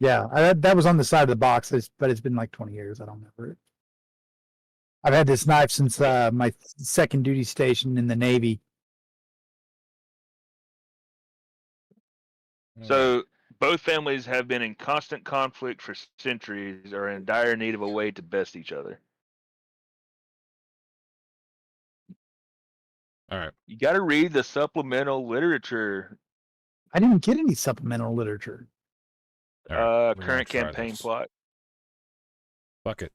Yeah, that was on the side of the box, but it's been like 20 years. I don't remember it. I've had this knife since my second duty station in the Navy. So both families have been in constant conflict for centuries, or in dire need of a way to best each other. All right. You got to read the supplemental literature. I didn't get any supplemental literature. Right, current campaign plot. Fuck it.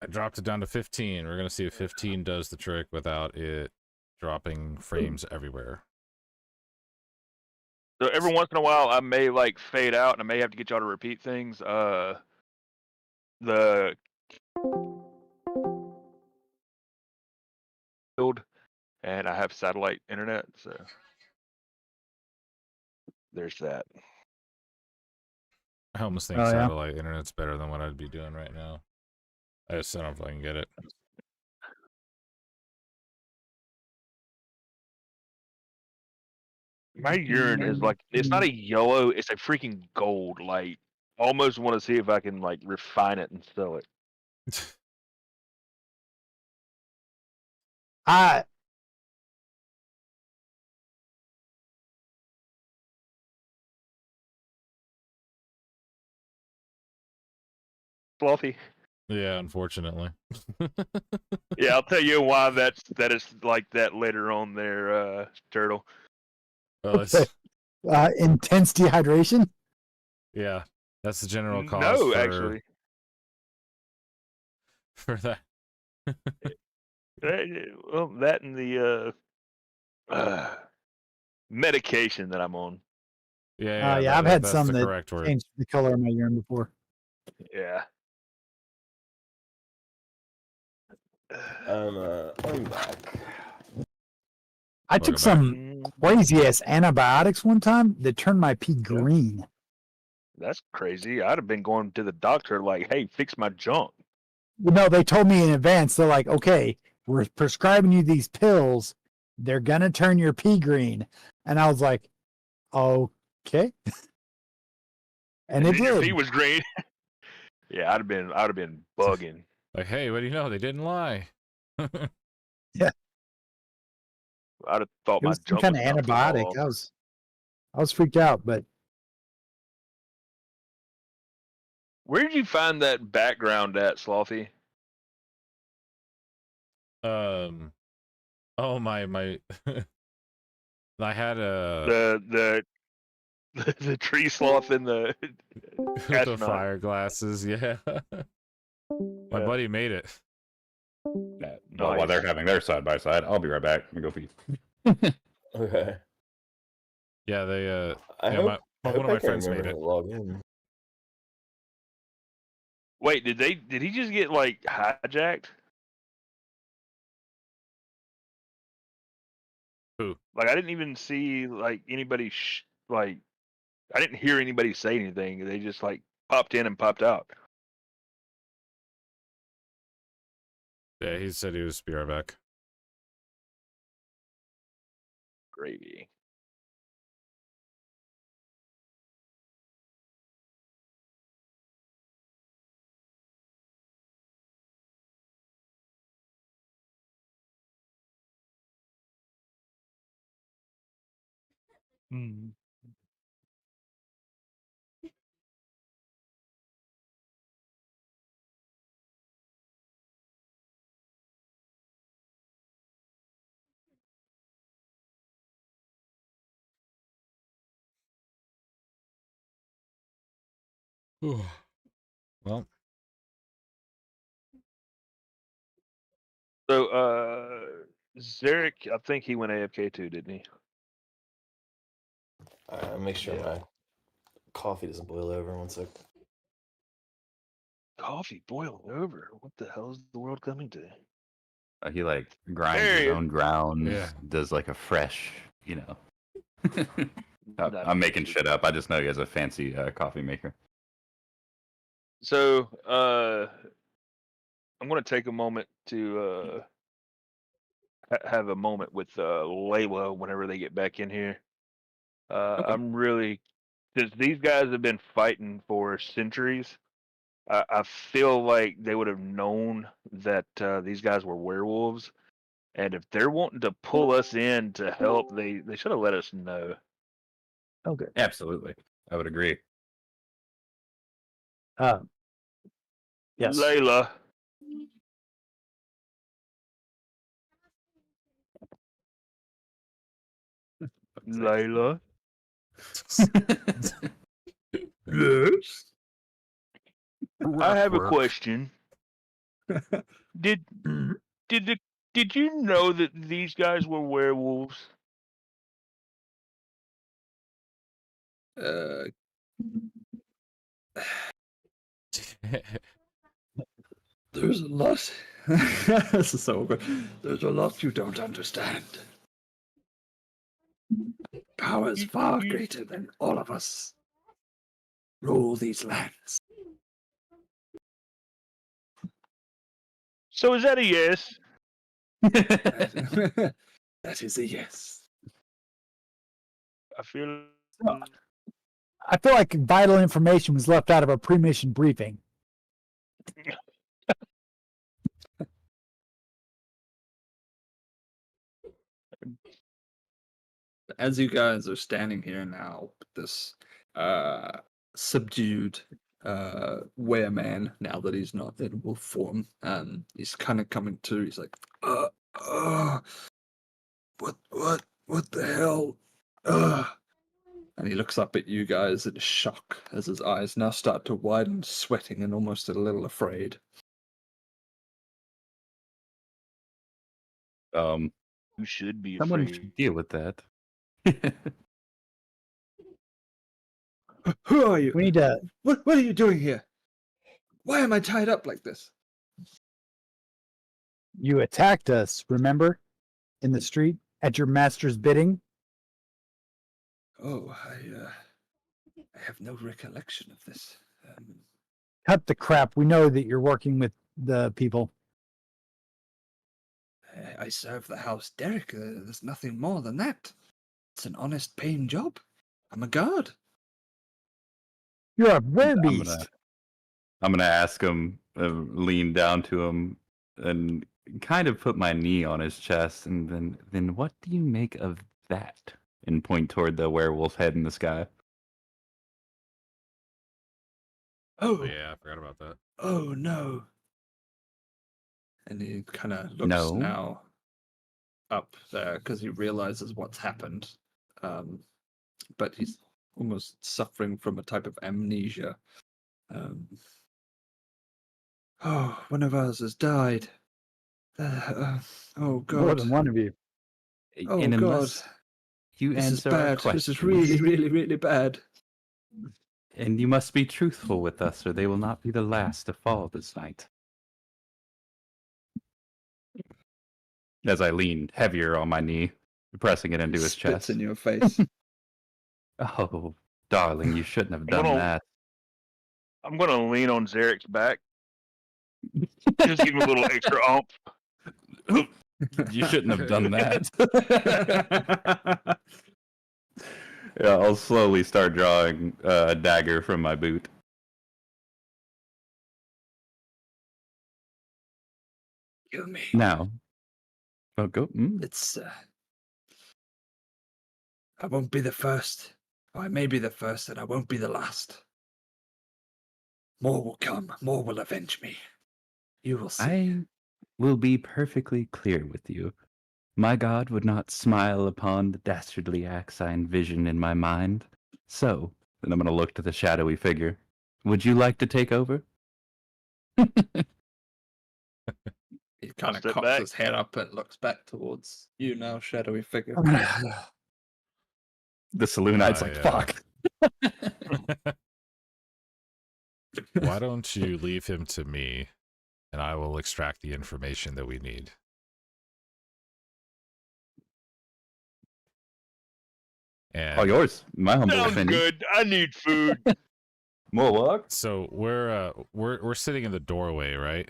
I dropped it down to 15. We're going to see if 15 does the trick without it dropping frames everywhere. So every once in a while, I may like fade out, and I may have to get y'all to repeat things. The field, and I have satellite internet, so there's that. I almost think satellite internet's better than what I'd be doing right now. I just don't know if I can get it. My urine is like, it's not a yellow, it's a freaking gold. Like, almost want to see if I can like refine it and sell it. Fluffy. Yeah, unfortunately. Yeah, I'll tell you why that is like that later on there, Turtle. Well, Intense dehydration? Yeah, that's the general cause. No, actually. For that. Well, that and the medication that I'm on. Yeah, I've had some that changed the color of my urine before. Yeah. I'm back. I took some crazy ass antibiotics one time that turned my pee green. That's crazy. I'd have been going to the doctor like, hey, fix my junk. No, they told me in advance. They're like, okay, we're prescribing you these pills. They're going to turn your pee green. And I was like, okay. And it did. Your pee was green. Yeah, I'd have been bugging. Like, hey, what do you know? They didn't lie. Yeah. I'd have thought my junk kind of antibiotic. I was freaked out, but where did you find that background at, Slothy? Oh my I had a the tree sloth in the the fire glasses, yeah. My buddy made it. Yeah, well, while they're having their side by side, I'll be right back. Let me go feed. Okay. Yeah, they one of my friends made it. Log in. Wait, did he just get like hijacked? Who? Like I didn't even see like anybody like I didn't hear anybody say anything. They just like popped in and popped out. Yeah, he said he was be right back. Gravy. Well. So Zarek, I think he went AFK too, didn't he? Make sure my coffee doesn't boil over. 1 sec. Coffee boiled over? What the hell is the world coming to? He like grinds his own grounds, does like a fresh, I'm making shit up. I just know he has a fancy coffee maker. So I'm going to take a moment to have a moment with Layla whenever they get back in here. Okay. I'm really since these guys have been fighting for centuries, I feel like they would have known that these guys were werewolves, and if they're wanting to pull us in to help, they should have let us know. Okay. Absolutely. I would agree. Yes. Layla. Layla. Yes. I have a question. Did did you know that these guys were werewolves? There's a lot. This is so good. There's a lot you don't understand. Power is far greater than all of us. Rule these lands. So is that a yes? That is a yes. I feel I feel like vital information was left out of a pre-mission briefing. As you guys are standing here now, this subdued wereman, now that he's not in wolf form, he's kind of coming to. He's like, what the hell? And he looks up at you guys in shock as his eyes now start to widen, sweating and almost a little afraid. you should be Someone afraid. should deal with that. Who are you? We need to. What are you doing here? Why am I tied up like this? You attacked us, remember? In the street at your master's bidding? Oh, I have no recollection of this. Cut the crap. We know that you're working with the people. I serve the house Derek. There's nothing more than that. It's an honest paying job. I'm a guard. You're a werbeast. I'm gonna ask him, lean down to him, and kind of put my knee on his chest, and then what do you make of that? And point toward the werewolf head in the sky. Oh, Oh, yeah, I forgot about that. oh no. And he kind of looks No. now up there because he realizes what's happened. But he's almost suffering from a type of amnesia. Oh, one of ours has died. Oh More God. than one of you. Oh and God. unless you This is answer our bad. questions, This is really, really, really bad. and you must be truthful with us, or they will not be the last to fall this night. As I lean heavier on my knee, pressing it into his Spits chest. in your face. Oh, darling, you shouldn't have I'm done gonna- that. I'm gonna lean on Zarek's back. Just give him a little extra oomph. You shouldn't have done that. Yeah, I'll slowly start drawing a dagger from my boot. Kill me. Now. Oh, go. It's I won't be the first. Or I may be the first, and I won't be the last. More will come. More will avenge me. You will see. I will be perfectly clear with you. My god would not smile upon the dastardly acts I envision in my mind. So, then I'm going to look to the shadowy figure. Would you like to take over? He kind of Step cocks back. his head up and looks back towards you now, shadowy figure. The Saloonite's Oh, like, yeah. fuck. Why don't you leave him to me, and I will extract the information that we need. And All yours. My humble Sounds opinion. good. I need food. More work? so we're sitting in the doorway, right?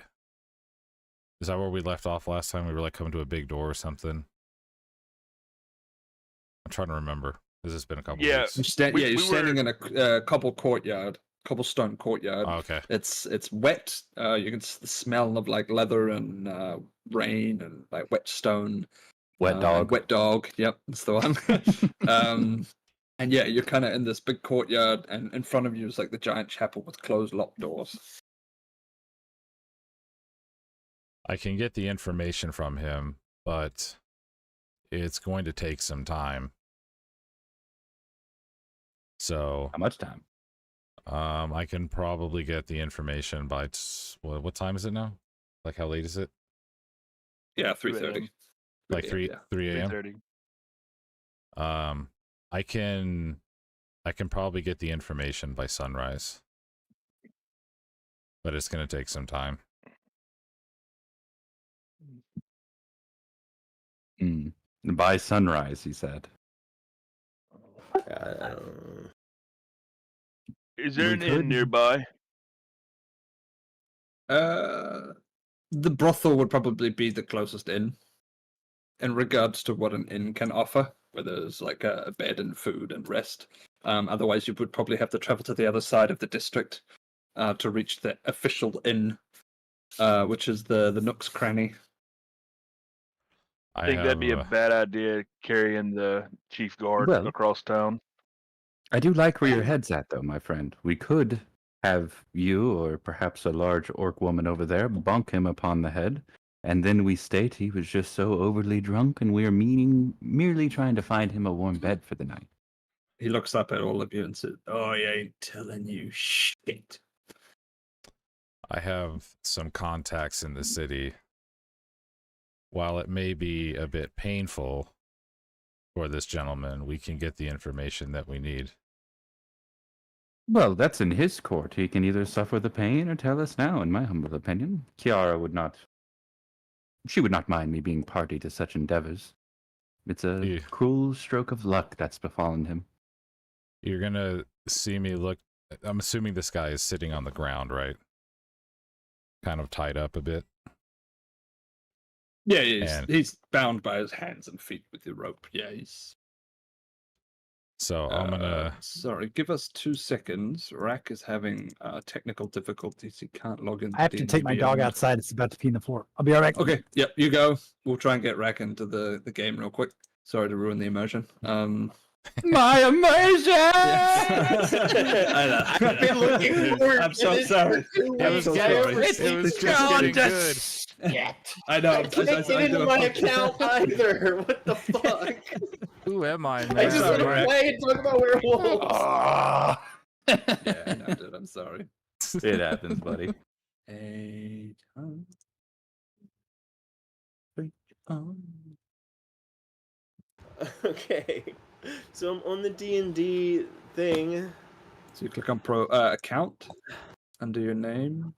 Is that where we left off last time? We were like coming to a big door or something. I'm trying to remember. Has this been a couple Yeah. weeks? We standing in a cobblestone courtyard. Oh, okay. It's wet. You can the smell of like leather and rain and like wet stone. Wet dog. Wet dog. Yep, that's the one. And yeah, you're kind of in this big courtyard, and in front of you is like the giant chapel with closed locked doors. I can get the information from him, but it's going to take some time. So, How much time? I can probably get the information by what time is it now? Like, how late is it? Yeah, 3:30. Like 3 a.m. 3:30. I can probably get the information by sunrise, but it's going to take some time. By sunrise, he said. Is there We an could- inn nearby? The brothel would probably be the closest inn in regards to what an inn can offer, where there's like a bed and food and rest. Otherwise, you would probably have to travel to the other side of the district to reach the official inn, which is the Nook's Cranny. I think that'd be a bad idea carrying the chief guard Well- across town. I do like where your head's at, though, my friend. We could have you, or perhaps a large orc woman over there, bonk him upon the head, and then we state he was just so overly drunk, and we are merely trying to find him a warm bed for the night. He looks up at all of you and says, "Oh, I ain't telling you shit." I have some contacts in the city. While it may be a bit painful for this gentleman, we can get the information that we need. Well, that's in his court. He can either suffer the pain or tell us now, in my humble opinion. Kiara would not... She would not mind me being party to such endeavors. It's a Yeah. cruel stroke of luck that's befallen him. You're going to see me look... I'm assuming this guy is sitting on the ground, right? Kind of tied up a bit. Yeah, And- he's bound by his hands and feet with the rope. Yeah, he's... So I'm going to... Sorry, give us 2 seconds. Rack is having technical difficulties. He can't log in. I have to take my dog outside. It's about to pee in the floor. I'll be all right. Okay, yep, you go. We'll try and get Rack into the game real quick. Sorry to ruin the immersion. My immersion! I know. I've been looking forward I'm to so this sorry. for 2 I'm weeks. so I sorry. It was just getting good. I know. I can't get into my account either. What the fuck? Who am I, I man? just sorry, want to Rack. play and talk about werewolves. Yeah, I know, dude. I'm sorry. It happens, buddy. Okay, so I'm on the D&D thing. So you click on pro account under your name.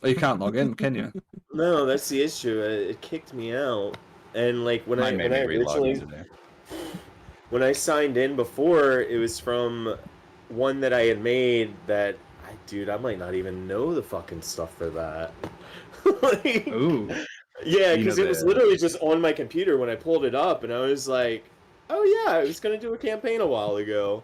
Oh, you can't log in, can you? No, that's the issue. It kicked me out, and like when I originally when I signed in before, it was from one that I had made that dude, I might not even know the fucking stuff for that. Like, Ooh. yeah, You know because it was the- literally just on my computer when I pulled it up, and I was like, "Oh yeah, I was gonna do a campaign a while ago."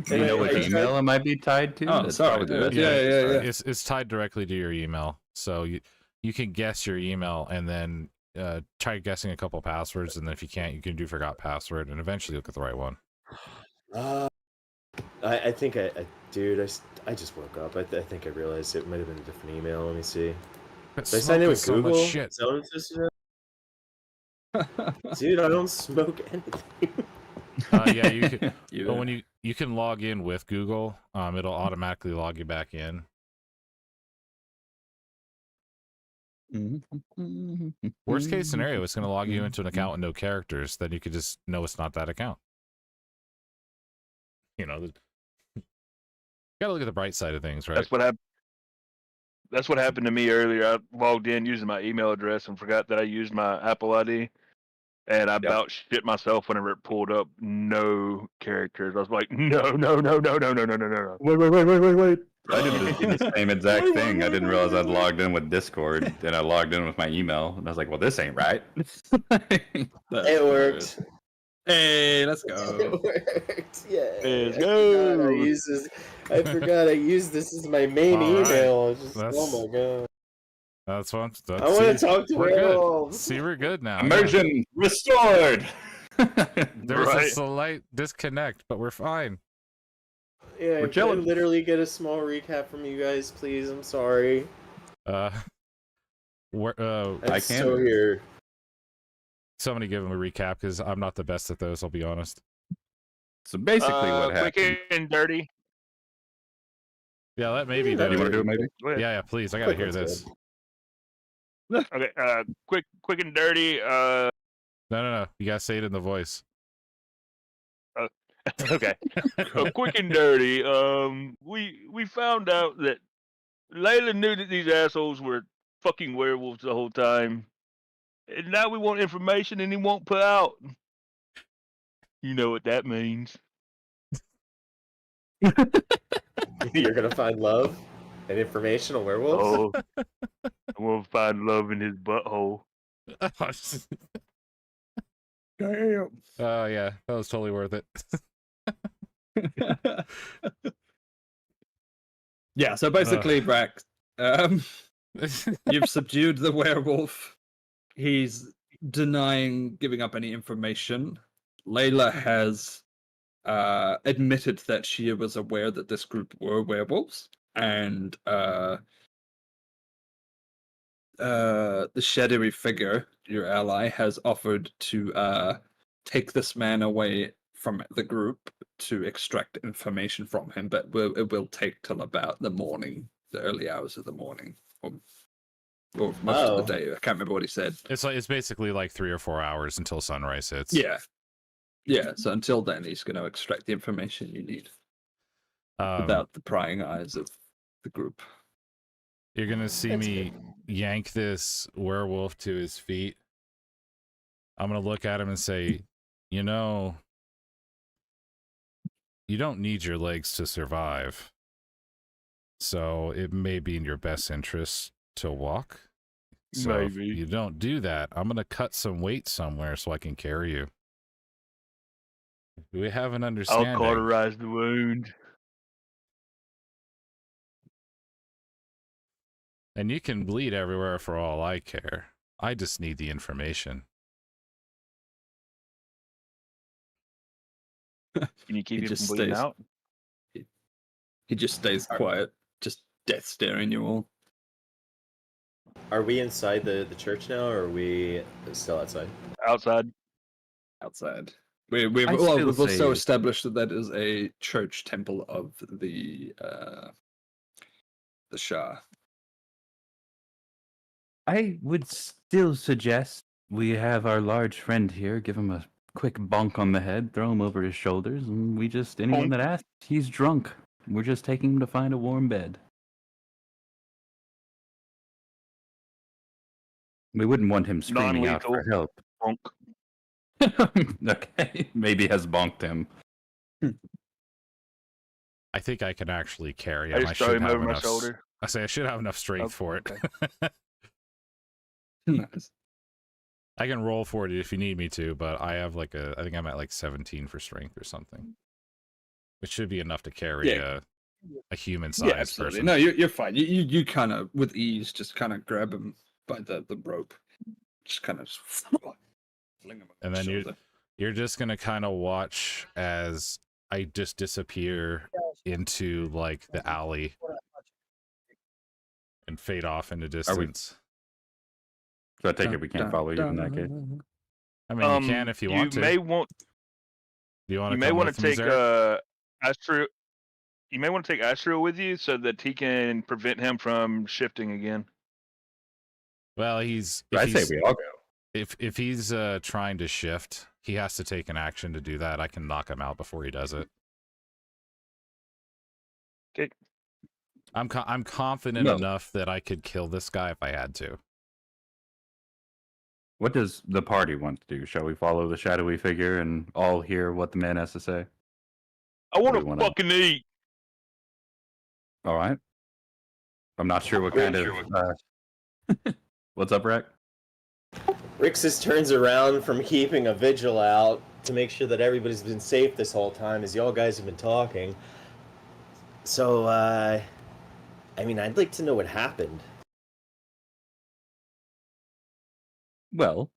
Do you know what I email it might be tied to? Oh, That's sorry, probably the dude. best Yeah, way to yeah, start. yeah. It's tied directly to your email. So you can guess your email and then try guessing a couple passwords, and then if you can't, you can do forgot password, and eventually you'll get the right one. I think dude, I just woke up. I think I realized it might have been a different email. Let me see. Did I sign in with So much Google? shit. Is that what it says to do? Dude, I don't smoke anything. Yeah, you can. You, But when you can log in with Google, it'll automatically log you back in. Worst case scenario, it's going to log you into an account with no characters. Then you could just know it's not that account. You know, gotta look at the bright side of things, right? That's what happened. That's what happened to me earlier. I logged in using my email address and forgot that I used my Apple ID, and I about shit myself whenever it pulled up no characters. I was like, no. Wait. I did the same exact thing. I didn't realize I'd logged in with Discord, and I logged in with my email, and I was like, "Well, this ain't right." It worked. Hey, let's go. It worked. Yeah. Let's I go. forgot I used this as my main All right. email. Just, That's- oh my god. That's one. I want to talk to We're good. werewolves. See, we're good now. Immersion restored. There's Right. a slight disconnect, but we're fine. Yeah, We're can I chilling. literally get a small recap from you guys, please? I'm sorry. We're, I'm I so can. here. somebody give him a recap because I'm not the best at those. I'll be honest. So basically, what happened? Quick and dirty. Yeah, let maybe Yeah, do You want it. to do it, maybe? Go ahead. Yeah, please. I gotta Quick hear one's this. Okay. Quick and dirty. No. You gotta say it in the voice. Okay. Quick and dirty. We found out that Layla knew that these assholes were fucking werewolves the whole time, and now we want information, and he won't put out. You know what that means. You're gonna find love and information on werewolves. Oh, I want to find love in his butthole. Damn. Oh yeah, that was totally worth it. Yeah, so basically, Brax, you've subdued the werewolf. He's denying giving up any information. Layla has admitted that she was aware that this group were werewolves, and the shadowy figure, your ally, has offered to take this man away from the group to extract information from him, but it will take till about the morning, the early hours of the morning, or most of the day. I can't remember what he said. It's basically like 3 or 4 hours until sunrise hits. Yeah. So until then, he's going to extract the information you need without the prying eyes of the group. You're gonna see That's me good. yank this werewolf to his feet. I'm gonna look at him and say, you know, you don't need your legs to survive. So it may be in your best interest to walk. So if Maybe. you don't do that, I'm gonna cut some weight somewhere so I can carry you. Do we have an I'll understanding? cauterize the wound. And you can bleed everywhere for all I care. I just need the information. Can you keep He him from just bleeding stays- out? He just stays quiet, just death staring you all. Are we inside the church now, or are we still outside? Outside. Outside. We've I still also say- established that that is a church temple of the Shah. I would still suggest we have our large friend here, give him a quick bonk on the head, throw him over his shoulders, and anyone Bonk. that asks, he's drunk. We're just taking him to find a warm bed. We wouldn't want him screaming out for help. Bonk. Okay, maybe has bonked him. I think I can actually carry I him. just I throw should him have over my enough. shoulder. I say I should have enough strength Oh, for it. okay. Nice. I can roll for it if you need me to, but I have I think I'm at like 17 for strength or something. Which should be enough to carry Yeah. a human-sized Yeah, absolutely. person. No, you're fine. You kind of, with ease, just kind of grab him by the rope. Just kind of fling him over And his then shoulder. you're just gonna kind of watch as I just disappear into like the alley and fade off into distance. So I take it we can't follow you in that case. I mean, you can if you want to. May want. Do you want You to may come want with to me, take Zarek? Astro. You may want to take Astro with you so that he can prevent him from shifting again. Well, I say we all go. if he's trying to shift, he has to take an action to do that. I can knock him out before he does it. Okay. I'm confident No. enough that I could kill this guy if I had to. What does the party want to do? Shall we follow the shadowy figure and all hear what the man has to say? I want We to wanna- fucking eat. All right. I'm not sure what kind of. What's up, Rack? Rixus turns around from keeping a vigil out to make sure that everybody's been safe this whole time as y'all guys have been talking. So, I mean, I'd like to know what happened. Well,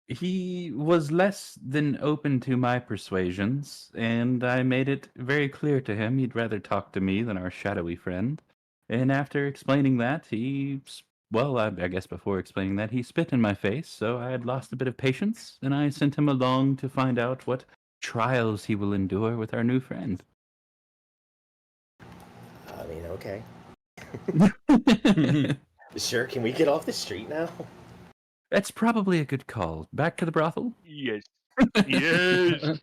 he was less than open to my persuasions, and I made it very clear to him he'd rather talk to me than our shadowy friend. And after explaining that, I guess before explaining that, he spit in my face, so I had lost a bit of patience, and I sent him along to find out what trials he will endure with our new friend. I mean, okay. Sure, can we get off the street now? That's probably a good call. Back to the brothel? Yes. Yes.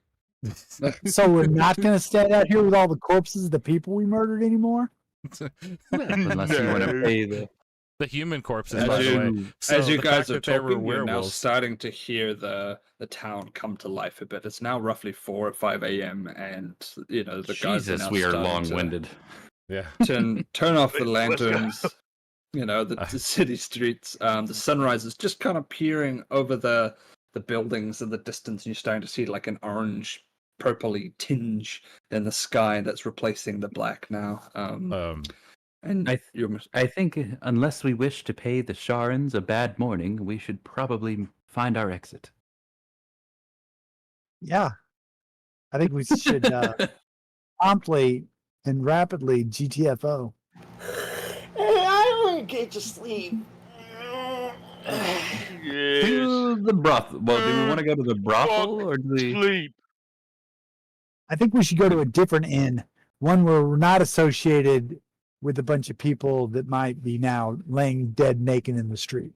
So we're not going to stand out here with all the corpses of the people we murdered anymore? Unless you want to No. pay the... The human corpses, by the way. As you the guys fact are that there were talking, you're now werewolves. starting to hear the town come to life a bit. It's now roughly 4 or 5 a.m. and the guys Jesus, now we are starting long-winded. Yeah. to turn off the Let's go. lanterns. The city streets. The sunrise is just kind of peering over the buildings in the distance, and you're starting to see like an orange, purpley tinge in the sky that's replacing the black now. And I think unless we wish to pay the Sharans a bad morning, we should probably find our exit. Yeah. I think we should promptly and rapidly GTFO. I want to get to sleep. Yes. To the brothel. Well, do we want to go to the brothel or do we... Sleep. I think we should go to a different inn, one where we're not associated with a bunch of people that might be now laying dead naked in the street.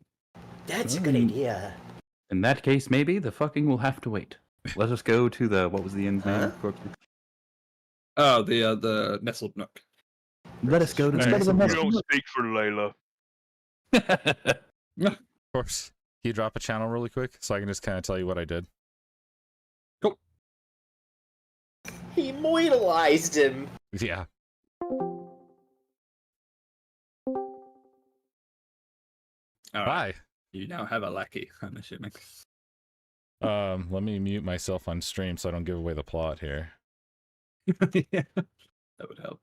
That's a good idea. In that case, maybe the fucking will have to wait. Let us go to the... What was the inn's name? Oh, the Nestled Nook. Let us go to the... Let's go to the You next don't one. speak for Layla. Of course. Can you drop a channel really quick so I can just kind of tell you what I did? Cool. He immortalized him. Yeah. All right. Bye. You now have a lackey, I'm assuming. Let me mute myself on stream so I don't give away the plot here. Yeah, that would help.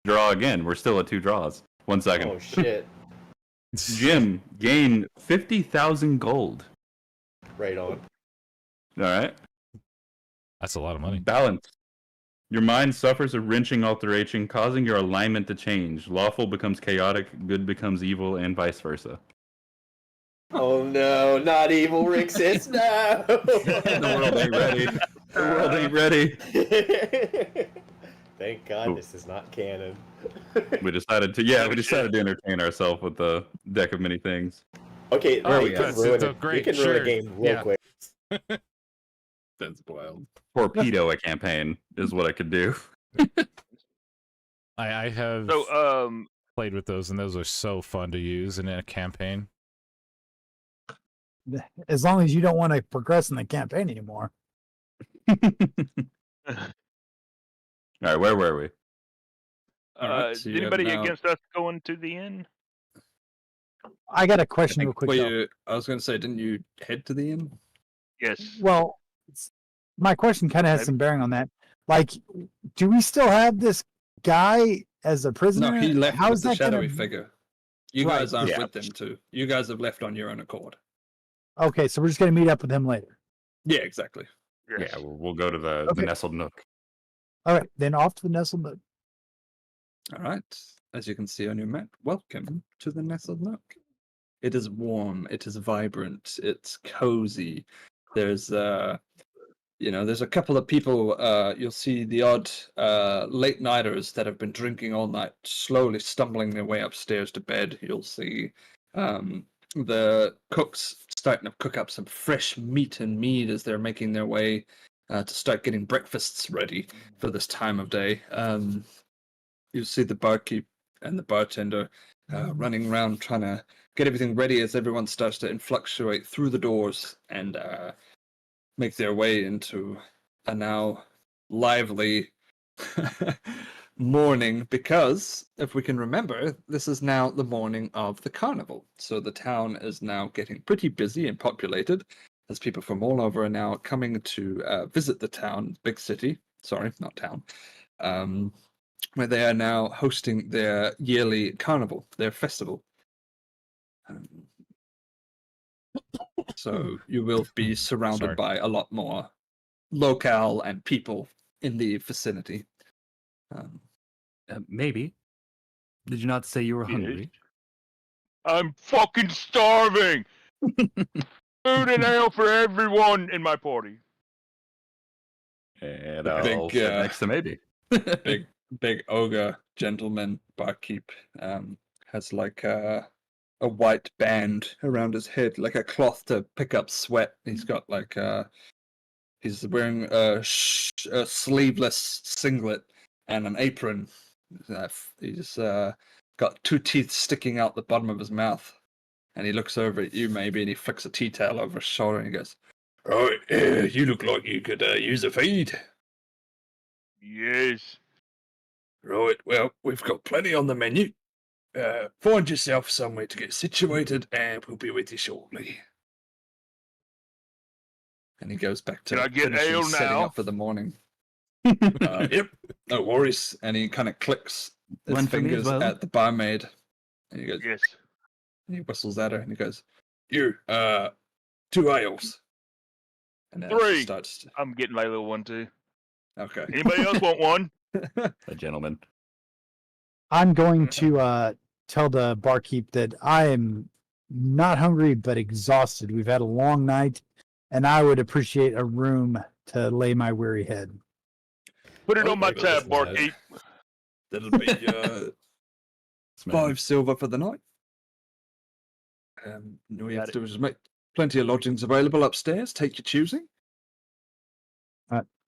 Draw again. We're still at 2 draws. 1 second. Oh shit! Jim, gain 50,000 gold. Right on. All right. That's a lot of money. Balance. Your mind suffers a wrenching alteration, causing your alignment to change. Lawful becomes chaotic, good becomes evil, and vice versa. Oh no, not evil Rixis, no! The world ain't ready. The world ain't ready. Thank God this is not canon. We decided to entertain ourselves with the deck of many things. Okay, Oh, you can ruin it. great, You can ruin a game real Yeah. quick. That's wild. Torpedo a campaign is what I could do. I have So, played with those, and those are so fun to use in a campaign. As long as you don't want to progress in the campaign anymore. All right, where were we? Alright, is so you have anybody now- against us going to the inn? I got a question real quick. though. I was going to say, didn't you head to the inn? Yes. Well, my question kind of has Okay. some bearing on that. Like, do we still have this guy as a prisoner? No, he left How with is the that shadowy gonna... figure. You Right, guys aren't yeah. with them too. You guys have left on your own accord. Okay, so we're just gonna meet up with him later. Yeah, exactly. Yes. Yeah, we'll go to the Okay. nestled nook. All right, then off to the Nestle Nook. All right. As you can see on your map, welcome to the Nestled Nook. It is warm. It is vibrant. It's cozy. There's there's a couple of people. You'll see the odd late nighters that have been drinking all night, slowly stumbling their way upstairs to bed. You'll see the cooks starting to cook up some fresh meat and mead as they're making their way to start getting breakfasts ready for this time of day. You see the barkeep and the bartender running around trying to get everything ready as everyone starts to influctuate through the doors and make their way into a now lively morning, because if we can remember, this is now the morning of the carnival. So the town is now getting pretty busy and populated as people from all over are now coming to visit the town, big city. Sorry, not town. Where they are now hosting their yearly carnival, their festival. So you will be surrounded Sorry. by a lot more locale and people in the vicinity. Maybe. Did you not say you were Yes. hungry? I'm fucking starving. Food and ale for everyone in my party. And The I'll big, sit next to maybe. big ogre gentleman barkeep has like a white band around his head, like a cloth to pick up sweat. He's got like he's wearing a sleeveless singlet and an apron. He's got 2 teeth sticking out the bottom of his mouth, and he looks over at you maybe, and he flicks a tea towel over his shoulder, and he goes, "Right, you look like you could use a feed." Yes. Right, well, we've got plenty on the menu. Find yourself somewhere to get situated, and we'll be with you shortly. And he goes back to Can I get finishing ale setting now? up for the morning. Yep, no worries. And he kind of clicks his One for me as fingers well. at the barmaid, and he goes, Yes. and he whistles at her, and he goes, "You, 2 ales." And then she 3. starts to, I'm getting my little one too. okay. Anybody else want one? A gentleman. I'm going to tell the barkeep that I am not hungry but exhausted. We've had a long night, and I would appreciate a room to lay my weary head. Put it on my Okay, tab, listen, barkeep. That'll be This man. 5 silver for the night. All you have to do is make plenty of lodgings available upstairs. Take your choosing.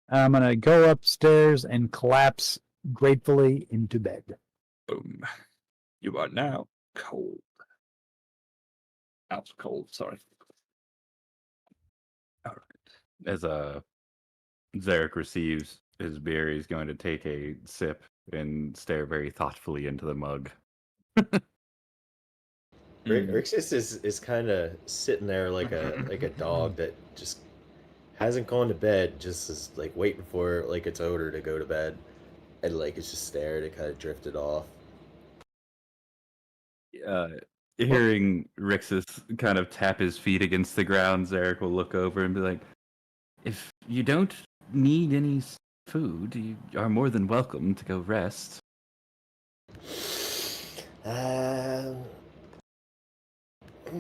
I'm going to go upstairs and collapse gratefully into bed. Boom. You are now cold. Out cold, sorry. All right. As Zarek receives his beer, he's going to take a sip and stare very thoughtfully into the mug. Rixis is kind of sitting there like a dog that just hasn't gone to bed, just is like waiting for like its odor to go to bed, and like it's just stared. It kind of drifted off. Hearing Rixus kind of tap his feet against the ground, Zarek will look over and be like, "If you don't need any food, you are more than welcome to go rest."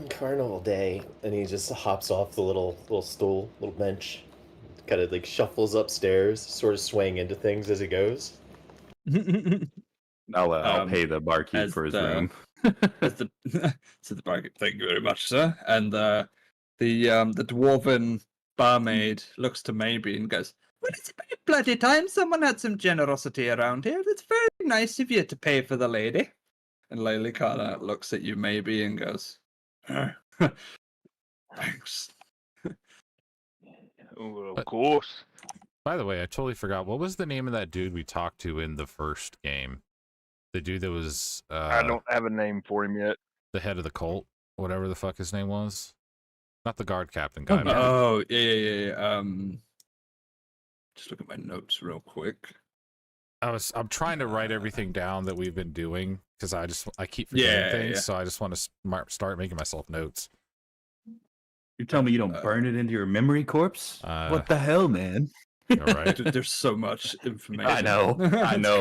Carnival day, and he just hops off the little stool, little bench, kind of like shuffles upstairs, sort of swaying into things as he goes. I'll pay the barkeep for his room. So the barkeep, thank you very much, sir. And the dwarven barmaid looks to Maybe and goes, "Well, it's about bloody time someone had some generosity around here. It's very nice of you to pay for the lady." And Laylee kind of looks at you, Maybe, and goes, "Thanks." Of course. By the way, I totally forgot. What was the name of that dude we talked to in the first game? The dude that was... I don't have a name for him yet. The head of the cult, whatever the fuck his name was. Not the guard captain guy. Oh, yeah. Just look at my notes real quick. I'm trying to write everything down that we've been doing because I keep forgetting things, so I just want to start making myself notes. You tell me you don't burn it into your memory corpse? What the hell, man? All right. There's so much information. I know,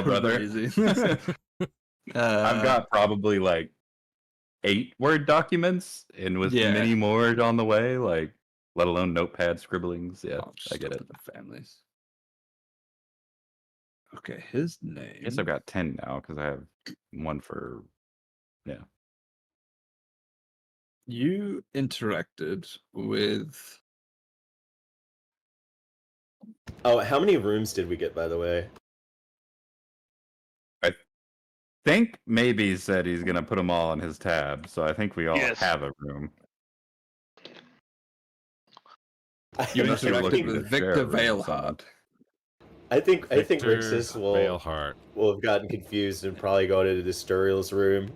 brother. I've got probably like 8 Word documents, and with many more on the way, like let alone notepad scribblings. Yeah, I get it. The families. Okay, his name. I guess I've got 10 now because I have one for. Yeah. You interacted with. Oh, how many rooms did we get, by the way? I think maybe he said he's gonna put them all on his tab, so I think we all have a room. You interacted with Victor Veilhard. I think Rixus will have gotten confused and probably gone into Sturiel's room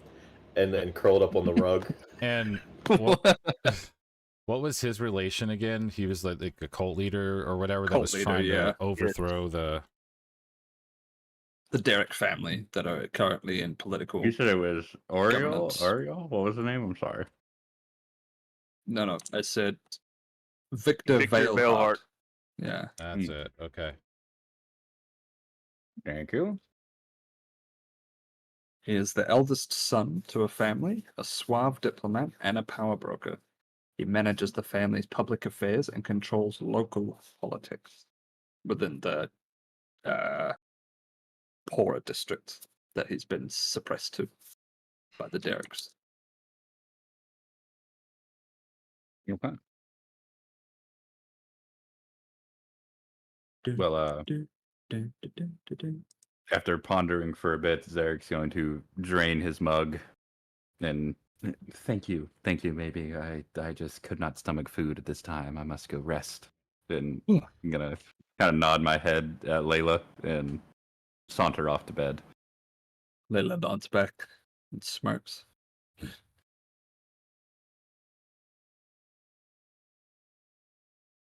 and curled up on the rug. And what was his relation again? He was like a cult leader or whatever that was trying to overthrow the Derek family that are currently in political. You said it was Oriole? What was the name? I'm sorry. No, I said Victor Veilhard. Yeah. That's it. Okay. Thank you. He is the eldest son to a family, a suave diplomat, and a power broker. He manages the family's public affairs and controls local politics within the poorer districts that he's been suppressed to by the Derricks. Okay. Well, after pondering for a bit, Zarek's going to drain his mug and thank you, maybe. I just could not stomach food at this time. I must go rest. And I'm gonna kind of nod my head at Layla and saunter off to bed. Layla nods back and smirks.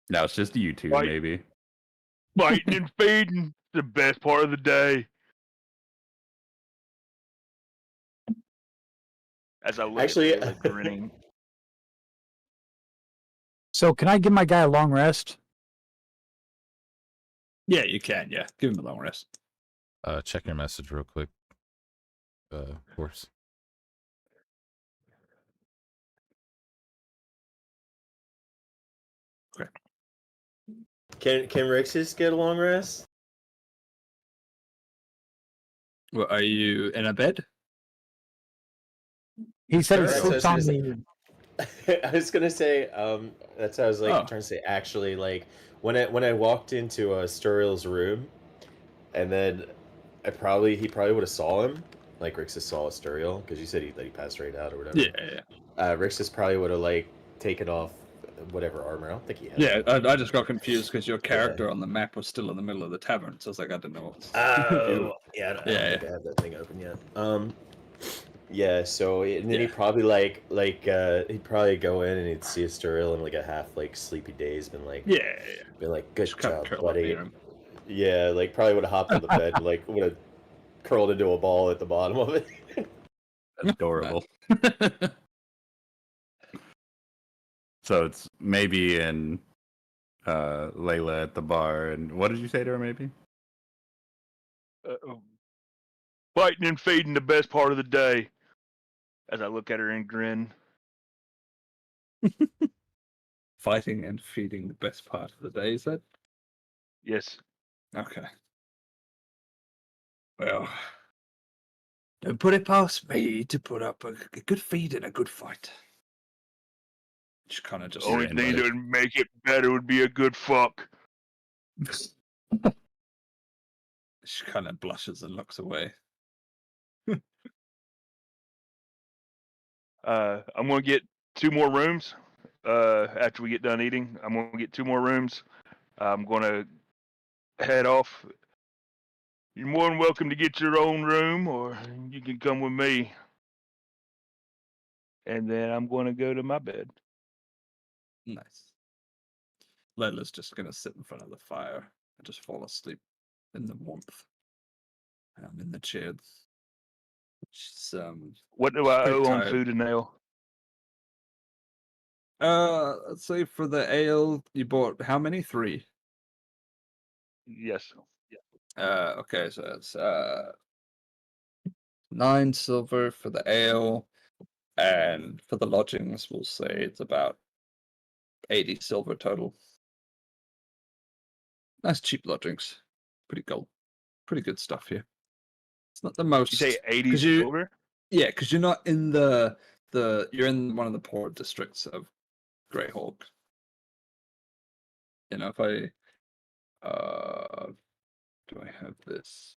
Now it's just you two, maybe. Biting and feeding, the best part of the day. As I look at grinning. So can I give my guy a long rest? Yeah, you can. Yeah, give him a long rest. Check your message real quick. Of course. Okay. Can Rixus get a long rest? Well, are you in a bed? He said he sleeps on me. I was gonna say, that's how I was trying to say. Actually, like when I walked into Sturiel's room, and then he probably would have saw him, like Rixus saw Sturiel, because you said he passed right out or whatever. Yeah. Rixus probably would have taken off whatever armor. I don't think he had. Yeah, I just got confused because your character on the map was still in the middle of the tavern, so I was like, I didn't know. Oh, yeah, I don't think I have that thing open yet. Yeah, so and then he'd probably he'd probably go in and he'd see Astorial in like a half like sleepy daze, been like good Just kind of job, curl up buddy. near him. Yeah, like probably would have hopped on the bed, and, like would have curled into a ball at the bottom of it. Adorable. So it's maybe in Layla at the bar, and what did you say to her? Maybe. Fighting and feeding the best part of the day. As I look at her and grin. Fighting and feeding the best part of the day, is that? Yes. Okay. Well, don't put it past me to put up a good feed and a good fight. She kind of just... The only thing that would make it better would be a good fuck. She kind of blushes and looks away. I'm going to get 2 more rooms after we get done eating. I'm going to get 2 more rooms. I'm going to head off. You're more than welcome to get your own room, or you can come with me. And then I'm going to go to my bed. Nice. Layla's just going to sit in front of the fire and just fall asleep in the warmth. In the chair. She's, what do I owe on tired. food and ale? Let's say for the ale, you bought how many? 3. Yes. Okay, so it's 9 silver for the ale, and for the lodgings, we'll say it's about 80 silver total. Nice cheap lodgings. Pretty good stuff here. It's not the most. You say 80 silver? Yeah, because you're not in the you're in one of the poor districts of Greyhawk. You know, if I do I have this?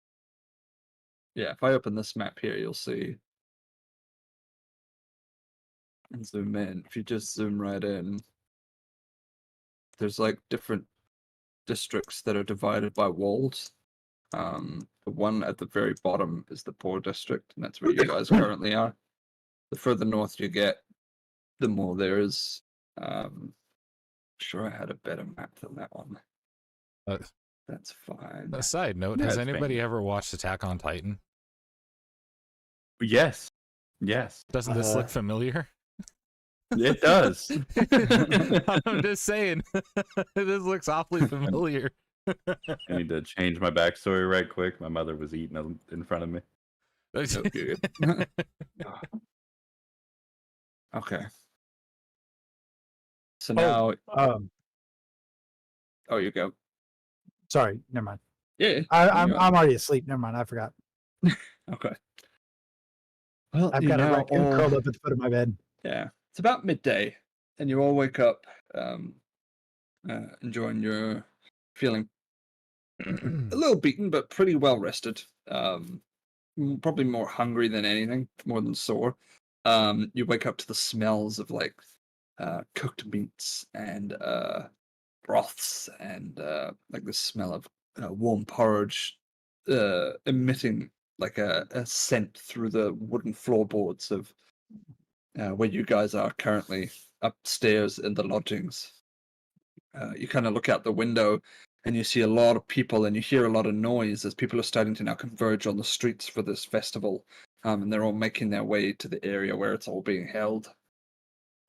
Yeah, if I open this map here, you'll see and zoom in. If you just zoom right in, there's like different districts that are divided by walls. The one at the very bottom is the poor district, and that's where you guys currently are. The further north you get, the more there is. Sure, I had a better map than that one. That's fine. A side note: has anybody ever watched Attack on Titan? Yes. Doesn't this look familiar? It does. I'm just saying, this looks awfully familiar. I need to change my backstory right quick. My mother was eating in front of me. So good. Okay. So now, you go. Sorry, never mind. Yeah, I'm already asleep. Never mind, I forgot. Okay. Well, I've got a raccoon curled up at the foot of my bed. Yeah, it's about midday, and you all wake up, enjoying your feeling a little beaten, but pretty well rested. Probably more hungry than anything, more than sore. You wake up to the smells of like cooked meats and broths, and like the smell of warm porridge emitting like a scent through the wooden floorboards of where you guys are currently upstairs in the lodgings. You kind of look out the window and you see a lot of people, and you hear a lot of noise as people are starting to now converge on the streets for this festival, and they're all making their way to the area where it's all being held.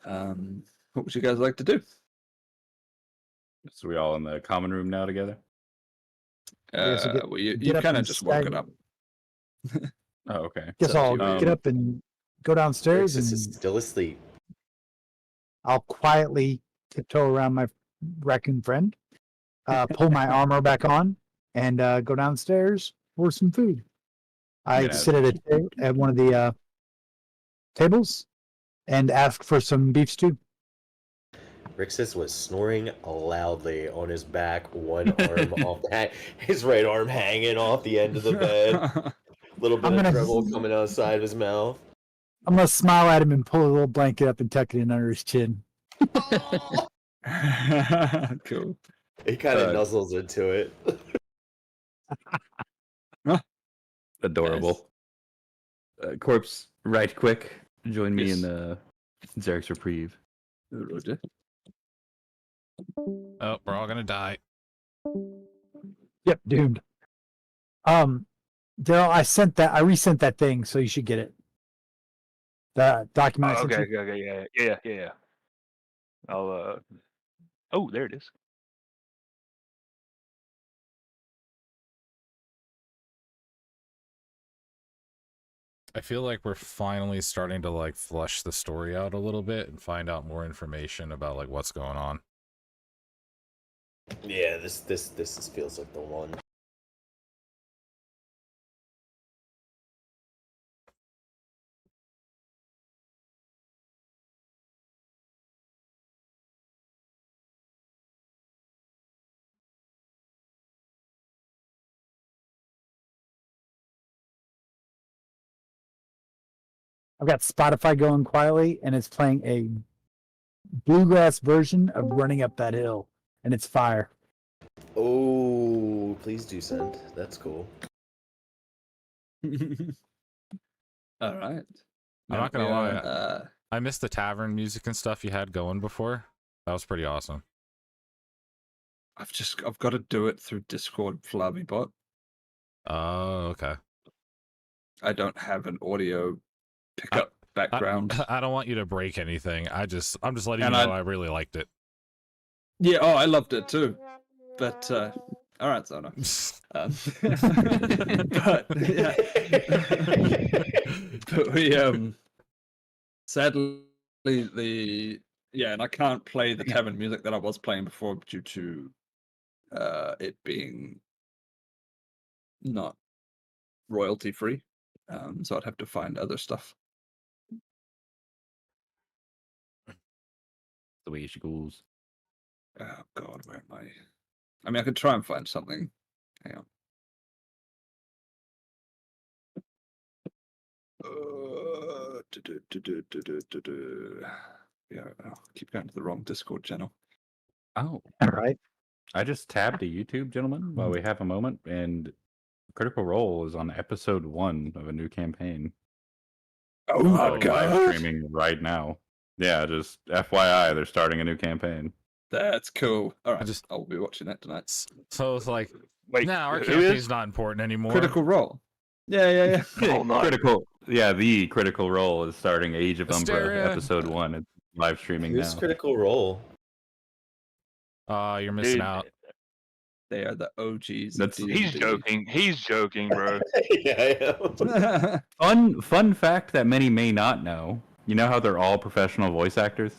What would you guys like to do? So we all in the common room now together? Well, you kind of just woken up. Oh, okay. Guess I'll get up and go downstairs, and is still asleep. I'll quietly tiptoe around my raccoon friend, pull my armor back on, and go downstairs for some food. I sit at one of the tables and ask for some beef stew. Rixus was snoring loudly on his back, one arm off his right arm hanging off the end of the bed. A little bit of trouble coming outside of his mouth. I'm gonna smile at him and pull a little blanket up and tuck it in under his chin. Cool. He kind of nuzzles into it. Adorable. Corpse, Right quick. Join me Yes. in the Zarek's reprieve. Roger. Oh, we're all gonna die. Yep, doomed. Daryl, I resent that thing, so you should get it. The document. I sent Okay, you. okay, yeah. I'll oh, there it is. I feel like we're finally starting to like flush the story out a little bit and find out more information about like what's going on. Yeah, this feels like the one. I've got Spotify going quietly, and it's playing a bluegrass version of "Running Up That Hill," and it's fire. Oh, please do send. That's cool. All right. I'm not gonna lie. Uh, I missed the tavern music and stuff you had going before. That was pretty awesome. I've got to do it through Discord Flammybot. Oh, okay. I don't have an audio pickup background. I don't want you to break anything. I'm just letting And you know I really liked it. Yeah, oh, I loved it too. But all right, Zona. But yeah, but we sadly and I can't play the tavern music that I was playing before due to it being not royalty free. So I'd have to find other stuff. The way she goes. Oh God, where am I? I mean, I could try and find something. Hang on. Yeah, I'll keep going to the wrong Discord channel. Oh, All right. I just tabbed to YouTube, gentlemen, while we have a moment, and Critical Role is on episode 1 of a new campaign. Oh my Live God, streaming right now. Yeah, just FYI, they're starting a new campaign. that's cool. All right, just- I'll be watching that tonight. So it's like, Wait, nah, our who campaign's is? not important anymore. Critical Role. Yeah. Hold on. The Critical Role is starting Age of Umbra Hysteria. episode 1. It's live streaming Who's now. Critical Role? You're missing Dude, out. They are the OGs. That's- He's joking. He's joking, bro. Yeah, I am. Fun fact that many may not know. You know how they're all professional voice actors?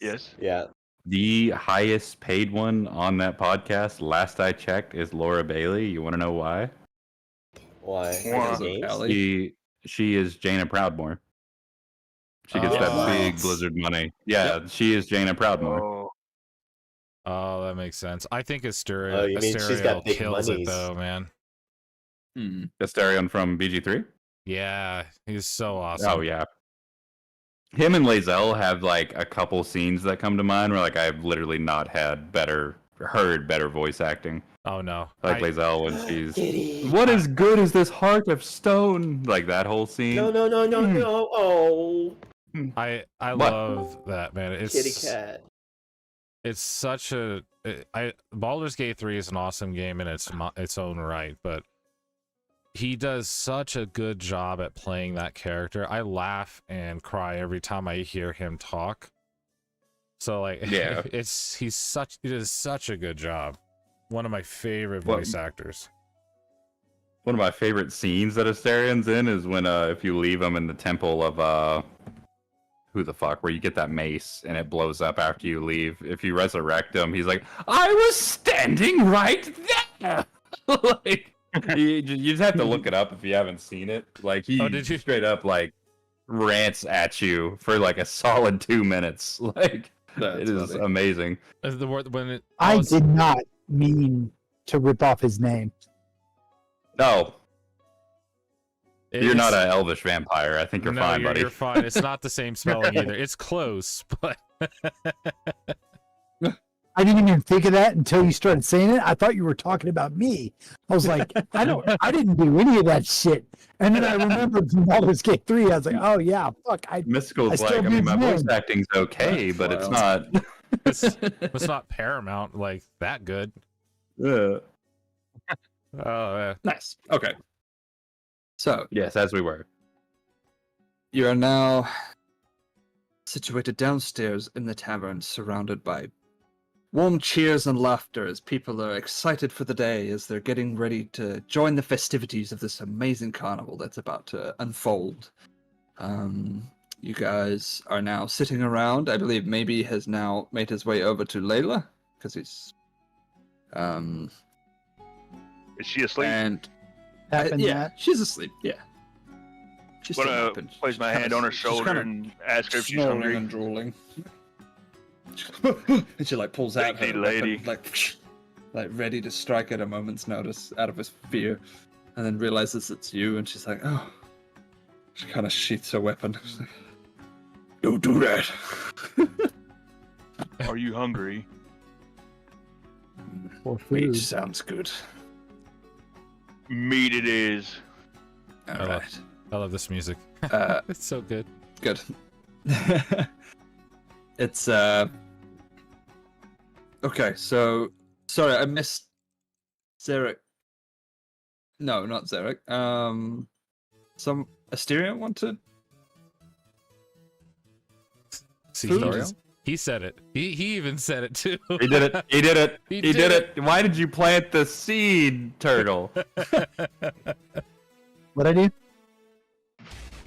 Yes. Yeah. The highest paid one on that podcast, last I checked, is Laura Bailey. You want to know why? Why? Why? Games? Ellie. She is Jaina Proudmoore. She gets that Oh. big Blizzard money. Yeah, she is Jaina Proudmoore. Oh, that makes sense. I think Asteria, Oh, you mean she's Asteria got big kills monies. it though, man. Asterion from BG3? Yeah, he's so awesome. Oh, yeah. Him and Lazelle have like a couple scenes that come to mind where like I've literally not heard better voice acting. Oh no. Like Lazelle when she's Giddy. what is good is this heart of stone? Like that whole scene. No. Oh, I What? love that, man. It's kitty cat. It's such a Baldur's Gate 3 is an awesome game in its own right, but he does such a good job at playing that character. I laugh and cry every time I hear him talk. So like, Yeah. he does such a good job. One of my favorite voice actors. One of my favorite scenes that Asterion's in is when if you leave him in the temple of who the fuck, where you get that mace and it blows up after you leave. If you resurrect him, he's like, I was standing right there. Like, you just have to look it up if you haven't seen it. Like he Did you? straight up like rants at you for like a solid 2 minutes. Like That's it is funny. amazing. The word when it, I was- did not mean to rip off his name. No, you're it's- not an elvish vampire. I think you're no, fine, buddy. You're fine. It's not the same spelling either. It's close, but I didn't even think of that until you started saying it. I thought you were talking about me. I was like, I didn't do any of that shit. And then I remembered from Baldur's Gate 3. I was like, oh yeah, fuck. Mystical's like, I mean, my voice acting's okay, but it's not. It's not Paramount like that good. Yeah. Oh yeah. Nice. Okay. So Yes, as we were. you are now situated downstairs in the tavern, surrounded by warm cheers and laughter as people are excited for the day as they're getting ready to join the festivities of this amazing carnival that's about to unfold. You guys are now sitting around. I believe maybe has now made his way over to Layla because he's Is she asleep? and Happened yeah, that. she's asleep. Yeah. She's I'm still gonna up and place my she's hand kinda- on her she's shoulder kinda and ask her if she's snoring hungry. and drooling. And she like pulls out Lady, her lady. weapon, like ready to strike at a moment's notice out of his fear, and then realizes it's you, and she's like, oh. She kind of sheaths her weapon. She's like, don't do that. Are you hungry? For Meat food. sounds good. Meat it is. All I love- right. I love this music. Uh, It's so good. good. It's okay, so sorry, I missed Zarek. No, not Zarek. Some Asterion wanted. See, Food? he said it. He even said it too. He did it. He did it. He He, did did it. it. Why did you plant the seed, Turtle? What I do?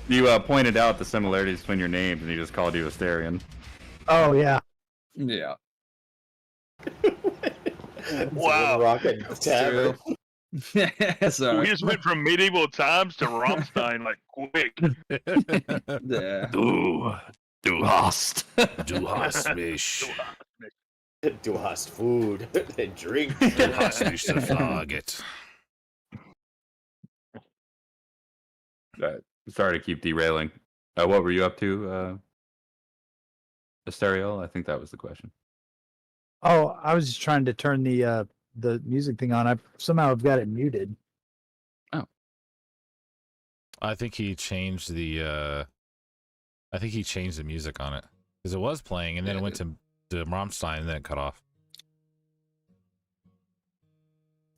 You pointed out the similarities between your names, and he just called you Asterion. Oh yeah. Yeah. Wow. Rocket tavern. Sorry. We just went from medieval times to Rammstein like quick. Yeah. Du hast. Du hast mich. Du hast food and drink. Du hast mich zerflaget. Sorry to keep derailing. What were you up to, Asterion? I think that was the question. Oh, I was just trying to turn the music thing on. I somehow have got it muted. I think he changed the music on it because it was playing and then Yeah, it went to Rammstein and then it cut off.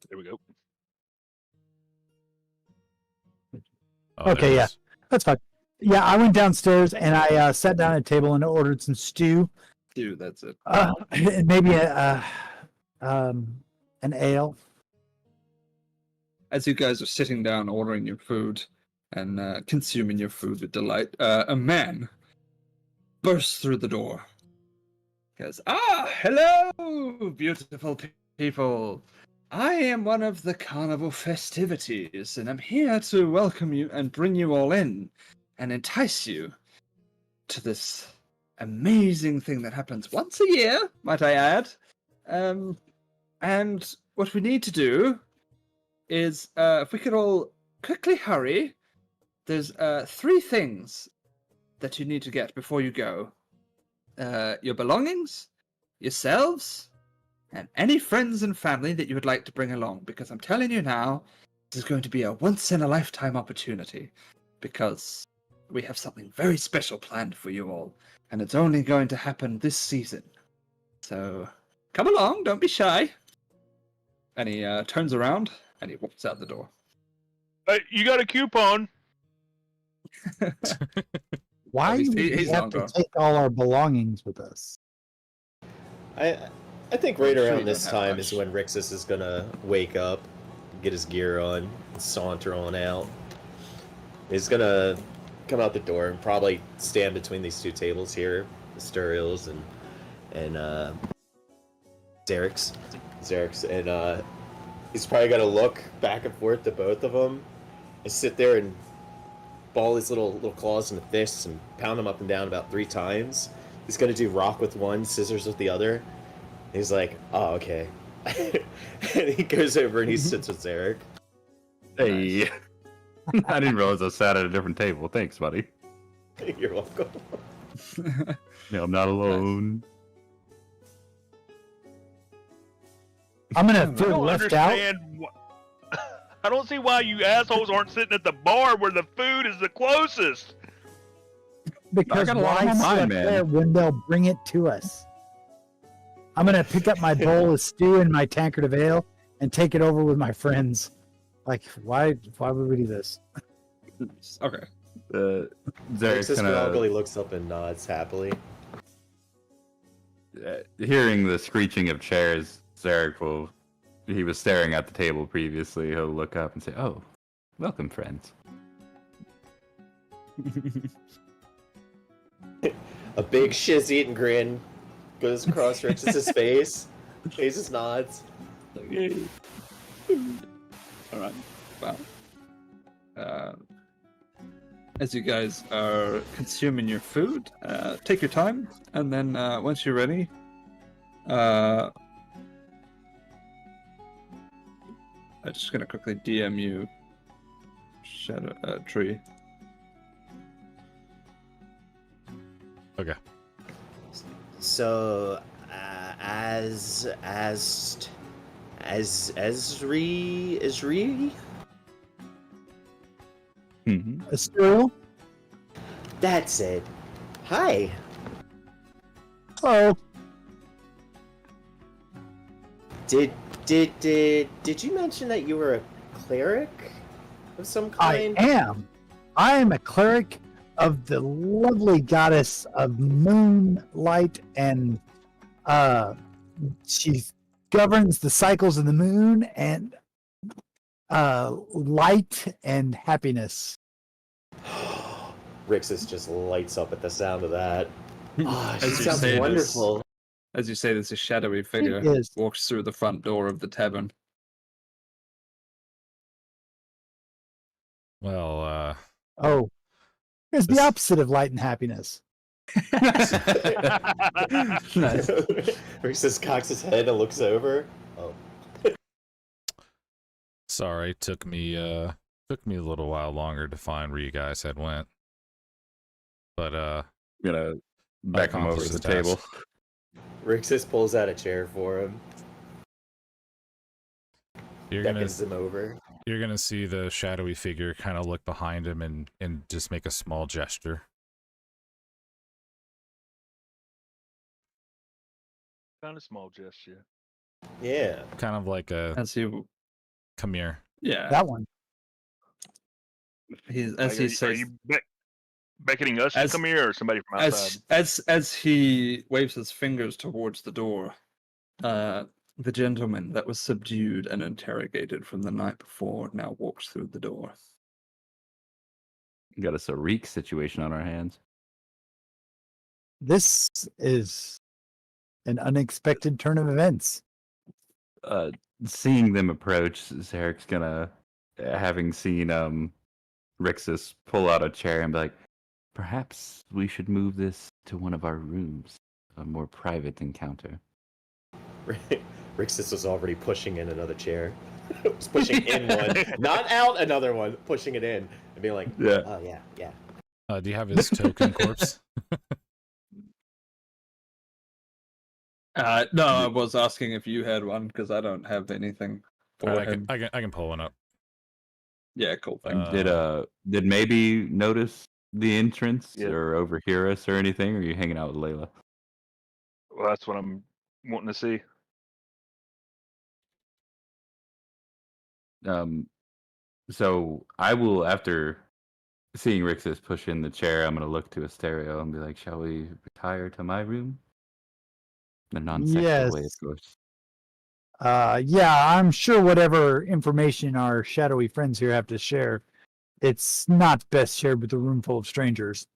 There we go. Oh, Okay, there it yeah. is. That's fine. Yeah, I went downstairs and I sat down at a table and ordered some stew. Dude, that's it. And maybe an ale. As you guys are sitting down ordering your food and consuming your food with delight, a man bursts through the door. He goes, hello, beautiful people. I am one of the carnival festivities, and I'm here to welcome you and bring you all in and entice you to this amazing thing that happens once a year, might I add. And what we need to do is, if we could all quickly hurry, there's 3 things that you need to get before you go. Your belongings, yourselves, and any friends and family that you would like to bring along, because I'm telling you now, this is going to be a once-in-a-lifetime opportunity, because we have something very special planned for you all, and it's only going to happen this season. So, come along, don't be shy. And he turns around, and he walks out the door. Hey, you got a coupon? Why He's- do we he's have long to gone. take all our belongings with us? I think right I'm sure around you this don't have time much. is when Rixus is gonna wake up, get his gear on, and saunter on out. He's gonna come out the door and probably stand between these 2 tables here, Asteriel's and Zarek's, and he's probably gonna look back and forth to both of them, and sit there and ball his little claws into fists and pound them up and down about 3 times. He's gonna do rock with one, scissors with the other. He's like, oh, okay. And he goes over and he sits with Zarek. Hey. I didn't realize I sat at a different table. Thanks, buddy. You're welcome. No, I'm not alone. I'm gonna I feel don't left out. understand. I don't see why you assholes aren't sitting at the bar where the food is the closest. Because got a lot why on my sit mind, up man. there when they'll bring it to us? I'm gonna pick up my bowl of stew and my tankard of ale and take it over with my friends. Like, why would we do this? Okay. Zarek's Rixus gonna, Groggly looks up and nods happily. hearing the screeching of chairs, Zarek will. He was staring at the table previously. He'll look up and say, "Oh, welcome, friends." A big shiz-eating grin goes across Rixus's face. He just nods. Okay. All right. Well, as you guys are consuming your food, take your time, and then once you're ready, I'm just gonna quickly DM you, Shadow Tree. Okay. So, Esri? Mm-hmm. Asturial? That's it. Hi. Hello. Did you mention that you were a cleric of some I kind? am. I am a cleric of the lovely goddess of moonlight, and she governs the cycles of the moon and light and happiness. Rixus just lights up at the sound of that. Oh, she As you sounds say this- wonderful. As you say this, a shadowy figure is. walks through the front door of the tavern. Well, Oh, here's the This- opposite of light and happiness. Nice. Rixus cocks his head and looks over. Oh, sorry, took me a little while longer to find where you guys had went. But Gonna back him over to the table. Rixus pulls out a chair for him. you're gonna Beckons him over. you're gonna see the shadowy figure kind of look behind him and just make a small gesture. Kind of small gesture. Yeah. Kind of like a As you, come here. yeah, That one. as Like, he are says, you beckoning us as- to come here, or somebody from outside? as he waves his fingers towards the door, the gentleman that was subdued and interrogated from the night before now walks through the door. Got us a reek situation on our hands. This is an unexpected turn of events. Seeing them approach, Zarek's gonna, having seen Rixus pull out a chair and be like, "Perhaps we should move this to one of our rooms, a more private encounter." Rixus was already pushing in another chair. Was pushing in one, not out another one, pushing it in and being like, Yeah. "Oh yeah, yeah." Do you have his token corpse? No, I was asking if you had one because I don't have anything for Alright, him. I can pull one up. Yeah, cool. Thanks. Did maybe notice the entrance Yeah. or overhear us or anything? Or are you hanging out with Layla? Well, that's what I'm wanting to see. So I will, after seeing Rixus push in the chair, I'm gonna look to Asterio and be like, "Shall we retire to my room?" In a non-sexual way, of Yes. course. Yeah, I'm sure whatever information our shadowy friends here have to share, it's not best shared with a room full of strangers.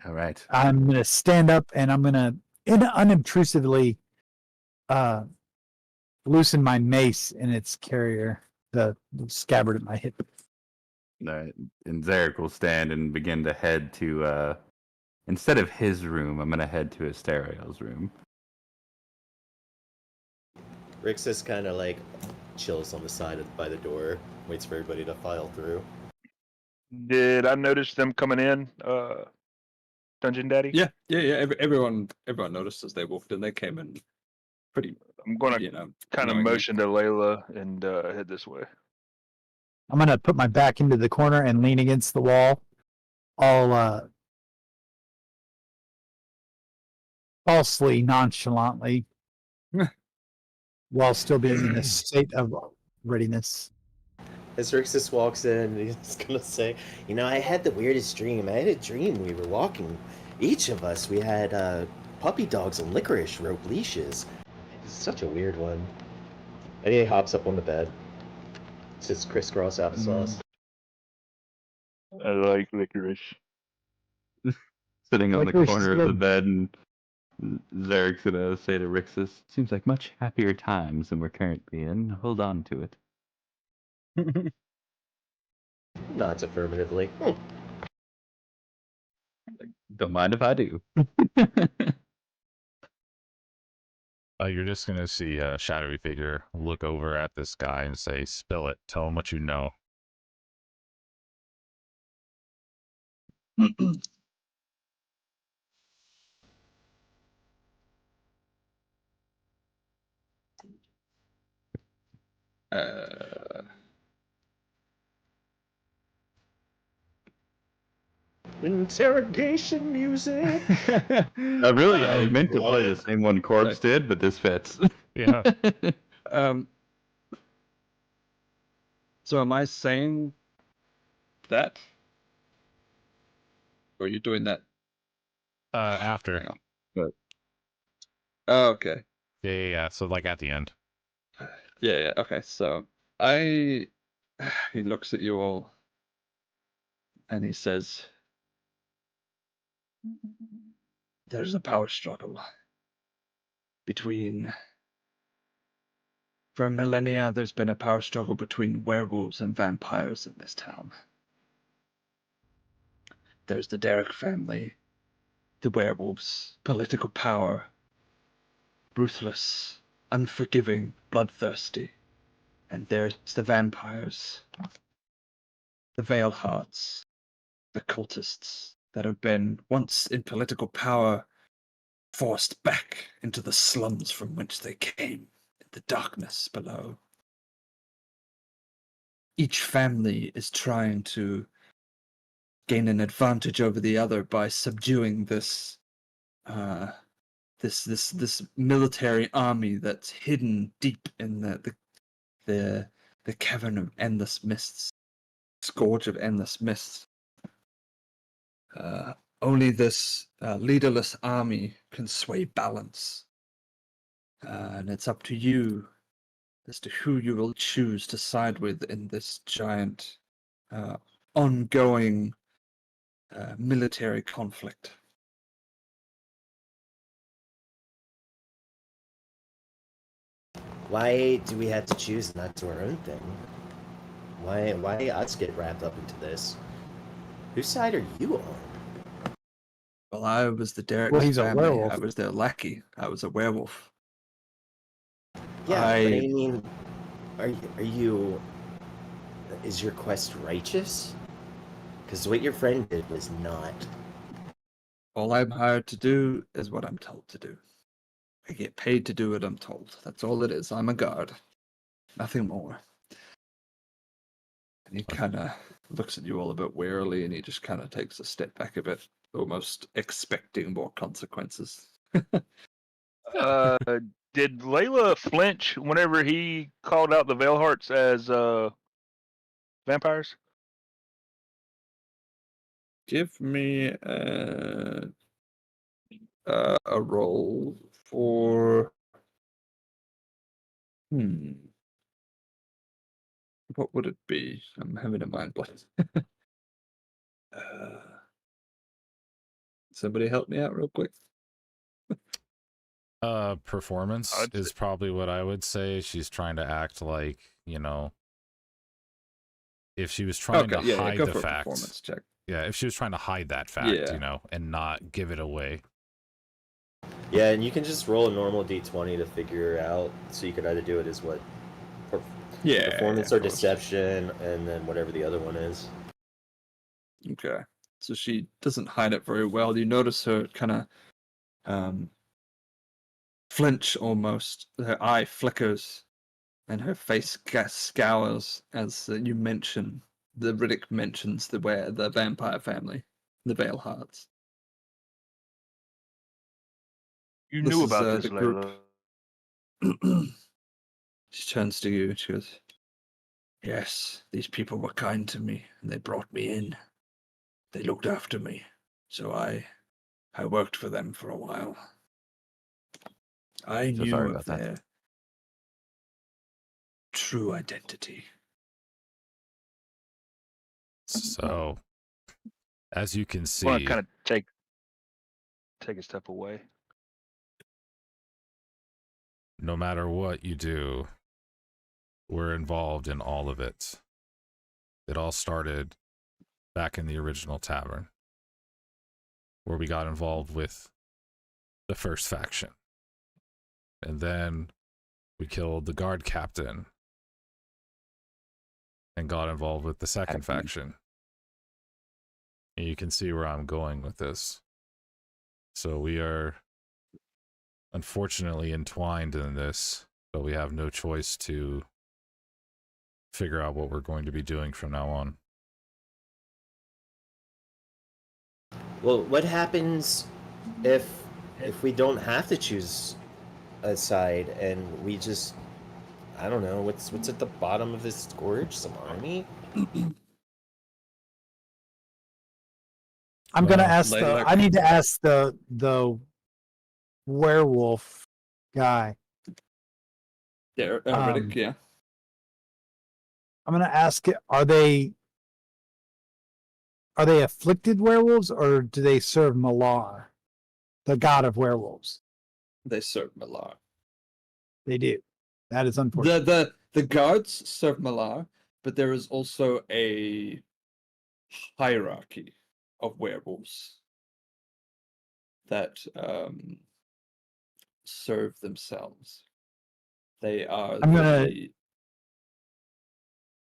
All right. I'm gonna stand up and I'm gonna unobtrusively loosen my mace in its carrier, the scabbard at my hip. All right. And Zarek will stand and begin to head to, instead of his room, I'm gonna head to Asterio's room. Rixus kind of like chills on the side by the door, waits for everybody to file through. Did I notice them coming in, Dungeon Daddy? Yeah. Everyone noticed as they walked in. They came in pretty I'm gonna kind of motion to Layla and head this way. I'm gonna put my back into the corner and lean against the wall, all falsely nonchalantly, while still being in a state of readiness. As Rixus walks in, he's gonna say, "You know, I had the weirdest dream. I had a dream we were walking. Each of us, we had puppy dogs and licorice rope leashes. It's such a weird one." And he hops up on the bed. Sits crisscross applesauce. I like licorice. Sitting on the Licorice corner is of the good. bed, and Zarek's gonna say to Rixus, "Seems like much happier times than we're currently in. Hold on to it." Nods affirmatively. Don't mind if I do. You're just gonna see a shadowy figure look over at this guy and say, "Spill it. Tell him what you know." Interrogation music. I meant to play the same one Corpse did, but this fits. Yeah. So am I saying that? Or are you doing that? After. Hang on. But... Oh, okay. Yeah. So like at the end. Yeah. Okay. So he looks at you all, and he says, "There's a power struggle between. For millennia, there's been a power struggle between werewolves and vampires in this town. There's the Derek family, the werewolves, political power, ruthless, unforgiving, bloodthirsty. And there's the vampires, the Veilhearts, the cultists that have been, once in political power, forced back into the slums from whence they came, in the darkness below. Each family is trying to gain an advantage over the other by subduing this military army that's hidden deep in the cavern of endless mists, scourge of endless mists. Only this leaderless army can sway balance, and it's up to you as to who you will choose to side with in this giant, ongoing military conflict." Why do we have to choose not to our own thing? Why us get wrapped up into this? Whose side are you on? Well, I was the Derek's Well, he's a family. werewolf. I was their lackey. I was a werewolf. Yeah, but I mean, are you? Is your quest righteous? Because what your friend did was not. All I'm hired to do is what I'm told to do. I get paid to do what I'm told. That's all it is. I'm a guard. Nothing more. And he kind of looks at you all a bit warily, and he just kind of takes a step back a bit, almost expecting more consequences. Did Layla flinch whenever he called out the Veilhearts as vampires? Give me a roll for... What would it be? I'm having a mind blank. Somebody help me out real quick. Performance is probably what I would say. She's trying to act like, if she was trying to hide the fact. Performance check. Yeah, if she was trying to hide that fact, and not give it away. Yeah, and you can just roll a normal d20 to figure out. So you could either do it as what? Performance or deception, and then whatever the other one is. Okay. So she doesn't hide it very well. You notice her kind of flinch almost. Her eye flickers, and her face scours as you mention. The Riddick mentions the vampire family, the Veilhearts. You This knew is, about this, the group. Layla. She turns to you and she goes, "Yes, these people were kind to me, and they brought me in. They looked after me, so I worked for them for a while. I So knew sorry of about that. their true identity." So, as you can Want see, to kind of take a step away. no matter what you do, we're involved in all of it. It all started back in the original tavern, where we got involved with the first faction. And then we killed the guard captain and got involved with the second faction. And you can see where I'm going with this. So we are unfortunately entwined in this, but we have no choice to figure out what we're going to be doing from now on. Well, what happens if we don't have to choose a side and we just, I don't know, what's at the bottom of this gorge? Some army? I'm gonna Well, ask I need to ask the werewolf guy. Yeah, Riddick, yeah. I'm gonna ask it, are they afflicted werewolves, or do they serve Malar, the god of werewolves? They serve Malar. They do. That is unfortunate. The guards serve Malar, but there is also a hierarchy of werewolves that serve themselves. They are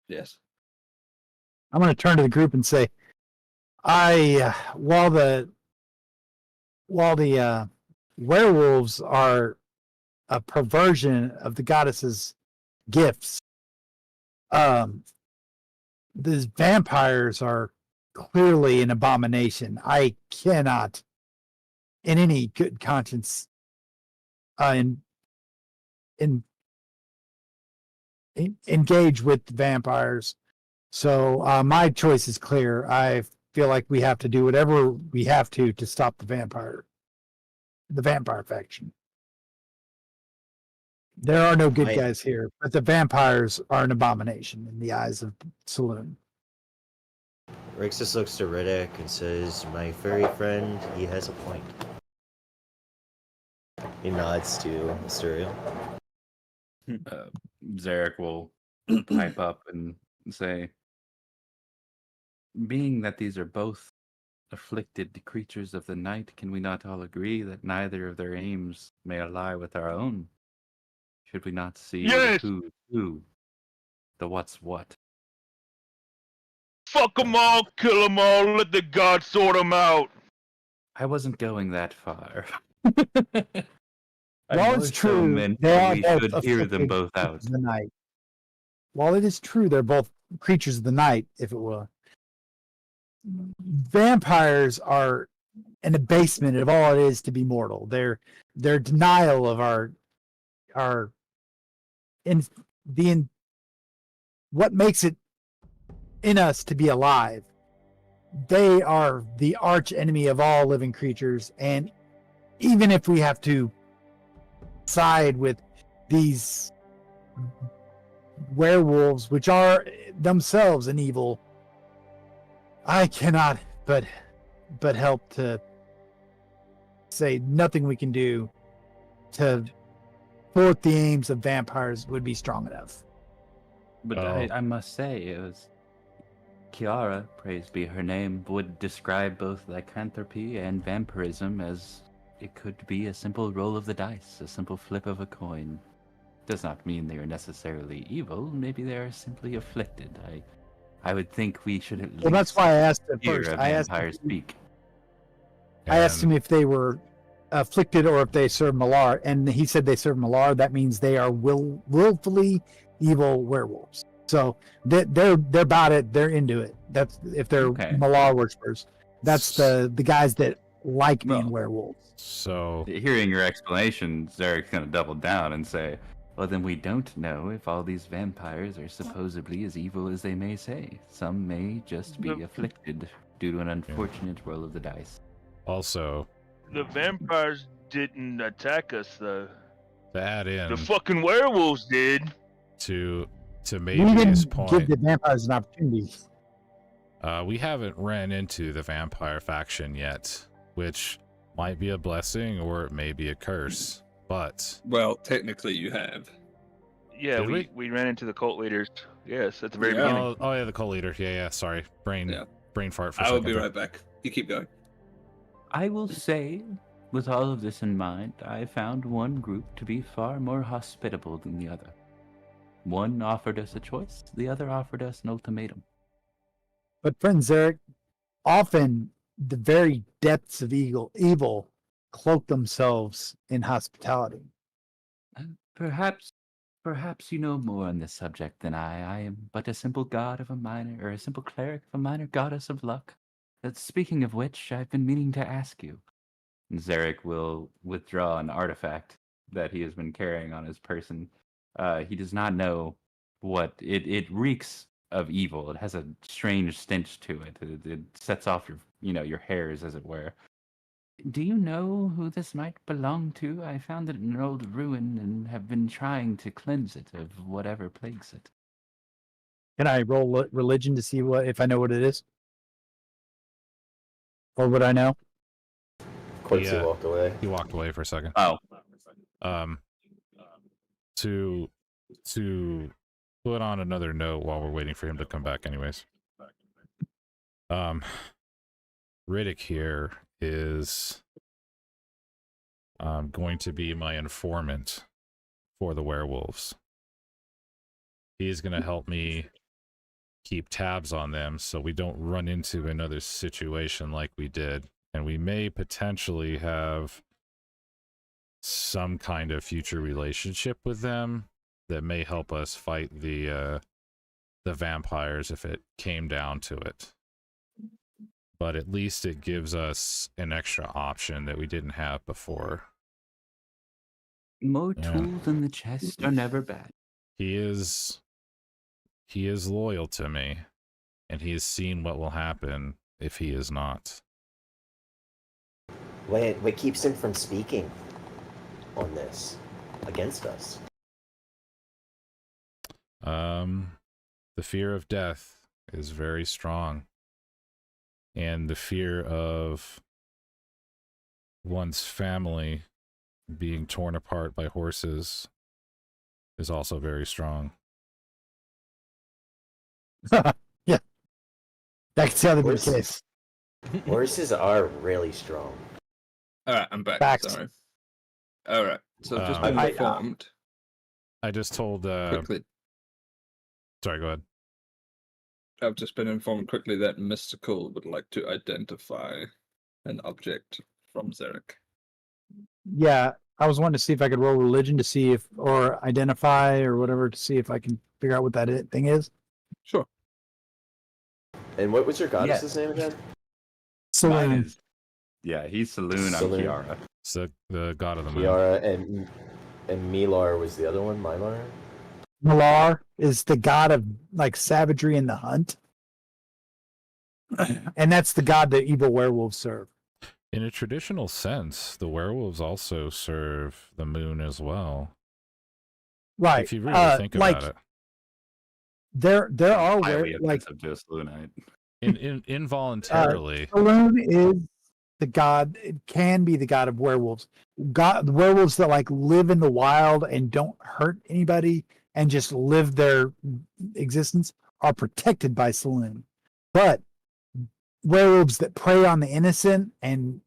Yes. I'm gonna turn to the group and say, while the werewolves are a perversion of the goddess's gifts, these vampires are clearly an abomination. I cannot, in any good conscience, engage with vampires. So my choice is clear. I feel like we have to do whatever we have to stop the vampire faction. There are no good guys here, but the vampires are an abomination in the eyes of Saloon. Rix just looks to Riddick and says, "My furry friend, he has a point." He nods to Asturiel. Zarek will pipe up and say, "Being that these are both afflicted creatures of the night, can we not all agree that neither of their aims may ally with our own? Should we not see Yes! the who, the what's what?" Fuck them all, kill them all, let the gods sort them out. I wasn't going that far. While it's true, they are we both should hear them afflicted both out. of the night. While it is true, they're both creatures of the night, if it will. Vampires are an abasement of all it is to be mortal. Their denial of what makes it in us to be alive. They are the arch enemy of all living creatures, and even if we have to side with these werewolves, which are themselves an evil, I cannot but help to say nothing we can do to thwart the aims of vampires would be strong enough. But I must say, it was Kiara, praise be her name, would describe both lycanthropy and vampirism as it could be a simple roll of the dice, a simple flip of a coin. Does not mean they are necessarily evil. Maybe they are simply afflicted. I would think we should at least. Well, that's why I asked at hear first. a vampire speak. I asked him if they were afflicted or if they serve Malar. And he said they serve Malar. That means they are willfully evil werewolves. So they're about it. They're into it. That's if they're Malar worshippers. That's the guys that like being werewolves. So hearing your explanation, Zarek's going to double down and say, well, then we don't know if all these vampires are supposedly as evil as they may say. Some may just be afflicted due to an unfortunate roll of the dice. Also, the vampires didn't attack us, though. To add in, the fucking werewolves did. To We Major's didn't point, give the vampires an opportunity. we haven't ran into the vampire faction yet, which might be a blessing or it may be a curse. But well, technically, you have. Yeah, we ran into the cult leaders. Yes, at the very beginning. Oh yeah, the cult leader. Yeah. Sorry, brain fart for a second. I will be right back. You keep going. I will say, with all of this in mind, I found one group to be far more hospitable than the other. One offered us a choice, the other offered us an ultimatum. But friend Zarek, often the very depths of evil cloak themselves in hospitality. Perhaps you know more on this subject than I. I am but a simple god of a minor, or a simple cleric of a minor goddess of luck. Speaking of which, I've been meaning to ask you. And Zarek will withdraw an artifact that he has been carrying on his person. He does not know what it reeks of evil. It has a strange stench to it. It sets off your hairs, as it were. Do you know who this might belong to? I found it in an old ruin and have been trying to cleanse it of whatever plagues it. Can I roll religion to see if I know what it is? Or would I know? Of course, he walked away. He walked away for a second. Oh. To put on another note while we're waiting for him to come back anyways. Riddick here is going to be my informant for the werewolves. He's going to help me keep tabs on them so we don't run into another situation like we did. And we may potentially have some kind of future relationship with them that may help us fight the vampires if it came down to it. But at least it gives us an extra option that we didn't have before. More tools in the chest are never bad. He is loyal to me, and he has seen what will happen if he is not. What keeps him from speaking on this against us? The fear of death is very strong. And the fear of one's family being torn apart by horses is also very strong. Yeah. That's the other big case. Horses are really strong. Alright, I'm back. Facts. Sorry. Alright, so I've just been informed. I just told... quickly. Sorry, go ahead. I've just been informed quickly that Mystical would like to identify an object from Zarek. Yeah, I was wanting to see if I could roll religion to see if, or identify or whatever, to see if I can figure out what that thing is. Sure. And what was your goddess's name again? Saloon. Yeah, he's Saloon. I'm Kiara. So the god of the moon. Kiara and Milar was the other one. Mylar. Malar is the god of like savagery and the hunt, and that's the god that evil werewolves serve. In a traditional sense, the werewolves also serve the moon as well. Right. If you really think about it. There are like just Lunite. Involuntarily. Saloon is the god. It can be the god of werewolves. The werewolves that like live in the wild and don't hurt anybody and just live their existence are protected by Saloon. But werewolves that prey on the innocent and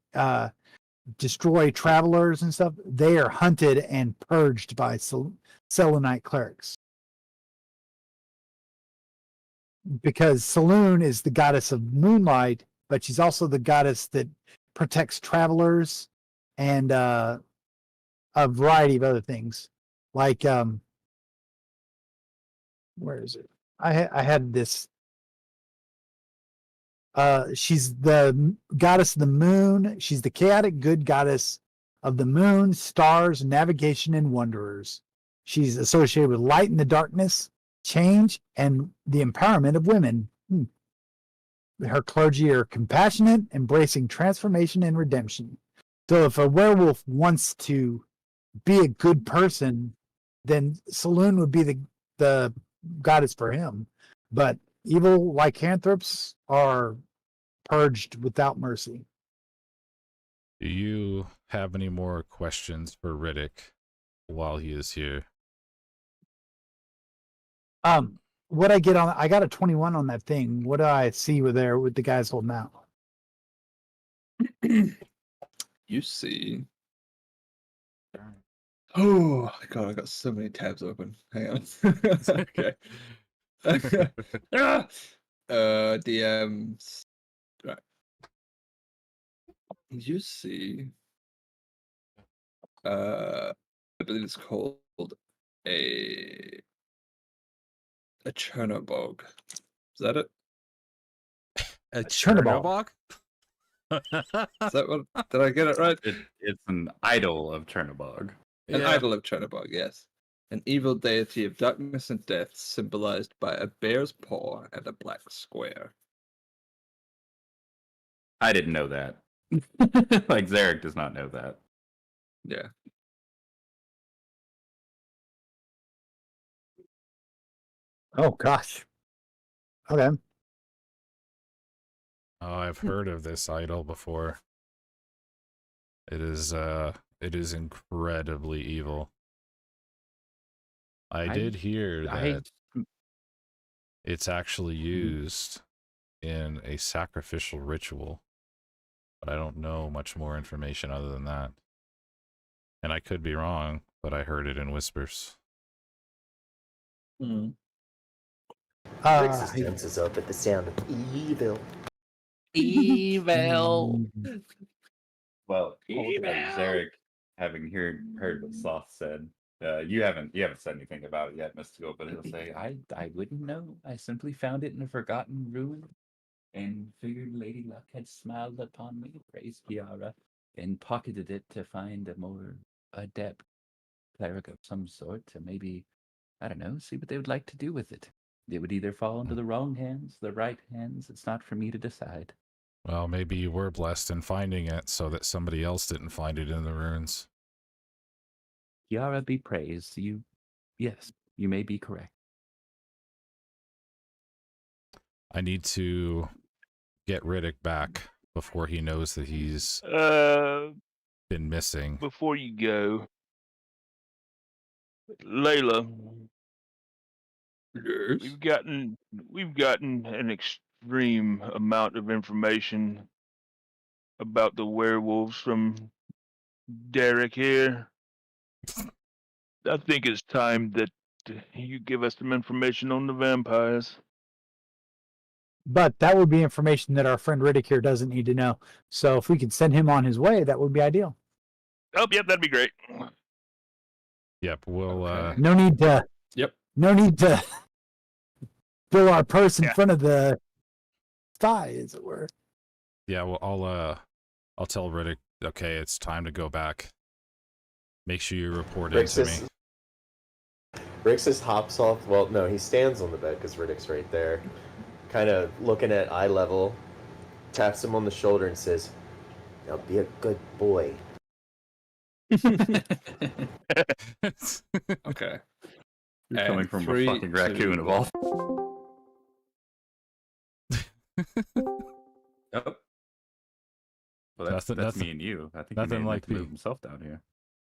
destroy travelers and stuff, they are hunted and purged by Selunite clerics. Because Saloon is the goddess of moonlight, but she's also the goddess that protects travelers and a variety of other things. Like where is it? I had this. She's the goddess of the moon. She's the chaotic good goddess of the moon, stars, navigation, and wanderers. She's associated with light and the darkness, change, and the empowerment of women. Her clergy are compassionate, embracing transformation and redemption. So if a werewolf wants to be a good person, then Saloon would be the goddess for him. But evil lycanthropes are purged without mercy. Do you have any more questions for Riddick while he is here? What I get on, I got a 21 on that thing. What do I see with the guys holding out? You see. Oh god, I got so many tabs open. Hang on. Okay. DMs. Right. You see. I believe it's called a Chernobog. Is that it? A Chernobog? Is that what? Did I get it right? It's an idol of Chernobog. An idol of Chernobog, yes. An evil deity of darkness and death, symbolized by a bear's paw and a black square. I didn't know that. Like Zarek does not know that. Yeah. Oh gosh. Okay. Oh, I've heard of this idol before. It is incredibly evil. I did hear that it's actually used in a sacrificial ritual, but I don't know much more information other than that. And I could be wrong, but I heard it in whispers. Rix's senses up at the sound of evil. Evil. Well, Zarek, having heard what Sloth said, you haven't said anything about it yet, Mystical, but he'll say, I wouldn't know. I simply found it in a forgotten ruin and figured Lady Luck had smiled upon me, praised Kiara, and pocketed it to find a more adept cleric of some sort to maybe, I don't know, see what they would like to do with it. It would either fall into the wrong hands, the right hands. It's not for me to decide. Well, maybe you were blessed in finding it so that somebody else didn't find it in the ruins. Kiara be praised. Yes, you may be correct. I need to get Riddick back before he knows that he's been missing. Before you go, Layla, Yes. we've gotten an extreme amount of information about the werewolves from Derek here. I think it's time that you give us some information on the vampires. But that would be information that our friend Riddick here doesn't need to know. So if we could send him on his way, that would be ideal. Oh, yep, that'd be great. Yep, we'll No need to. Yep. No need to throw our purse in front of the thigh, as it were. yeah, well I'll tell Riddick, okay, it's time to go back. Make sure you report in to me. Rixus hops off. Well, no, he stands on the bed because Riddick's right there, kind of looking at eye level, taps him on the shoulder and says, "Now be a good boy." Okay. You're coming from a fucking raccoon of all. Oh. Well, that's me and you. I think nothing he like move himself down here.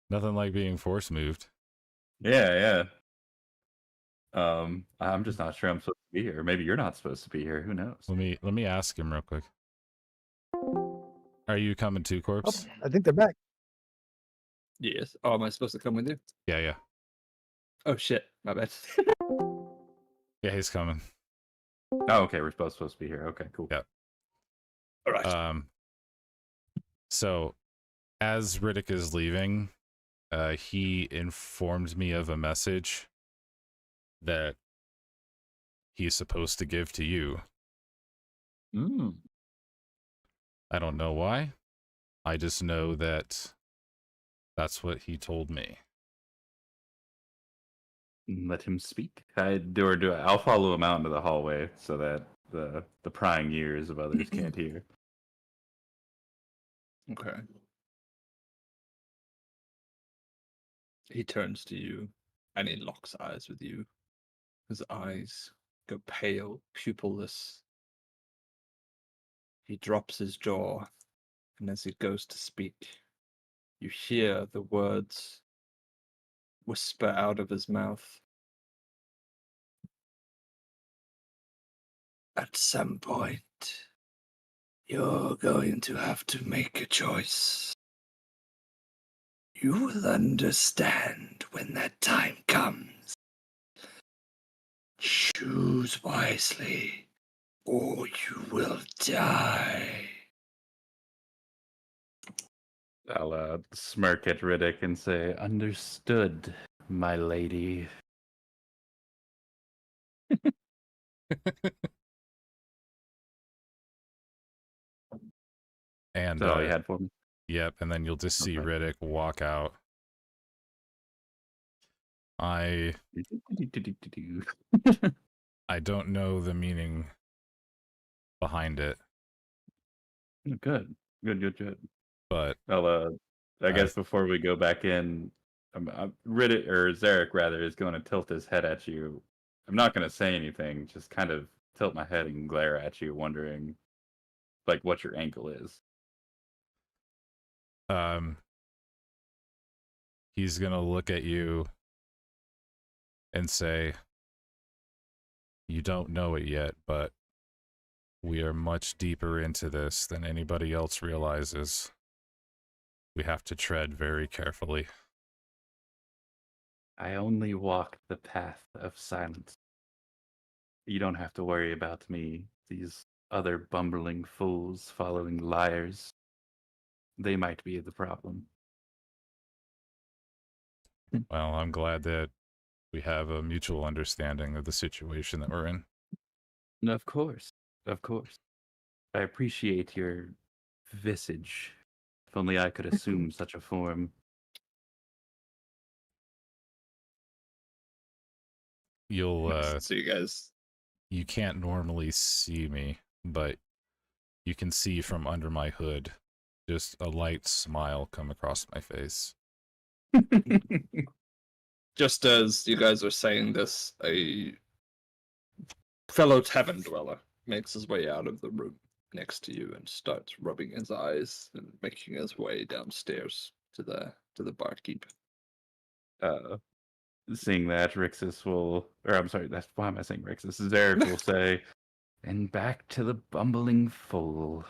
Nothing like being force moved. Yeah. I'm just not sure I'm supposed to be here. Maybe you're not supposed to be here. Who knows? Let me ask him real quick. Are you coming too, Corpse? Oh, I think they're back. Yes. Oh, am I supposed to come with you? Yeah. Oh shit, my bad. Yeah, he's coming. Oh, okay. We're supposed to be here. Okay, cool. Yeah. All right. So As Riddick is leaving, he informed me of a message that he's supposed to give to you. I don't know why. I just know that that's what he told me. Let him speak. I'll follow him out into the hallway so that the prying ears of others can't hear. Okay. He turns to you and he locks eyes with you. His eyes go pale, pupilless. He drops his jaw, and as he goes to speak, you hear the words whisper out of his mouth. At some point, you're going to have to make a choice. You will understand when that time comes. Choose wisely, or you will die. I'll smirk at Riddick and say, "Understood, my lady." And That's all you had for me? Yep, and then you'll just see Riddick walk out. I don't know the meaning behind it. Good. But I guess before we go back in, Riddick, or Zarek rather, is going to tilt his head at you. I'm not going to say anything, just kind of tilt my head and glare at you, wondering like what your angle is. He's gonna look at you and say, "You don't know it yet, but we are much deeper into this than anybody else realizes. We have to tread very carefully." I only walk the path of silence. You don't have to worry about me. These other bumbling fools following liars, they might be the problem. Well, I'm glad that we have a mutual understanding of the situation that we're in. Of course. I appreciate your visage. If only I could assume such a form. You'll So you guys, you can't normally see me, but you can see from under my hood just a light smile come across my face. just as you guys are saying this, a fellow tavern dweller makes his way out of the room next to you and starts rubbing his eyes and making his way downstairs to the barkeep. Seeing that, Rixus will, or I'm sorry, why am I saying Rixus? Zarek will say, "And back to the bumbling fool."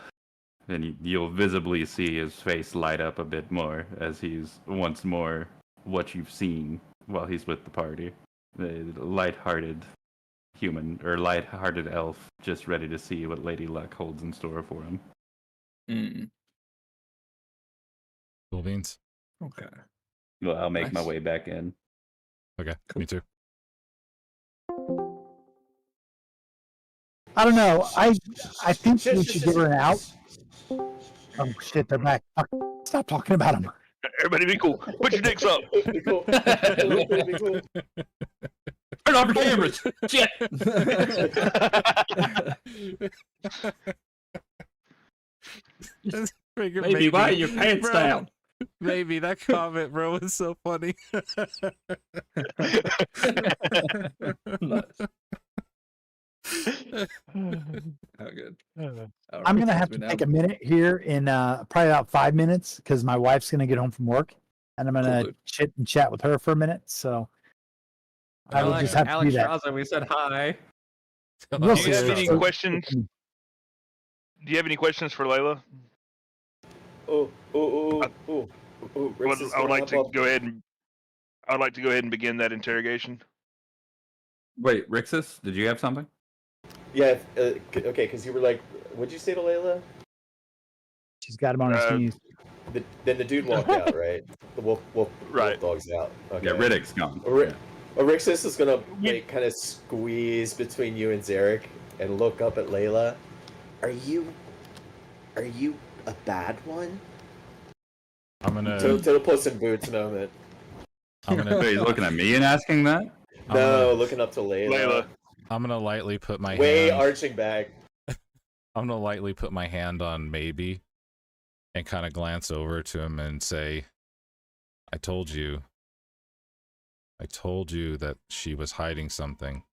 And you'll visibly see his face light up a bit more as he's once more what you've seen while he's with the party. The light-hearted human, or light-hearted elf, just ready to see what Lady Luck holds in store for him. Cool beans. Okay. Well, I'll make my Nice. way back in. Okay, me too. I don't know. I think we should give her an out. Oh shit, they're back. Fuck. Stop talking about them. Everybody be cool. Put your dicks up. Be cool. Everybody be cool. Turn off your cameras! Shit! Maybe why are your pants down? Maybe that comment, bro, is so funny. Nice. How good. I'm gonna have to take a minute here in probably about 5 minutes because my wife's gonna get home from work, and I'm gonna chit and chat with her for a minute. So I will just have to do that. Straza, we said hi. Do you have any questions? Do you have any questions for Layla? Rixus, I would like to go ahead and begin that interrogation. Wait, Rixus, did you have something? Yeah. Okay, because you were like, what'd you say to Layla? She's got him on her sneeze. then the dude walked out, right? The wolf Right. dog's out. Okay. Yeah, Riddick's gone. Orixis is gonna like kind of squeeze between you and Zarek and look up at Layla. Are you a bad one? I'm gonna. Total Puss in Boots moment. I'm gonna. Wait, he's looking at me and asking that? No, looking up to Layla. I'm gonna lightly put my way hand. arching back. I'm gonna lightly put my hand on maybe, and kind of glance over to him and say, "I told you. I told you that she was hiding something.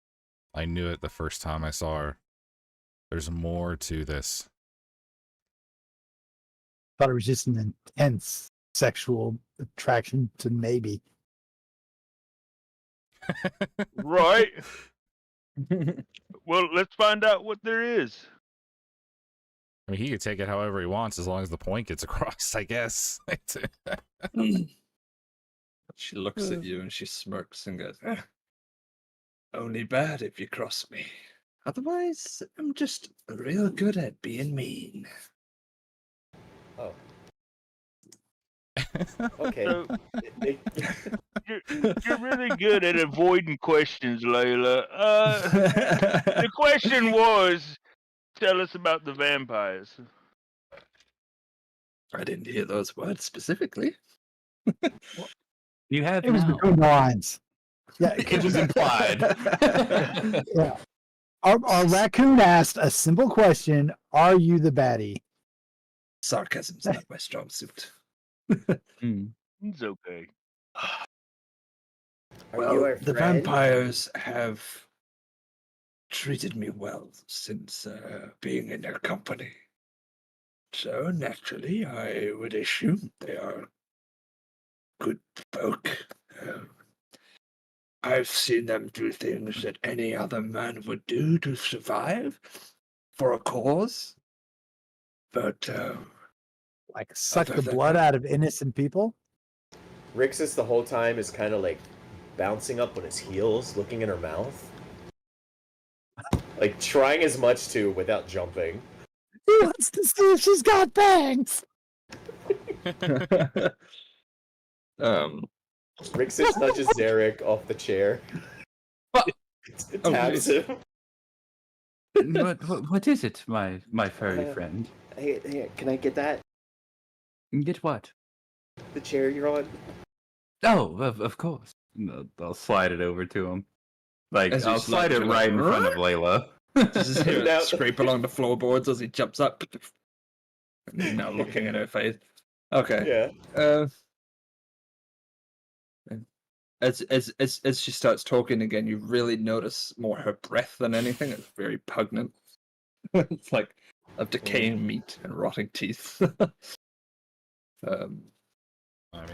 I knew it the first time I saw her. There's more to this." Thought it was just an intense sexual attraction to maybe. Right. Well, let's find out what there is. I mean, he could take it however he wants as long as the point gets across, I guess. She looks at you and she smirks and goes, only bad if you cross me. Otherwise, I'm just real good at being mean. Oh. Okay. So, you're really good at avoiding questions, Layla. The question was, tell us about the vampires. I didn't hear those words specifically. You have It was now. between the lines. Yeah, It was implied. yeah. Our raccoon asked a simple question: "Are you the baddie?" Sarcasm's not my strong suit. It's okay. Well, the vampires have treated me well since being in their company. So naturally, I would assume they are good folk. I've seen them do things that any other man would do to survive for a cause. But Like suck Other the than blood that- out of innocent people? Rixus the whole time is kind of like bouncing up on his heels, looking in her mouth. Like trying as much to without jumping. He wants to see if she's got bangs. Rixus nudges Zarek off the chair. It taps him. What is it, my furry friend? Hey, can I get that? Get what? The chair you're on? Oh, of course. I'll slide it over to him. Like, As you I'll slide slide it it right in over. front of Layla. just hear it scrape along the floorboards as he jumps up. And he's now looking at her face. Okay. Yeah. As she starts talking again, you really notice more her breath than anything. It's very pungent. It's like of decaying meat and rotting teeth. I mean,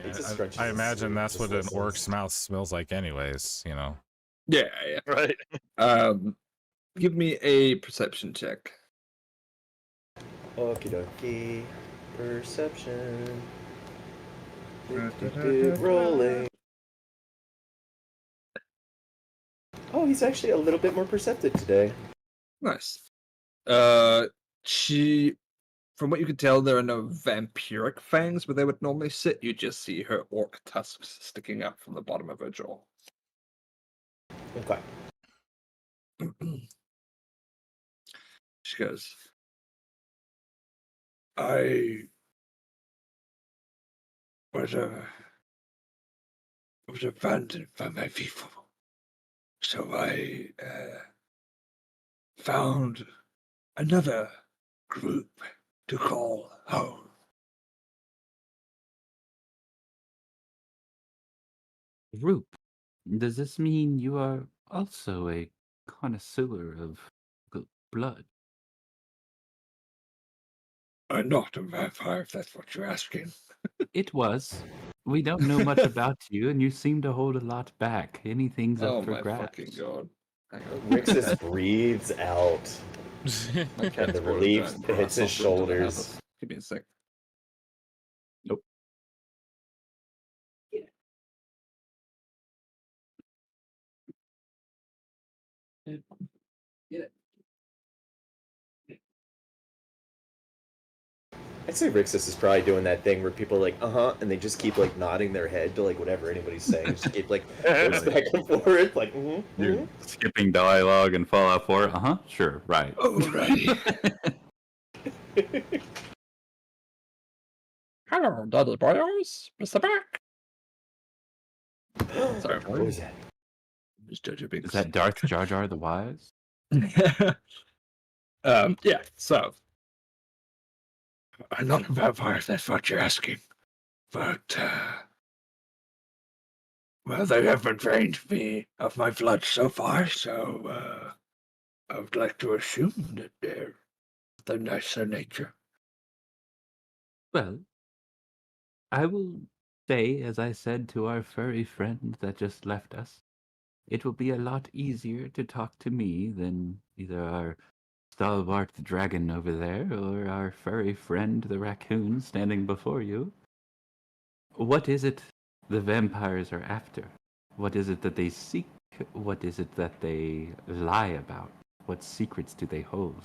It's a scrunchy I imagine soup, that's just what an listens. orc's mouth smells like anyways, you know. Yeah. Right. Give me a perception check. Okie dokie. Perception. Rolling. Oh, he's actually a little bit more perceptive today. Nice. She, from what you can tell, there are no vampiric fangs where they would normally sit. You just see her orc tusks sticking up from the bottom of her jaw. Okay. She goes, I was abandoned by my people. So I found another group to call home. Group. Does this mean you are also a connoisseur of blood? I'm not a vampire, if that's what you're asking. It was. We don't know much about you, and you seem to hold a lot back. Anything's Oh up for my grabs. fucking god. Rixus breathes out. My cat's the bored of relief giant hits his grasshoppers under the shoulders. house. Give me a sec. Nope. I'd say Rixus is probably doing that thing where people are like, and they just keep like nodding their head to like whatever anybody's saying. Just keep like looks back and forth, like, You're skipping dialogue and Fallout 4. Sure, right. Alrighty. Hello, Daddy boys. Mr. Back. Sorry, what was that? Just Jojo Binks. Is that Darth Jar Jar the Wise? Yeah, so I'm not a vampire, if that's what you're asking. But well, they haven't drained me of my blood so far, so I would like to assume that they're nicer nature. Well, I will say, as I said to our furry friend that just left us, it will be a lot easier to talk to me than either our stalwart dragon over there or our furry friend the raccoon standing before you. What is it the vampires are after? What is it that they seek? What is it that they lie about? What secrets do they hold?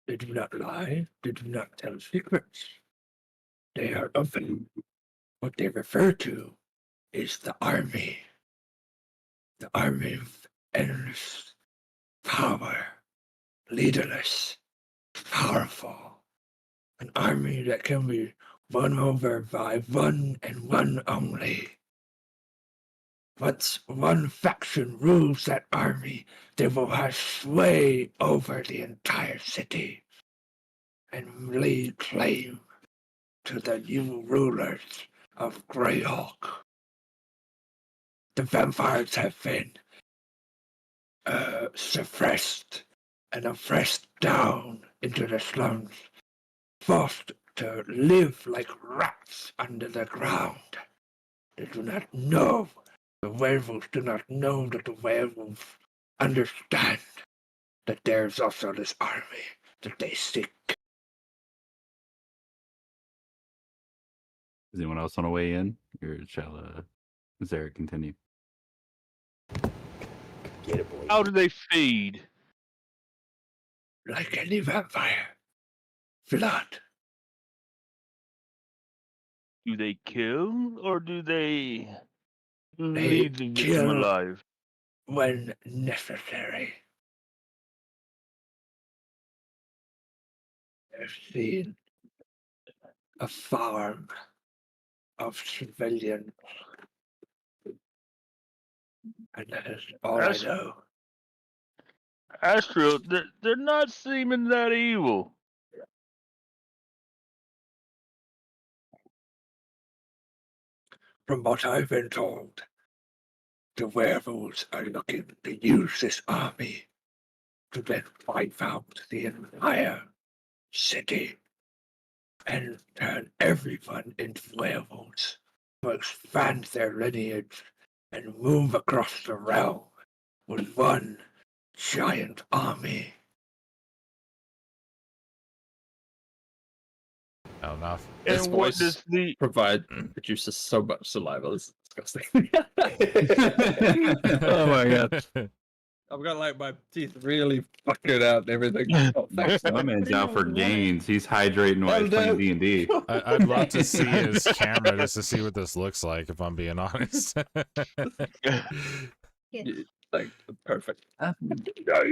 They do not lie. They do not tell secrets. They are open. What they refer to is the army. The army of endless power. Leaderless. Powerful. An army that can be won over by one and one only. Once one faction rules that army, they will have sway over the entire city and lay claim to the new rulers of Greyhawk. The vampires have been suppressed and oppressed down into the slums, forced to live like rats under the ground. They do not know. The werewolves do not know that the werewolves understand that there's also this army that they seek. Does anyone else want to weigh in? Or shall Zarek continue? Get it, boy. How do they feed? Like any vampire. Blood. Do they kill or do they They leave the victim kill alive? when necessary. I've seen a farm of civilians, and that is all That's- I know. Astro, they're not seeming that evil. From what I've been told, the werewolves are looking to use this army to then wipe out the entire city and turn everyone into werewolves, to expand their lineage and move across the realm with one giant army. Fair enough. His And what voice does the produces so much saliva. It's disgusting. Oh my god. I've got like my teeth really fucking out and everything. Oh, thanks. My man's out for gains. He's hydrating while he's playing D&D. I'd love to see his camera just to see what this looks like, if I'm being honest. Like perfect.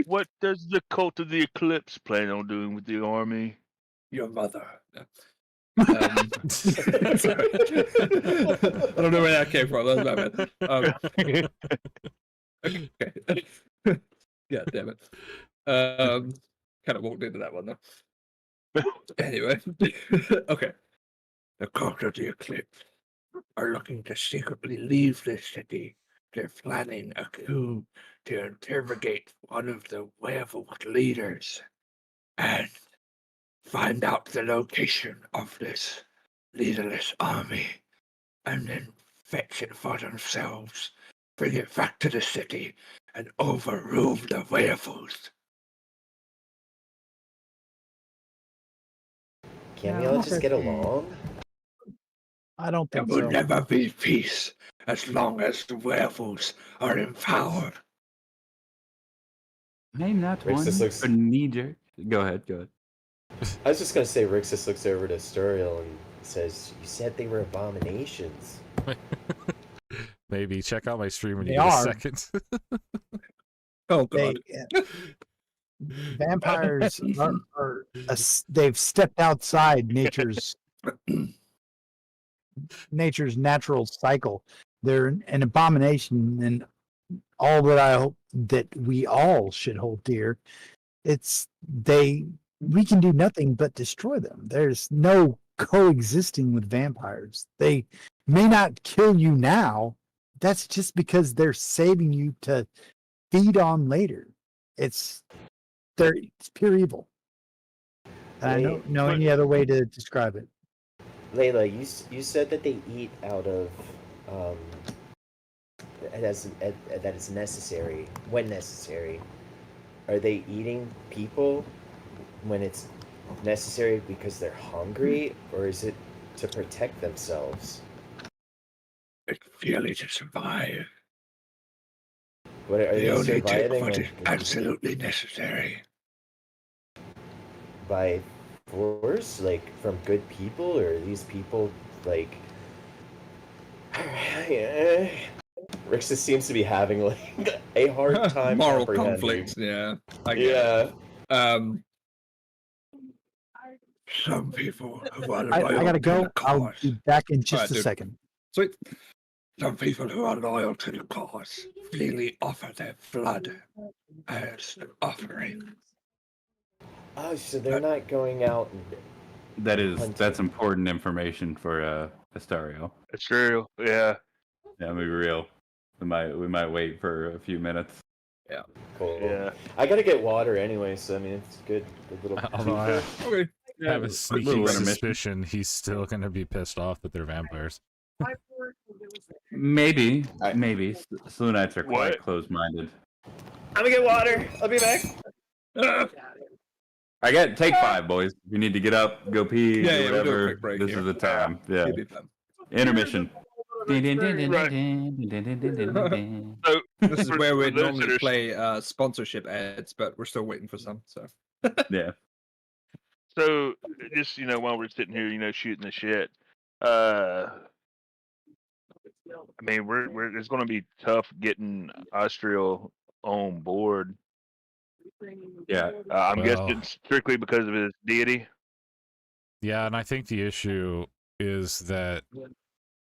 what does the cult of the eclipse plan on doing with the army? Your mother. Sorry. I don't know where that came from. That's my bad. Okay. Yeah, damn it. Kind of walked into that one though. Anyway, okay. The cult of the eclipse are looking to secretly leave this city. They're planning a coup to interrogate one of the werewolf leaders and find out the location of this leaderless army and then fetch it for themselves, bring it back to the city, and overrule the werewolves. Can we all just get along? I don't There think will so. never be peace as long as the werewolves are in power. I'm not Makes one this look- for knee jerk. Go ahead. I was just gonna say, Rixus looks over to Storiel and says, "You said they were abominations." Maybe check out my stream when They you get a are. second. Oh They god. vampires they've stepped outside nature's natural cycle. They're an abomination, and all that I hope that we all should hold dear. We can do nothing but destroy them. There's no coexisting with vampires. They may not kill you now. That's just because they're saving you to feed on later. It's pure evil. And I don't know any other way to describe it. Layla, you said that they eat out of that is necessary when necessary. Are they eating people when it's necessary because they're hungry, or is it to protect themselves? It's purely to survive. What are They they only take surviving what is absolutely necessary. by force, like from good people, or are these people like? Rixus seems to be having like a hard time. Moral comprehending. conflict. Yeah. I get it. Some people who are I loyal gotta to go. the I'll cause. be back in just Alright, a dude. second. Sweet. Some people who are loyal to the cause freely offer their blood as an offering. Oh, so they're not going out and That's important information for Astario. It's true. Yeah. Yeah, let me be real. We might wait for a few minutes. cool. Yeah. I gotta get water anyway, so I mean it's good. A little. Although I Okay. have a quick sneaking little intermission. suspicion he's still going to be pissed off that they're vampires. Maybe. Alright. Maybe. Selenites are quite What? close-minded. I'm gonna get water. I'll be back. Take 5, boys. You need to get up, go pee, Yeah, do yeah, we'll do a whatever. quick break This here. is the time. Yeah. You'll be fine. Intermission. So This is For- where for we'd those normally that are- play sponsorship ads, but we're still waiting for some. So Yeah. So just while we're sitting here, shooting the shit. I mean, it's going to be tough getting Austrial on board. Yeah. I'm Well- guessing strictly because of his deity. Yeah, and I think the issue is that,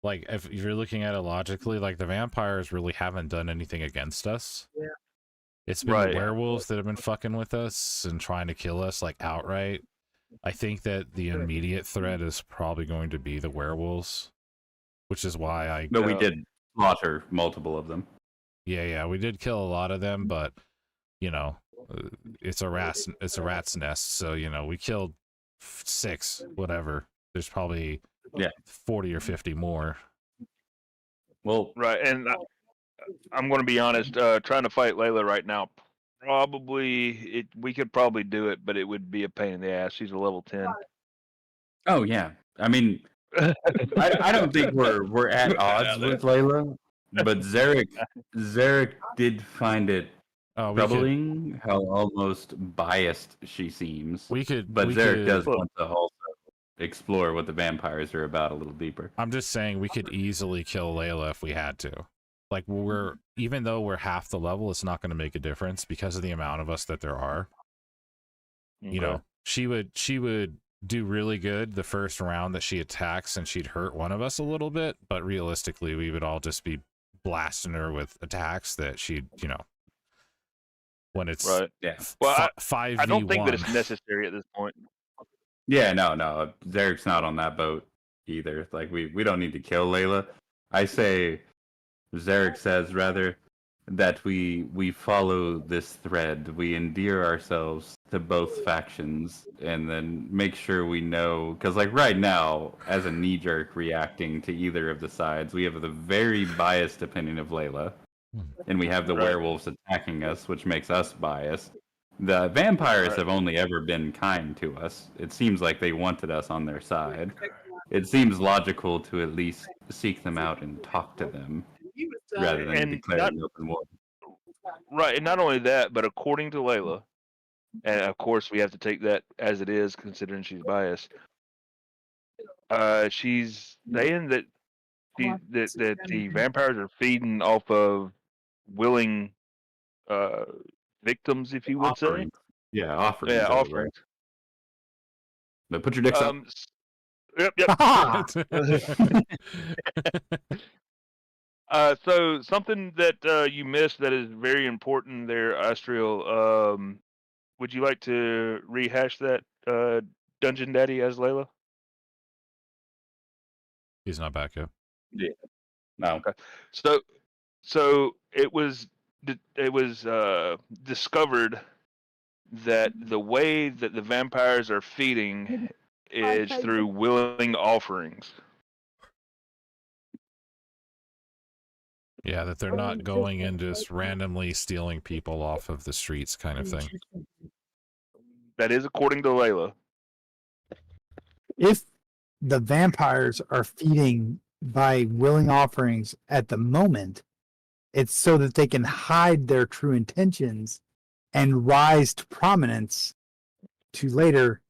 like, if you're looking at it logically, like, the vampires really haven't done anything against us. Yeah. It's been Right. the werewolves that have been fucking with us and trying to kill us, like, outright. I think that the immediate threat is probably going to be the werewolves, which is why But we did slaughter multiple of them. Yeah, we did kill a lot of them, but it's a rat's nest. So we killed 6, whatever. There's probably 40 or 50 more. Well, Right, and I'm going to be honest. Trying to fight Layla right now, we could probably do it, but it would be a pain in the ass. She's a level 10. oh yeah. I mean, I don't think we're at odds with Layla, but Zarek did find it troubling how almost biased she seems. But Zarek does want to also explore what the vampires are about a little deeper. I'm just saying we could easily kill Layla if we had to. Like, even though we're half the level, it's not going to make a difference because of the amount of us that there are. Okay. She would do really good the first round that she attacks, and she'd hurt one of us a little bit, but realistically we would all just be blasting her with attacks that she'd, when it's Right. Yeah. Well, 5v1. I don't think that it's necessary at this point. Yeah, no. Zarek's not on that boat either. Like we don't need to kill Layla. I say Zarek says rather that we follow this thread. We endear ourselves to both factions and then make sure we know, because like right now, as a knee-jerk reacting to either of the sides, we have the very biased opinion of Layla, and we have the werewolves attacking us, which makes us biased. The vampires have only ever been kind to us. It seems like they wanted us on their side. It seems logical to at least seek them out and talk to them rather than declaring open war. Right, and not only that, but according to Layla, and of course we have to take that as it is, considering she's biased. She's saying that that the vampires are feeding off of willing victims, if you would Offerings. Yeah, offerings. say. Yeah, as it were. offerings. But put your dicks up. Yep. So something that you missed that is very important there, Astriel. Would you like to rehash that, Dungeon Daddy, as Layla? He's not back yet. Yeah. No. Okay. So it was discovered that the way that the vampires are feeding is through willing offerings. Yeah, that they're not going and just randomly stealing people off of the streets kind of thing. That is according to Layla. If the vampires are feeding by willing offerings at the moment, it's so that they can hide their true intentions and rise to prominence to later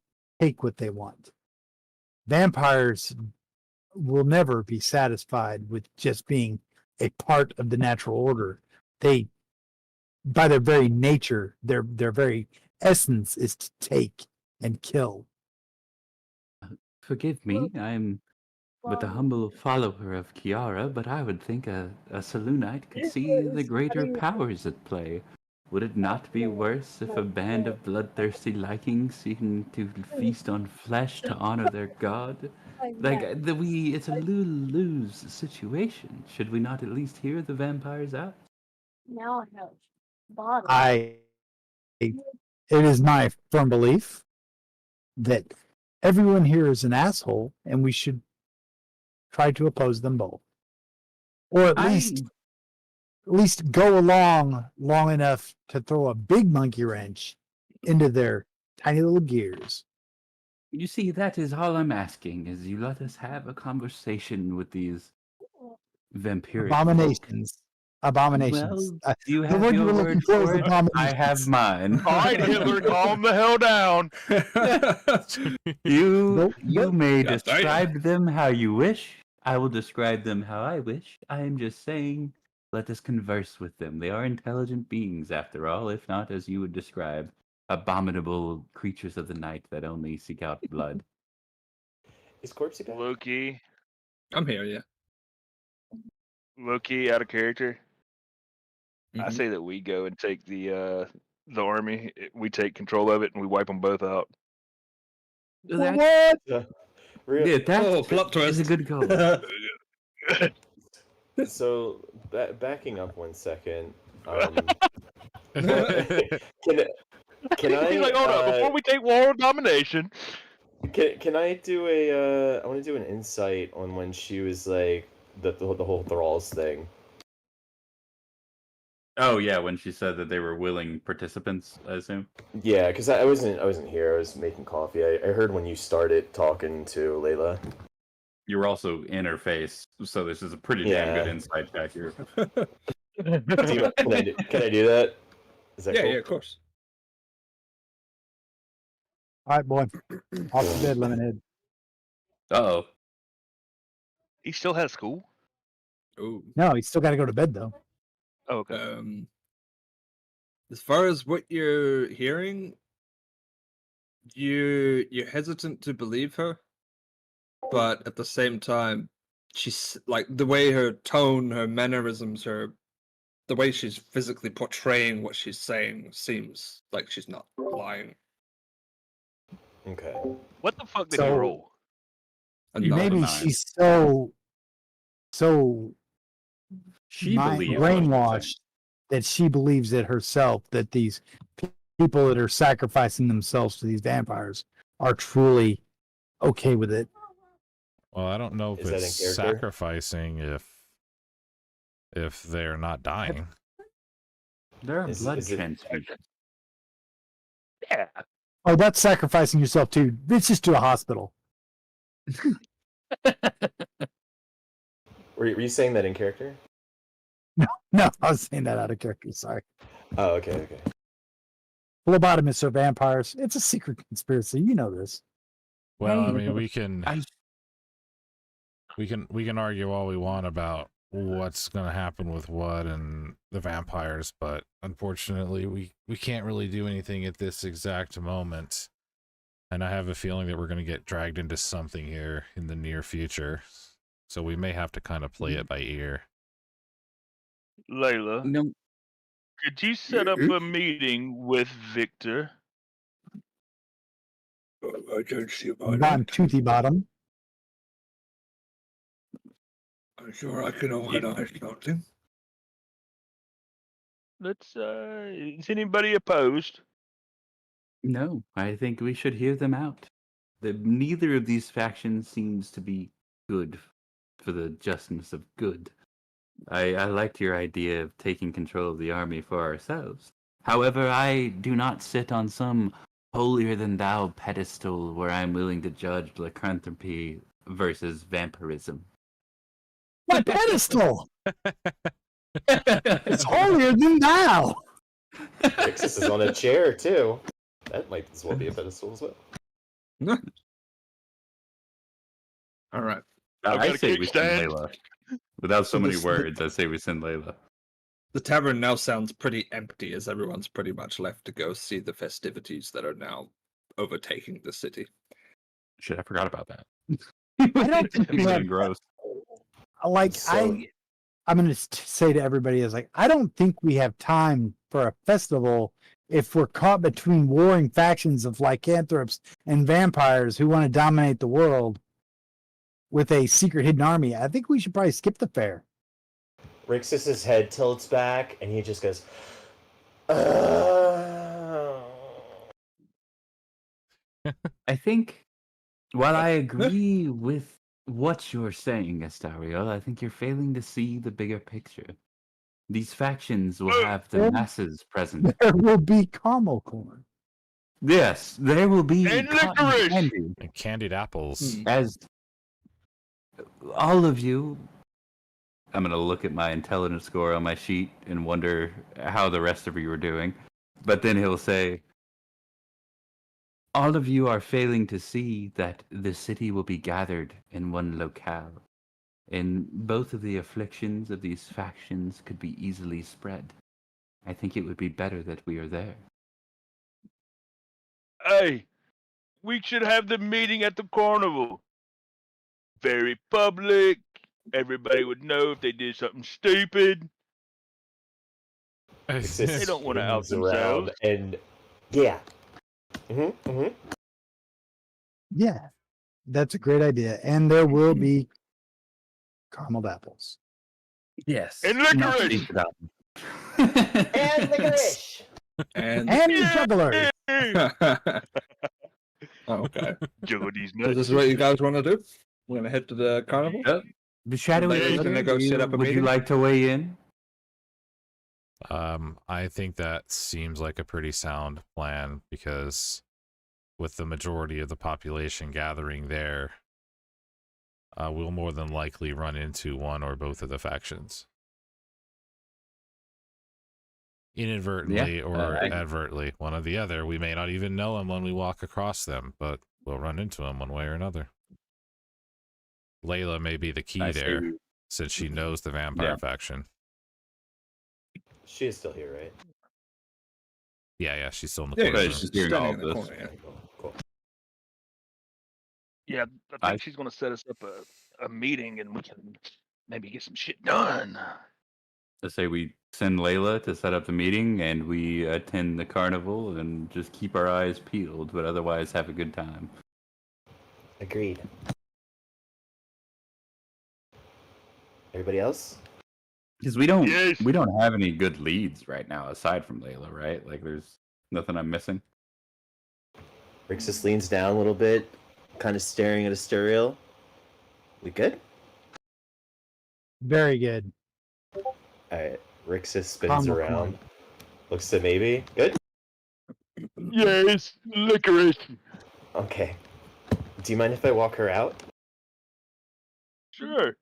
take what they want. Vampires will never be satisfied with just being a part of the natural order. They, by their very nature, their very essence is to take and kill. Forgive me, I'm but a humble follower of Kiara, but I would think a Selûnite could see the greater powers at play. Would it not be worse if a band of bloodthirsty Vikings seeking to feast on flesh to honor their god? It's a lose-lose situation. Should we not at least hear the vampires out? Now I have bottom. It is my firm belief that everyone here is an asshole, and we should try to oppose them both, or at least go along long enough to throw a big monkey wrench into their tiny little gears. You see, that is all I'm asking, is you let us have a conversation with these vampiric Abominations. Abominations. Well, you the have word you your were word looking for for is it. I abominations. have mine. All right, Hitler, calm the hell down. You may God damn. describe them how you wish. I will describe them how I wish. I am just saying, let us converse with them. They are intelligent beings, after all, if not, as you would describe, abominable creatures of the night that only seek out blood. Is Corpsey back? Loki, I'm here, yeah. out of character. I Mhm. say that we go and take the army. We take control of it and we wipe them both out. That, Real- yeah, that Oh, plot is a twist. good goal. So backing up 1 second. Can I? He's like, hold up, before we take world domination. Can I do a? I want to do an insight on when she was like the whole thralls thing. Oh yeah, when she said that they were willing participants, I assume. Yeah, because I wasn't here. I was making coffee. I heard when you started talking to Layla. You were also in her face, so this is a pretty damn good insight check here. Can I do that? Is that Yeah, cool? yeah, of course. All right, boy. Off to bed, Lemonhead. Uh-oh. He still has school. Ooh. No, he's still got to go to bed, though. Oh, okay. As far as what you're hearing, you're hesitant to believe her, but at the same time, she's like the way her tone, her mannerisms, the way she's physically portraying what she's saying seems like she's not lying. Okay. What the fuck did he So- roll? A Maybe nine. she's so She believes brainwashed that she believes it herself, that these people that are sacrificing themselves to these vampires are truly okay with it. Well, I don't know if Is that it's in character? sacrificing if they're not dying. There are Is blood it- transfusions. Yeah. Oh, that's sacrificing yourself too. It's just to a hospital. Were you saying that in character? No, I was saying that out of character. Sorry. Oh, okay. Phlebotomists are vampires. It's a secret conspiracy. You know this. Well, I Hey, mean, we can I argue all we want about what's going to happen with what and the vampires, but unfortunately, we can't really do anything at this exact moment. And I have a feeling that we're going to get dragged into something here in the near future. So we may have to kind of play it by ear. Layla, no. could you set up a meeting with Victor? I don't see why Von not. Toothy Bottom. I'm sure I can organize something. Let's. Is anybody opposed? No, I think we should hear them out. Neither of these factions seems to be good for the justness of good. I liked your idea of taking control of the army for ourselves. However, I do not sit on some holier-than-thou pedestal where I'm willing to judge lycanthropy versus vampirism. My pedestal! It's holier than thou! Texas is on a chair, too. That might as well be a pedestal as well. All right. I've got I a say we send kickstand. Layla. Without so So many this- words, I say we send Layla. The tavern now sounds pretty empty as everyone's pretty much left to go see the festivities that are now overtaking the city. Shit, I forgot about that. I don't think we Getting have, gross. like, So- I'm going to say to everybody is like, I don't think we have time for a festival if we're caught between warring factions of lycanthropes and vampires who want to dominate the world with a secret hidden army. I think we should probably skip the fair. Rixus's head tilts back, and he just goes, "Oh." I think, while I agree with what you're saying, Astario, I think you're failing to see the bigger picture. These factions will have the masses present. There will be caramel corn. Yes, there will be And cotton licorice! candy. And candied apples. As all of you, I'm going to look at my intelligence score on my sheet and wonder how the rest of you are doing. But then he'll say, all of you are failing to see that the city will be gathered in one locale. And both of the afflictions of these factions could be easily spread. I think it would be better that we are there. Hey, we should have the meeting at the carnival. Very public. Everybody would know if they did something stupid. They don't want to out Spins around themselves. and yeah. Yeah, that's a great idea. And there will be caramel apples. Yes. And not licorice! speak about them. And licorice. And And Yeah. jugglers. okay. Juggle these So nuts. this is what you guys want to do? We're gonna head to the carnival. Yep. The shadowy Ladies, leader, can I go set up a would you meeting? like to weigh in? I think that seems like a pretty sound plan because with the majority of the population gathering there, we'll more than likely run into one or both of the factions. Inadvertently or advertently, one or the other. We may not even know them when we walk across them, but we'll run into them one way or another. Layla may be the key there, since she knows the vampire faction. She is still here, right? Yeah, she's still in the Yeah, corner. But she's hearing all standing of in the this. corner, yeah. Cool. Yeah, I think she's going to set us up a meeting and we can maybe get some shit done. Let's say we send Layla to set up the meeting and we attend the carnival and just keep our eyes peeled, but otherwise have a good time. Agreed. Everybody else? Because we don't Yes. have any good leads right now aside from Layla, right? Like there's nothing I'm missing. Rixus leans down a little bit, kind of staring at Asterial. We good? Very good. Alright. Rixus spins Caramel around. corn. Looks to maybe. Good? Yes, licorice. Okay. Do you mind if I walk her out? Sure.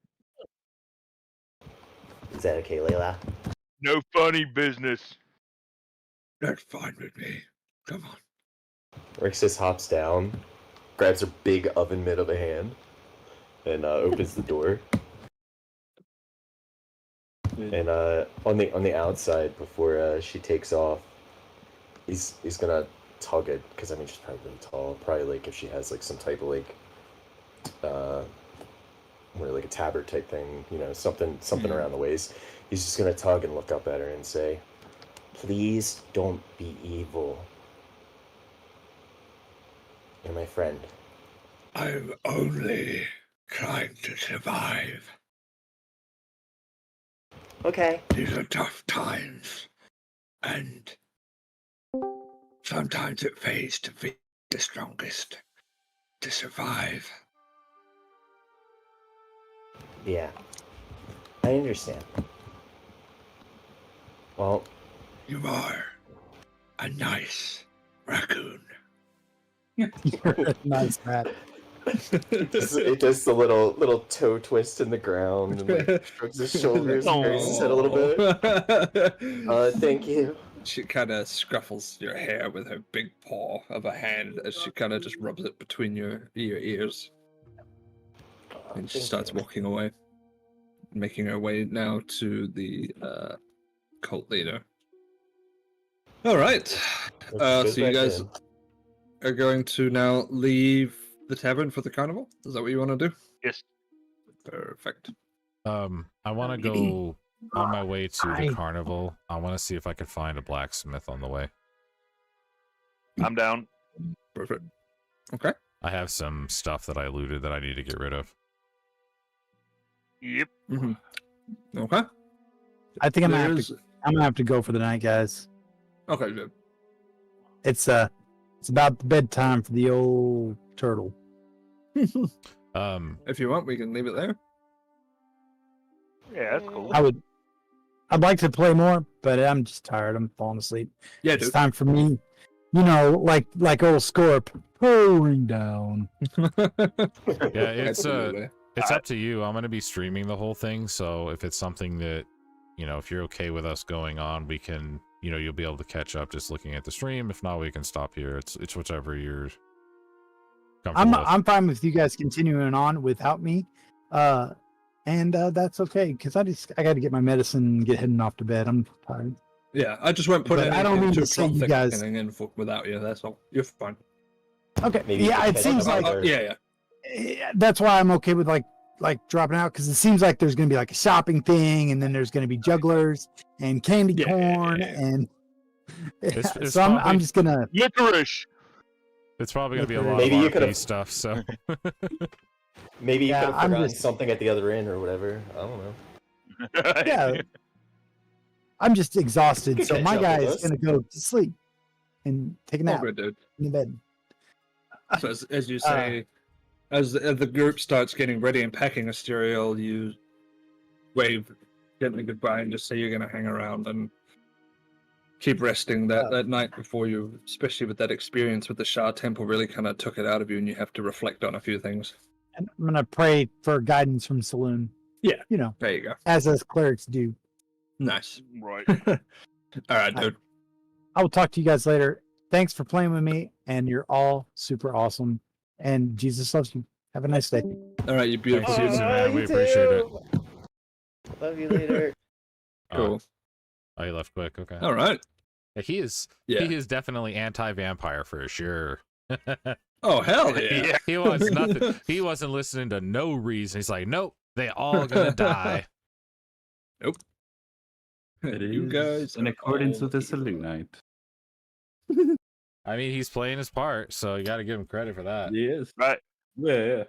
Is that okay, Layla? No funny business. That's fine with me. Come on. Rixus hops down, grabs her big oven mitt of a hand, and opens the door. And on the outside, before she takes off, he's gonna tug it, because I mean she's probably really tall. Probably like if she has like some type of like like a tabard type thing, you know, something around the waist. He's just gonna tug and look up at her and say, "Please don't be evil. You're my friend." I'm only trying to survive. Okay. These are tough times, and sometimes it pays to be the strongest to survive. Yeah. I understand. Well, You are a nice raccoon. You're a nice rat. it does the little toe twist in the ground and like shrugs his shoulders and raises his head a little bit. Thank you. She kind of scruffles your hair with her big paw of a hand as she kind of just rubs it between your ears. And she starts walking away, making her way now to the cult leader. All right. So you guys are going to now leave the tavern for the carnival? Is that what you want to do? Yes. Perfect. I want to go on my way to the carnival. I want to see if I can find a blacksmith on the way. I'm down. Perfect. Okay. I have some stuff that I looted that I need to get rid of. Yep. Mm-hmm. Okay. I think I'm gonna have to go for the night, guys. Okay, good. It's about the bedtime for the old turtle. If you want, we can leave it there. Yeah, that's cool. I'd like to play more, but I'm just tired. I'm falling asleep. Yeah, It's dude. time for me, you know, like old Scorp, pouring down. Yeah, it's Absolutely. it's up to you. I'm going to be streaming the whole thing, so if it's something that, you know, if you're okay with us going on, we can, you know, you'll be able to catch up just looking at the stream. If not, we can stop here. It's whichever you're comfortable with. I'm fine with you guys continuing on without me, and that's okay because I got to get my medicine and get heading off to bed. I'm tired. Yeah, I just won't put But anything I don't mean too to say plot you guys- thickening in without you. That's all. You're fine. Okay, Maybe you yeah, could it catch seems up like with her. Yeah. that's why I'm okay with like dropping out because it seems like there's gonna be like a shopping thing, and then there's gonna be jugglers and candy corn and It's so I'm probably- just gonna Licorice. It's probably going to be a lot Maybe of you RP could've- stuff, so... Maybe you Yeah, could have I'm forgotten just- something at the other end or whatever. I don't know. yeah. I'm just exhausted, You so catch my up guy with is us. gonna go to sleep and take a All nap good, dude. in the bed. So as you say, as the group starts getting ready and packing Asterial, you wave gently goodbye and just say you're going to hang around and keep resting that night before you, especially with that experience with the Shah Temple, really kind of took it out of you and you have to reflect on a few things. And I'm gonna pray for guidance from Saloon. Yeah. You know, There you go. as us clerics do. Nice. Right. All right, dude. I will talk to you guys later. Thanks for playing with me, and you're all super awesome. And Jesus loves you. Have a nice day. All right, you beautiful Thanks, dude. Susan, man. We you appreciate it. too. Love you later. Cool. Oh, you left quick. Okay. All right. Yeah, he is definitely anti-vampire for sure. Oh, hell yeah. He wants nothing. He wasn't listening to no reason. He's like, nope, they all gonna die. Nope. It You is guys in are accordance all with the evil. Salute Night. I mean, he's playing his part, so you got to give him credit for that. He is. Right. Yeah.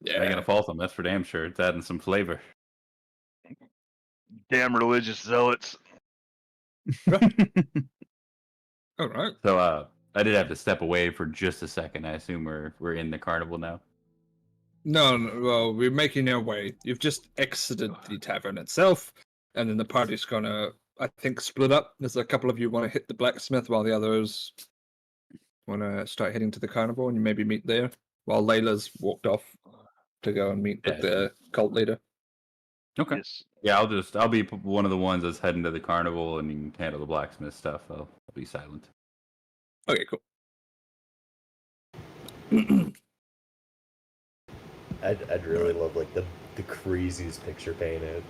Yeah. I ain't gonna fault him. That's for damn sure. It's adding some flavor. Damn religious zealots. All right. So I did have to step away for just a second. I assume we're in the carnival now. No, well, we're making our way. You've just exited the tavern itself, and then the party's gonna, I think, split up. There's a couple of you want to hit the blacksmith, while the others want to start heading to the carnival, and you maybe meet there. While Layla's walked off to go and meet with the cult leader. Okay. Yes. Yeah, I'll be one of the ones that's heading to the carnival and you can handle the blacksmith stuff. I'll be silent. Okay, cool. I'd really love like the craziest picture painted.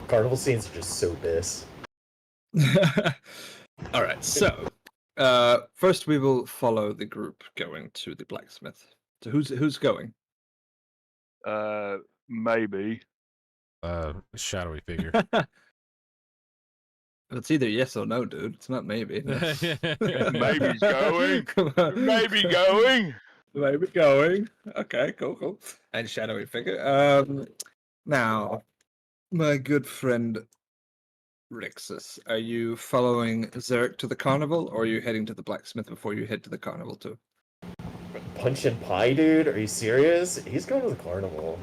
Carnival scenes are just so this. All right, so first we will follow the group going to the blacksmith. So who's going? Maybe. Shadowy figure. It's either yes or no, dude. It's not maybe. Maybe's going. Come on. Maybe going. Maybe going. Okay, cool. And shadowy figure. Now, my good friend Rixus, are you following Zerek to the carnival, or are you heading to the blacksmith before you head to the carnival too? Punch and pie, dude? Are you serious? He's going to the carnival.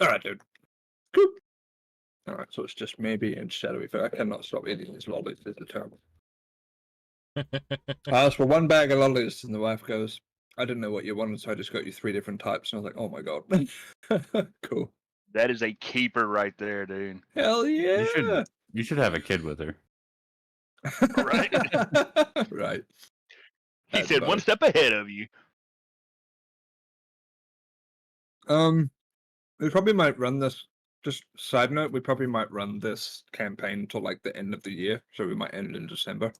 All right, dude. Cool. All right, so it's just maybe and shadowy figure. I cannot stop eating these lollies. This is terrible. I asked for one bag of lollies, and the wife goes, "I didn't know what you wanted, so I just got you 3 different types." And I was like, "Oh my god, cool." That is a keeper right there, dude. Hell yeah! You should have a kid with her. Right. Right. He That's said about one it. step ahead of you. We probably might run this. Just side note, we probably might run this campaign until like the end of the year, so we might end in December.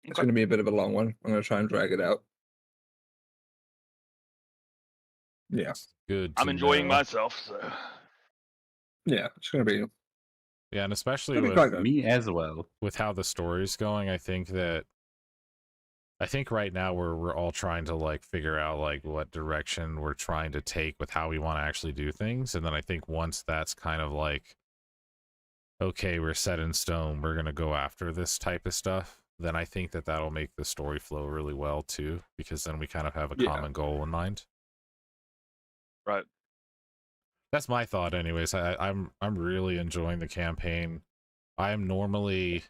It's going to be a bit of a long one. I'm going to try and drag it out. Yeah, Good. I'm to enjoying know. myself, so yeah, it's going to be. Yeah, and especially It'll be with quite good. Me as well. how the story's going, I think right now we're all trying to like figure out like what direction we're trying to take with how we want to actually do things, and then I think once that's kind of like, okay, we're set in stone, we're gonna go after this type of stuff, then I think that'll make the story flow really well too, because then we kind of have a Yeah. common goal in mind. right. That's my thought anyways. I'm really enjoying the campaign. I am normally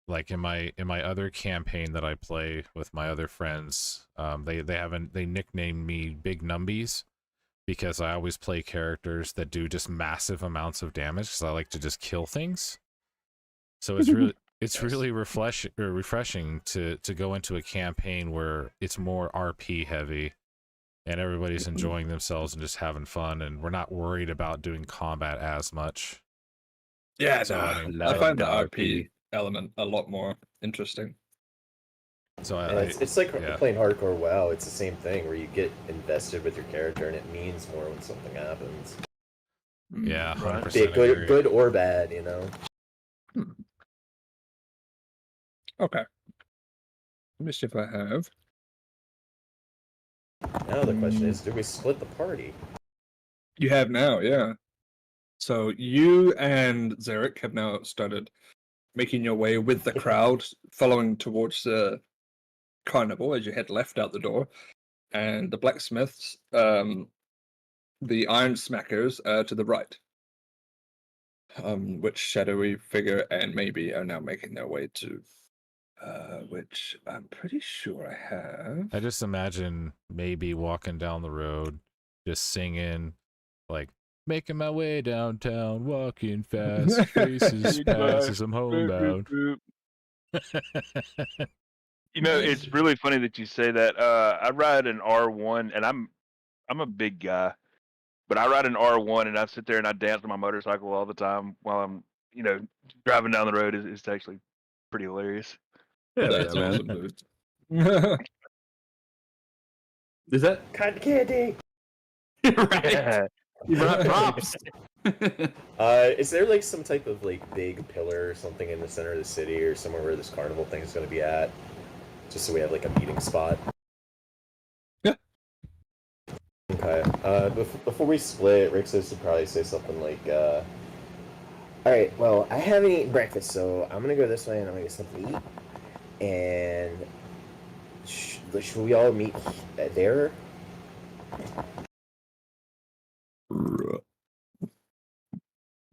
like in my other campaign that I play with my other friends, they nicknamed me Big Numbies because I always play characters that do just massive amounts of damage because I like to just kill things. So it's really refreshing to go into a campaign where it's more RP heavy and everybody's enjoying themselves and just having fun, and we're not worried about doing combat as much. Yeah, So, I mean, I find the love RP element a lot more interesting. So And it's like yeah. playing hardcore WoW. It's the same thing where you get invested with your character, and it means more when something happens. Yeah, Right. 100% Be it agree. good or bad, you know. Okay. Let me see if I have. Now the question is, do we split the party? You have now, yeah. So you and Zarek have now started making your way with the crowd, following towards the carnival as you head left out the door, and the blacksmiths, the iron smackers, to the right. Which shadowy figure and maybe are now making their way to, which I'm pretty sure I have. I just imagine maybe walking down the road, just singing, like, making my way downtown, walking fast, faces pass as I'm homebound. You know, it's really funny that you say that. I ride an R1, and I'm a big guy, but I ride an R1, and I sit there and I dance on my motorcycle all the time while I'm, driving down the road. It's actually pretty hilarious. That's man. awesome, dude. Is that Cotton candy. right? You brought props. Is there like some type of like big pillar or something in the center of the city or somewhere where this carnival thing is going to be at? Just so we have like a meeting spot. Yeah. Okay. Before we split, Rick says to probably say something like, "All right, well, I haven't eaten breakfast, so I'm gonna go this way and I'm gonna get something to eat. And should we all meet there?"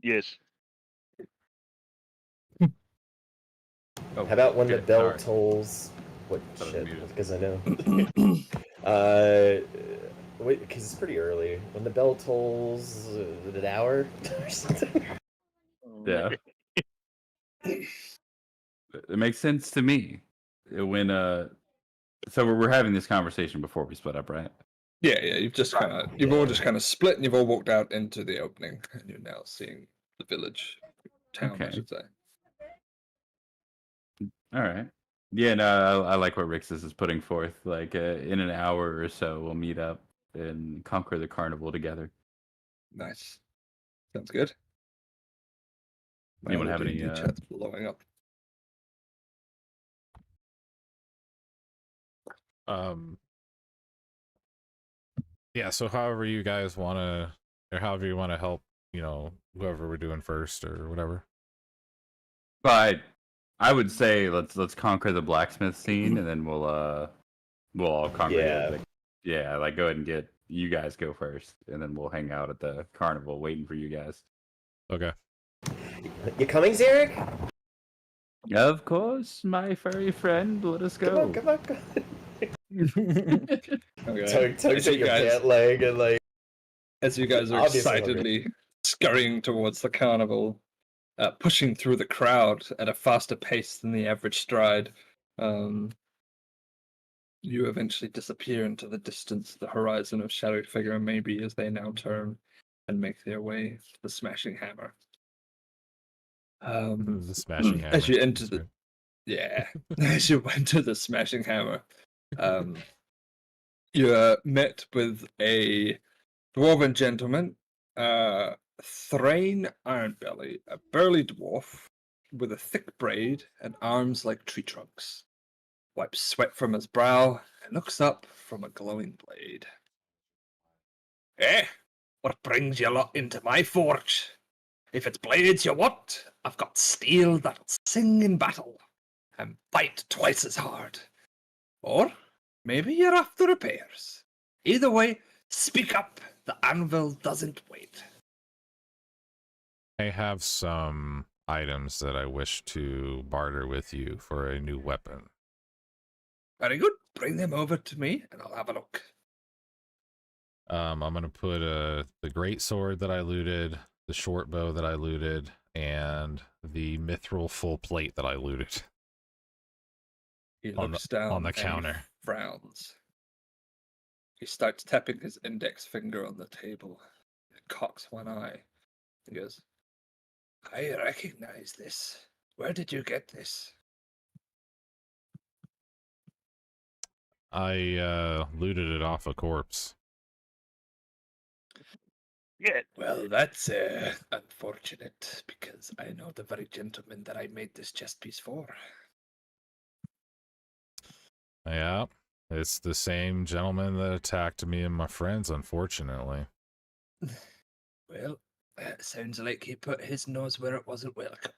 Yes. How about when the okay, bell alright. tolls? What Thought I was shit? muted. Because I know. Wait, because it's pretty early. When the bell tolls, an hour or something. Yeah. It makes sense to me. When so we're having this conversation before we split up, right? Yeah. You've all just kind of split, and you've all walked out into the opening, and you're now seeing the village, town, I Okay. should say. All right. Yeah, no, I like what Rixus is putting forth. Like in an hour or so, we'll meet up and conquer the carnival together. Nice. Sounds good. Anyone have any? Chat's blowing up. Yeah, so however you guys want to, or however you want to help, whoever we're doing first or whatever. But I would say let's conquer the blacksmith scene, and then we'll all conquer. Like go ahead and get you guys go first, and then we'll hang out at the carnival waiting for you guys. Okay. You coming, Zarek? Of course, my furry friend. Let us go. Come on. Okay. Tugs at your pant leg and like. As you guys are excitedly scurrying towards the carnival, pushing through the crowd at a faster pace than the average stride, you eventually disappear into the distance, the horizon of Shadow Figure and maybe as they now turn and make their way to the Smashing Hammer. The Smashing Hammer. As you enter as you enter the Smashing Hammer, you are met with a dwarven gentleman, Thrain Ironbelly, a burly dwarf with a thick braid and arms like tree trunks. Wipes sweat from his brow and looks up from a glowing blade. What brings you lot into my forge? If it's blades you want, I've got steel that'll sing in battle and bite twice as hard. Or maybe you're after repairs. Either way, speak up. The anvil doesn't wait. I have some items that I wish to barter with you for a new weapon. Very good. Bring them over to me and I'll have a look. I'm going to put the great sword that I looted, the short bow that I looted, and the mithril full plate that I looted. He looks down on the and counter. He frowns. He starts tapping his index finger on the table. He cocks one eye. He goes, I recognize this. Where did you get this? I looted it off a corpse. Yeah. Well, that's unfortunate, because I know the very gentleman that I made this chest piece for. Yeah, it's the same gentleman that attacked me and my friends, unfortunately. Well, sounds like he put his nose where it wasn't welcome.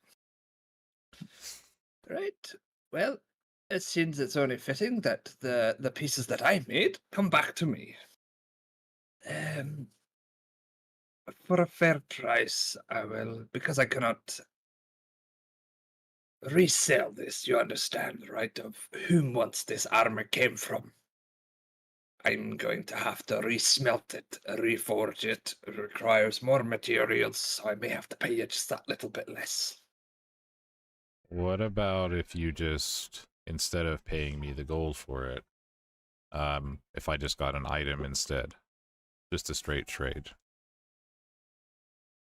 Right. Well, it seems it's only fitting that the pieces that I made come back to me. For a fair price, I will, because I cannot resell this, you understand, right, of whom once this armor came from. I'm going to have to resmelt it, reforge it. It requires more materials, so I may have to pay you just that little bit less. What about if you just, instead of paying me the gold for it, if I just got an item instead? Just a straight trade.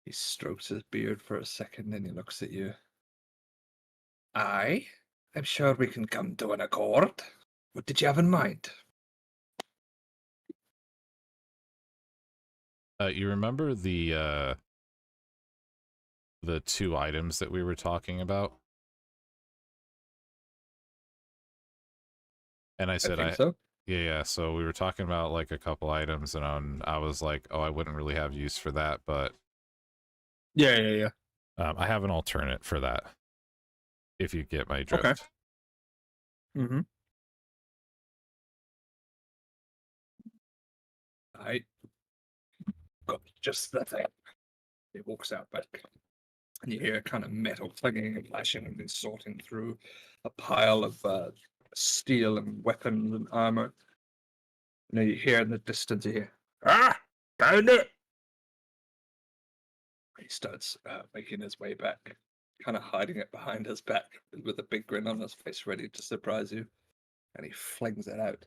He strokes his beard for a second, then he looks at you. Aye, I'm sure we can come to an accord. What did you have in mind? You remember the 2 items that we were talking about? And I said, I think so. Yeah, so we were talking about like a couple items, and I was like, oh, I wouldn't really have use for that, but Yeah. I have an alternate for that, if you get my drift. Okay. Mm-hmm. I got just the thing. He walks out back, and you hear kind of metal clanging and flashing, and he's sorting through a pile of steel and weapons and armor. And then you hear in the distance, you hear, found it! He starts making his way back. kind of hiding it behind his back with a big grin on his face, ready to surprise you. And he flings it out.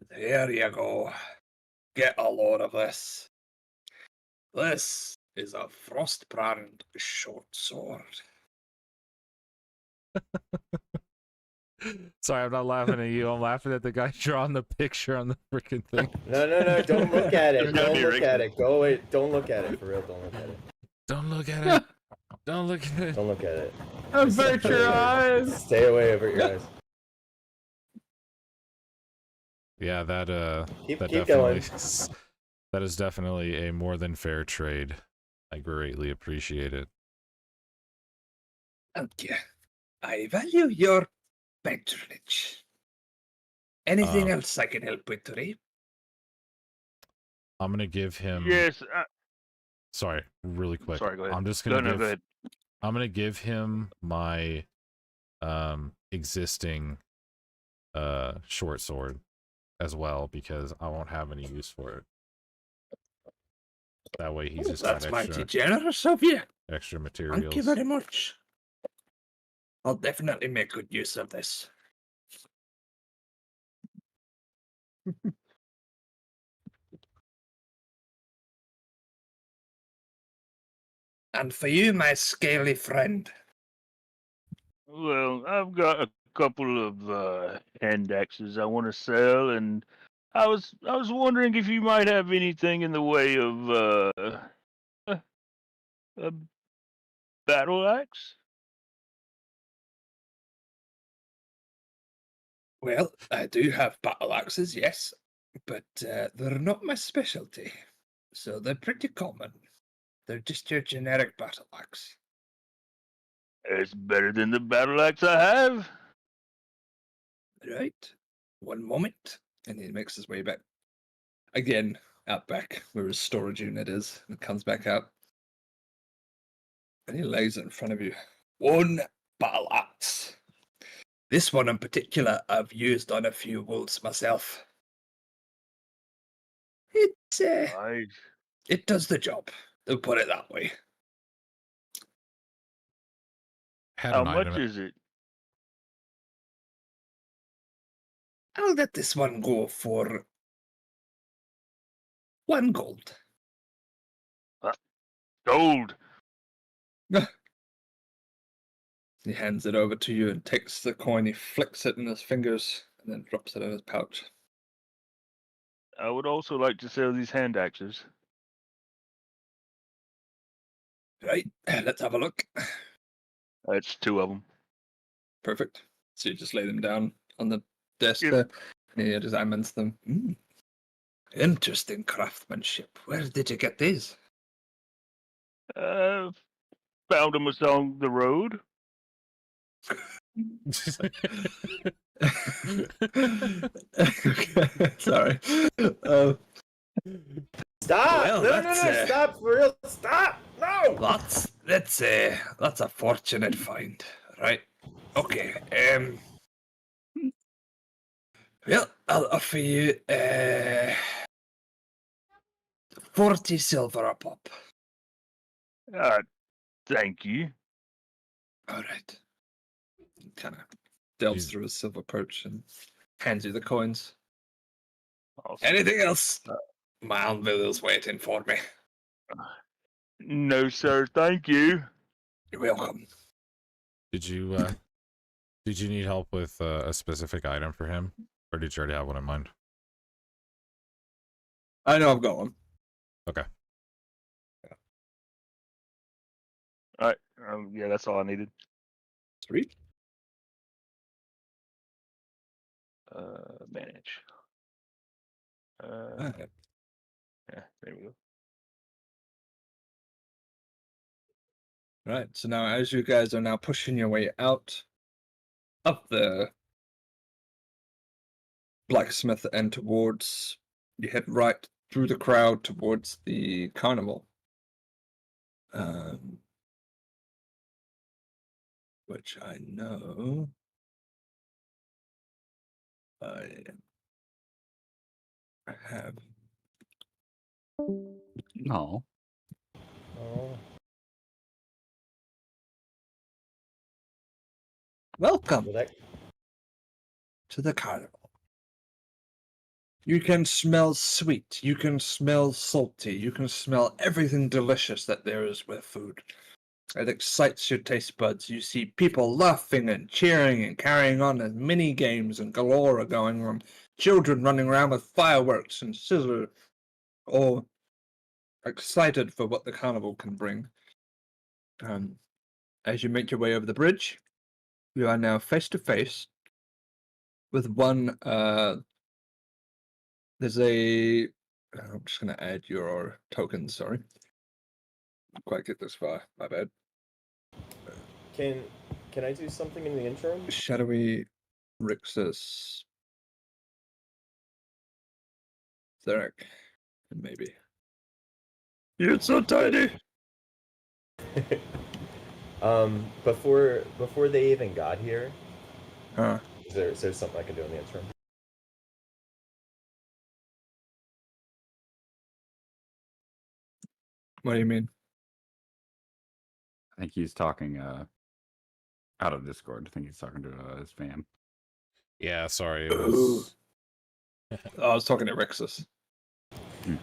There you go. Get a load of this. This is a Frostbrand short sword. Sorry, I'm not laughing at you. I'm laughing at the guy drawing the picture on the freaking thing. No, don't look at it. There's gotta Don't be a look rig at there. it. Go away. Don't look at it. For real, don't look at it. Don't look at it. Don't look at it. Don't look at it. Avert your eyes. Stay away, avert your eyes. Yeah, that Keep that going. definitely that is definitely a more than fair trade. I greatly appreciate it. Thank you. I value your patronage. Anything else I can help with today? I'm gonna give him. Yes. Sorry, really quick. Sorry, go ahead. I'm just gonna Go ahead. I'm gonna give him my existing short sword as well because I won't have any use for it. That way he's just got That's mighty extra generous of you. extra materials. Thank you very much. I'll definitely make good use of this. And for you, my scaly friend, Well, I've got a couple of hand axes I want to sell, and I was wondering if you might have anything in the way of a battle axe. well, I do have battle axes, yes, but they're not my specialty. So they're pretty common. They're just your generic battle axe. It's better than the battle axe I have. Right? One moment. And he makes his way back. Again, out back where his storage unit is, and comes back out. And he lays it in front of you. One battle axe. This one in particular, I've used on a few wolves myself. It's Nice. it does the job. They'll put it that way. Had How an much item. is it? I'll let this one go for 1 gold. Gold. He hands it over to you and takes the coin. He flicks it in his fingers and then drops it in his pouch. I would also like to sell these hand axes. Right, let's have a look. That's 2 of them. Perfect. So you just lay them down on the desk Yep. there, and he examines them. Interesting craftsmanship. Where did you get these? Found them along the road. Sorry. Stop! Well, no, that's, stop! For real, stop! No! That's a fortunate find, right? Okay. Well, I'll offer you 40 silver a pop. Thank you. All right. Kind of delves Jeez. through his silver pouch and hands you the coins. Awesome. Anything else? My anvil is waiting for me. No, sir. Thank you. You're welcome. Did you need help with a specific item for him, or did you already have one in mind? I know I've got one. Okay. All right. Yeah, that's all I needed. Sweet. Manage. Alright. Yeah, there we go. Right. So now, as you guys are now pushing your way out of the blacksmith and towards, you head right through the crowd towards the carnival. Which I know I have. No. Oh. Welcome Well, that to the carnival. You can smell sweet, you can smell salty, you can smell everything delicious that there is with food. It excites your taste buds. You see people laughing and cheering and carrying on, and mini games and galore are going on. Children running around with fireworks and scissors, all excited for what the carnival can bring. As you make your way over the bridge, you are now face to face with one. There's a. I'm just going to add your tokens. Sorry, didn't quite get this far. My bad. can I do something in the interim? Shadowy Rixus, Theric, and maybe. You're so tiny. Before they even got here, Huh. is there something I can do in the interim? What do you mean? I think he's talking out of Discord. I think he's talking to his fam. Yeah, sorry. It was... I was talking to Rixus.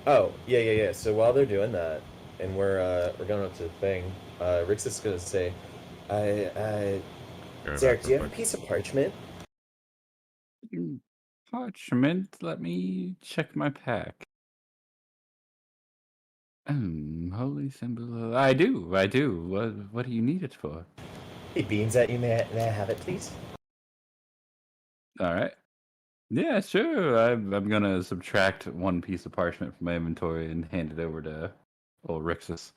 Oh, yeah. So while they're doing that, and we're going up to the thing, Rix is gonna say, Derek, do you have a piece of parchment? Parchment? Let me check my pack. Holy symbol. I do. What do you need it for? He beams at you. May I have it, please? All right. Yeah, sure. I'm gonna subtract one piece of parchment from my inventory and hand it over to old Rixus.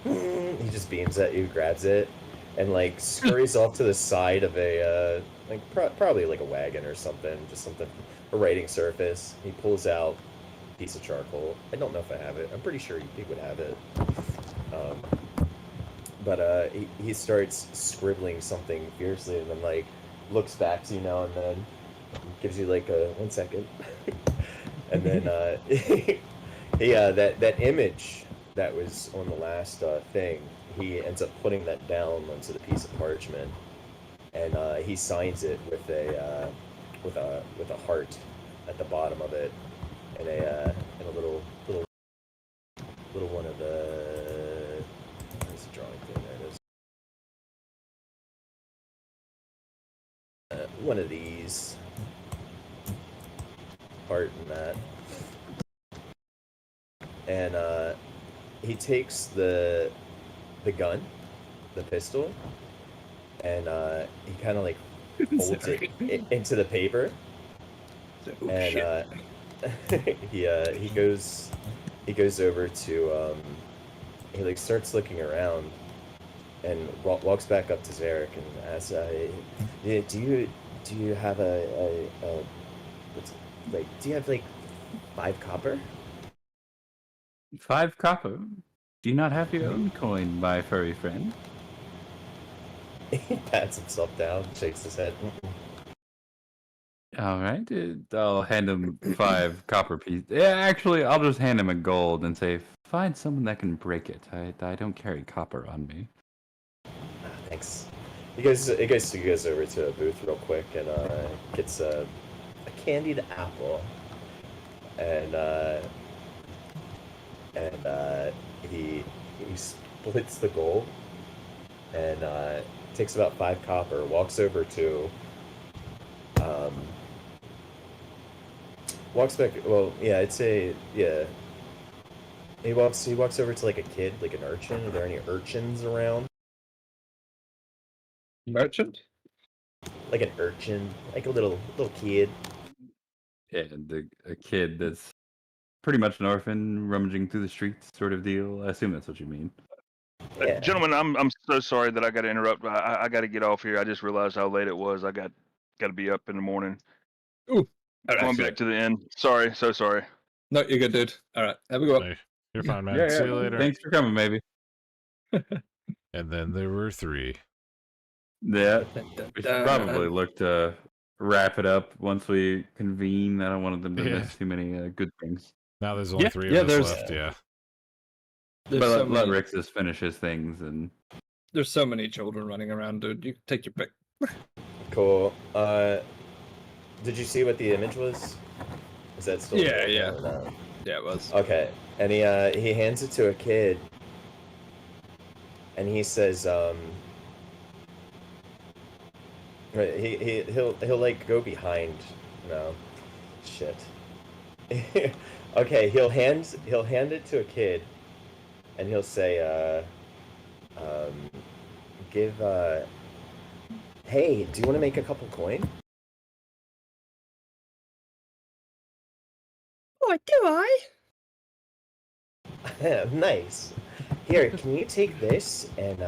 He just beams at you, grabs it, and like scurries off to the side of a probably like a wagon or something, just something, a writing surface. He pulls out a piece of charcoal. I don't know if I have it. I'm pretty sure he would have it. But he starts scribbling something fiercely, and then like looks back to you now and then, gives you like a 1 second, and then that image that was on the last thing, he ends up putting that down onto the piece of parchment, and he signs it with a heart at the bottom of it, and a little one of the, where's the drawing thing? There it is. One of these, heart and that, and he takes the gun, the pistol, and he kind of like folds it into the paper, and he goes over to he like starts looking around and walks back up to Zarek and asks, do you have a do you have like 5 copper? 5 copper? Do you not have your own coin, my furry friend? He pats himself down, shakes his head. All right, I'll hand him 5 copper pieces. Yeah, actually, I'll just hand him a gold and say, find someone that can break it. I don't carry copper on me. Thanks. He goes over to a booth real quick and gets a candied apple, and he splits the gold and takes about 5 copper, walks over to walks back, well, yeah, I'd say, yeah, he walks over to like a kid, like an urchin. Are there any urchins around? Merchant? Like an urchin, like a little kid. And a kid that's pretty much an orphan rummaging through the streets sort of deal. I assume that's what you mean. Yeah. Gentlemen, I'm so sorry that I got to interrupt. I got to get off here. I just realized how late it was. I got to be up in the morning. Ooh. Going back to the end. Sorry, so sorry. No, you're good, dude. All right, have a good one. Hey, you're fine, man. Yeah, See you later. Thanks for coming, maybe. And then there were 3. Yeah, we should probably look to wrap it up once we convene. I don't want them to miss too many good things. Now there's only 3 of us left, yeah. There's But let Rixus finish his things. And there's so many children running around, dude. You take your pick. Cool. Did you see what the image was? Is that still Yeah, there yeah. or no? Yeah, it was. Okay. And he hands it to a kid, and he says, he'll like go behind. No, shit. Okay, he'll hand it to a kid, and he'll say, give hey, do you want to make a couple coin? Oh, do I? Nice. Here, can you take this and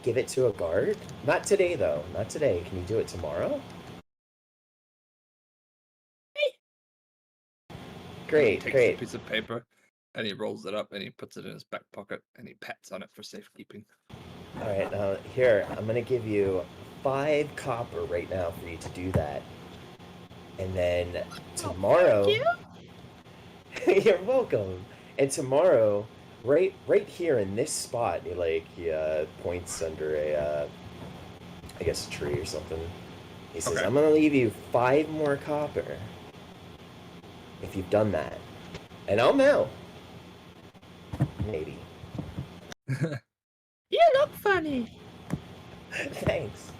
give it to a guard? Not today, though. Not today. Can you do it tomorrow? Great, He takes great. a piece of paper and he rolls it up and he puts it in his back pocket and he pats on it for safekeeping. All right, now here, I'm gonna give you 5 copper right now for you to do that. And then tomorrow, you're welcome. And tomorrow, right here in this spot, he points under a, I guess a tree or something. He says, Okay. I'm gonna leave you 5 more copper if you've done that. And I'll know. Maybe. You look funny. Thanks.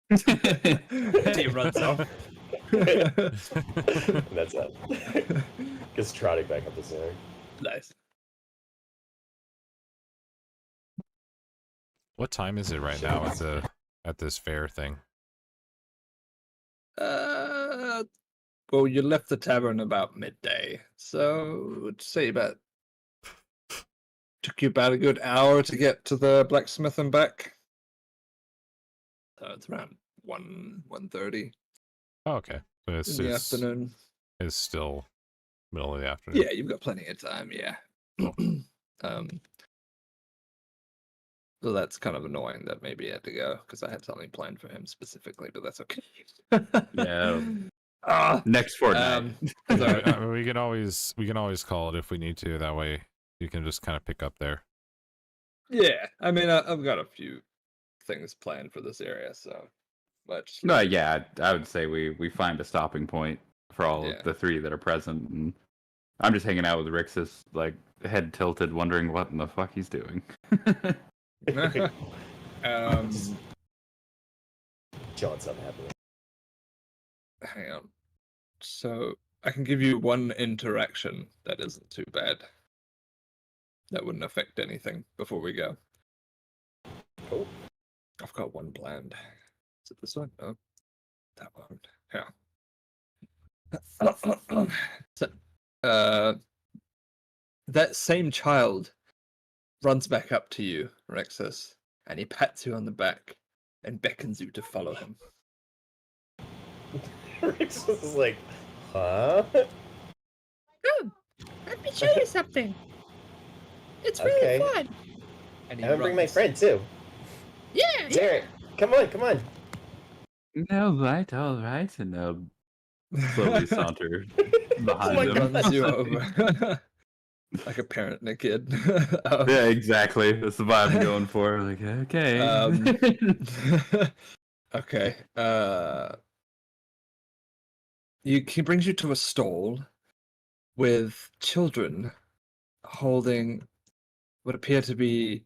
And he runs off. That's it. Gets trotting back up the stairs. Nice. What time is it right now at this fair thing? Well, you left the tavern about midday, so I'd say took you about a good hour to get to the blacksmith and back. So it's around 1:30 Oh, okay. So in the afternoon. it's still middle of the afternoon. Yeah, you've got plenty of time. Yeah. So that's kind of annoying that maybe he had to go because I had something planned for him specifically, but that's okay. Yeah. Ah, Next fortnight. sorry. We can always call it if we need to. That way you can just kind of pick up there. Yeah, I mean, I've got a few things planned for this area, so much. No, yeah, I would say we find a stopping point for all Yeah. of the 3 that are present, and I'm just hanging out with Rixus, like head tilted, wondering what in the fuck he's doing. Chilling something happening. Hang on. So I can give you one interaction that isn't too bad. That wouldn't affect anything before we go. Cool. I've got one planned. Is it this one? No. That one. Yeah. So, that same child runs back up to you, Rexus, and he pats you on the back and beckons you to follow him. Rex is like, huh? Come, let me show you something. It's really Okay. fun. And I'm gonna bring my friend too. Yeah, Derek, come on. All right, and I'll slowly saunter behind Oh my him. Runs you over. Like a parent and a kid. Yeah, exactly. That's the vibe I'm going for. Like, okay. Okay. He brings you to a stall with children holding what appear to be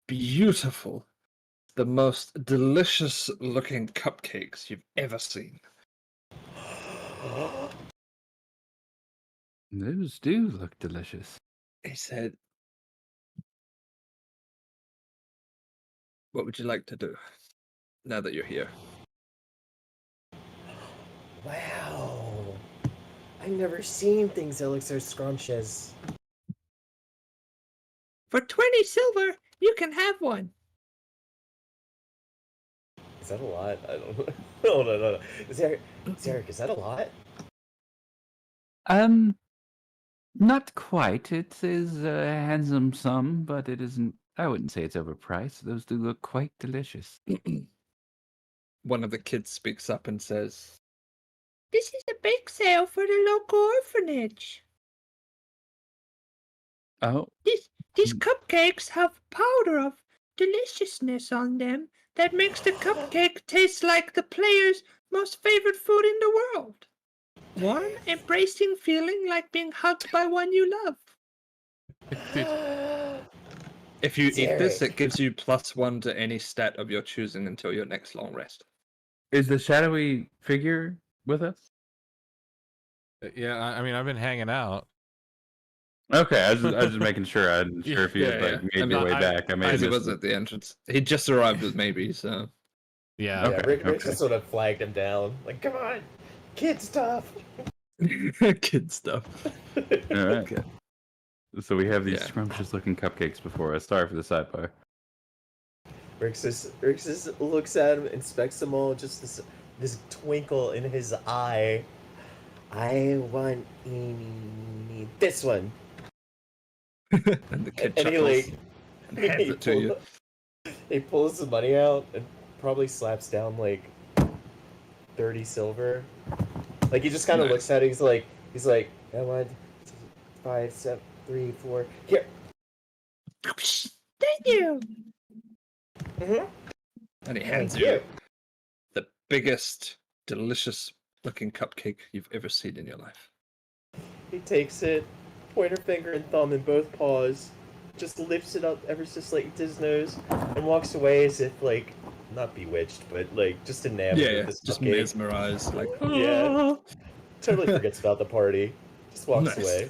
beautiful, the most delicious looking cupcakes you've ever seen. Those do look delicious. He said, what would you like to do now that you're here? Wow. I've never seen things that look so scrumptious. for 20 silver, you can have one. Is that a lot? I don't know. No. Zarek, is that a lot? Not quite. It is a handsome sum, but it isn't. I wouldn't say it's overpriced. Those do look quite delicious. One of the kids speaks up and says, This is a bake sale for the local orphanage. Oh, These cupcakes have powder of deliciousness on them that makes the cupcake taste like the player's most favorite food in the world. Warm, embracing feeling like being hugged by one you love. If you eat this, Derek. it gives you +1 to any stat of your choosing until your next long rest. Is the shadowy figure with us? Yeah, I mean, I've been hanging out. Okay, I was just making sure. I wasn't sure if you had Yeah, made I your mean, way back. I may have As he missed was it. at the entrance. He just arrived with maybe, so. Yeah. Yeah, Okay, Rick okay. just sort of flagged him down. Like, come on, kid stuff. Kid stuff. All right. Okay. So we have these Yeah. scrumptious looking cupcakes before us. Sorry for the sidebar. Rick just looks at him, inspects them all, just this twinkle in his eye. I want this one. And the kid And he chuckles like and hands it to you. He pulls the money out and probably slaps down like 30 silver. Like he just kind of Nice. looks at it. He's like, I want 5, 7, 3, 4. Here. Thank you. Mm-hmm. And he hands Thank you you. the biggest, delicious looking cupcake you've ever seen in your life. He takes it, pointer finger and thumb in both paws, just lifts it up ever so slightly to his nose, and walks away as if like not bewitched, but like just enamored with this just cupcake. mesmerized, like Yeah. Totally forgets about the party. Just walks Nice.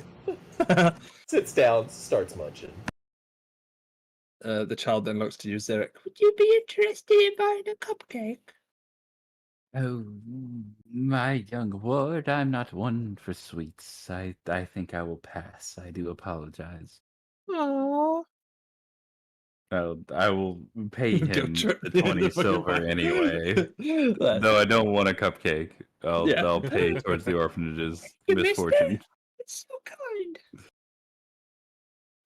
away. Sits down, starts munching. The child then looks to you, Zarek. Would you be interested in buying a cupcake? Oh, my young ward, I'm not one for sweets. I think I will pass. I do apologize. Aww. I will pay him the 20 silver anyway. That's- Though I don't want a cupcake. Yeah. I'll pay towards the orphanage's You missed misfortune. it. It's so kind.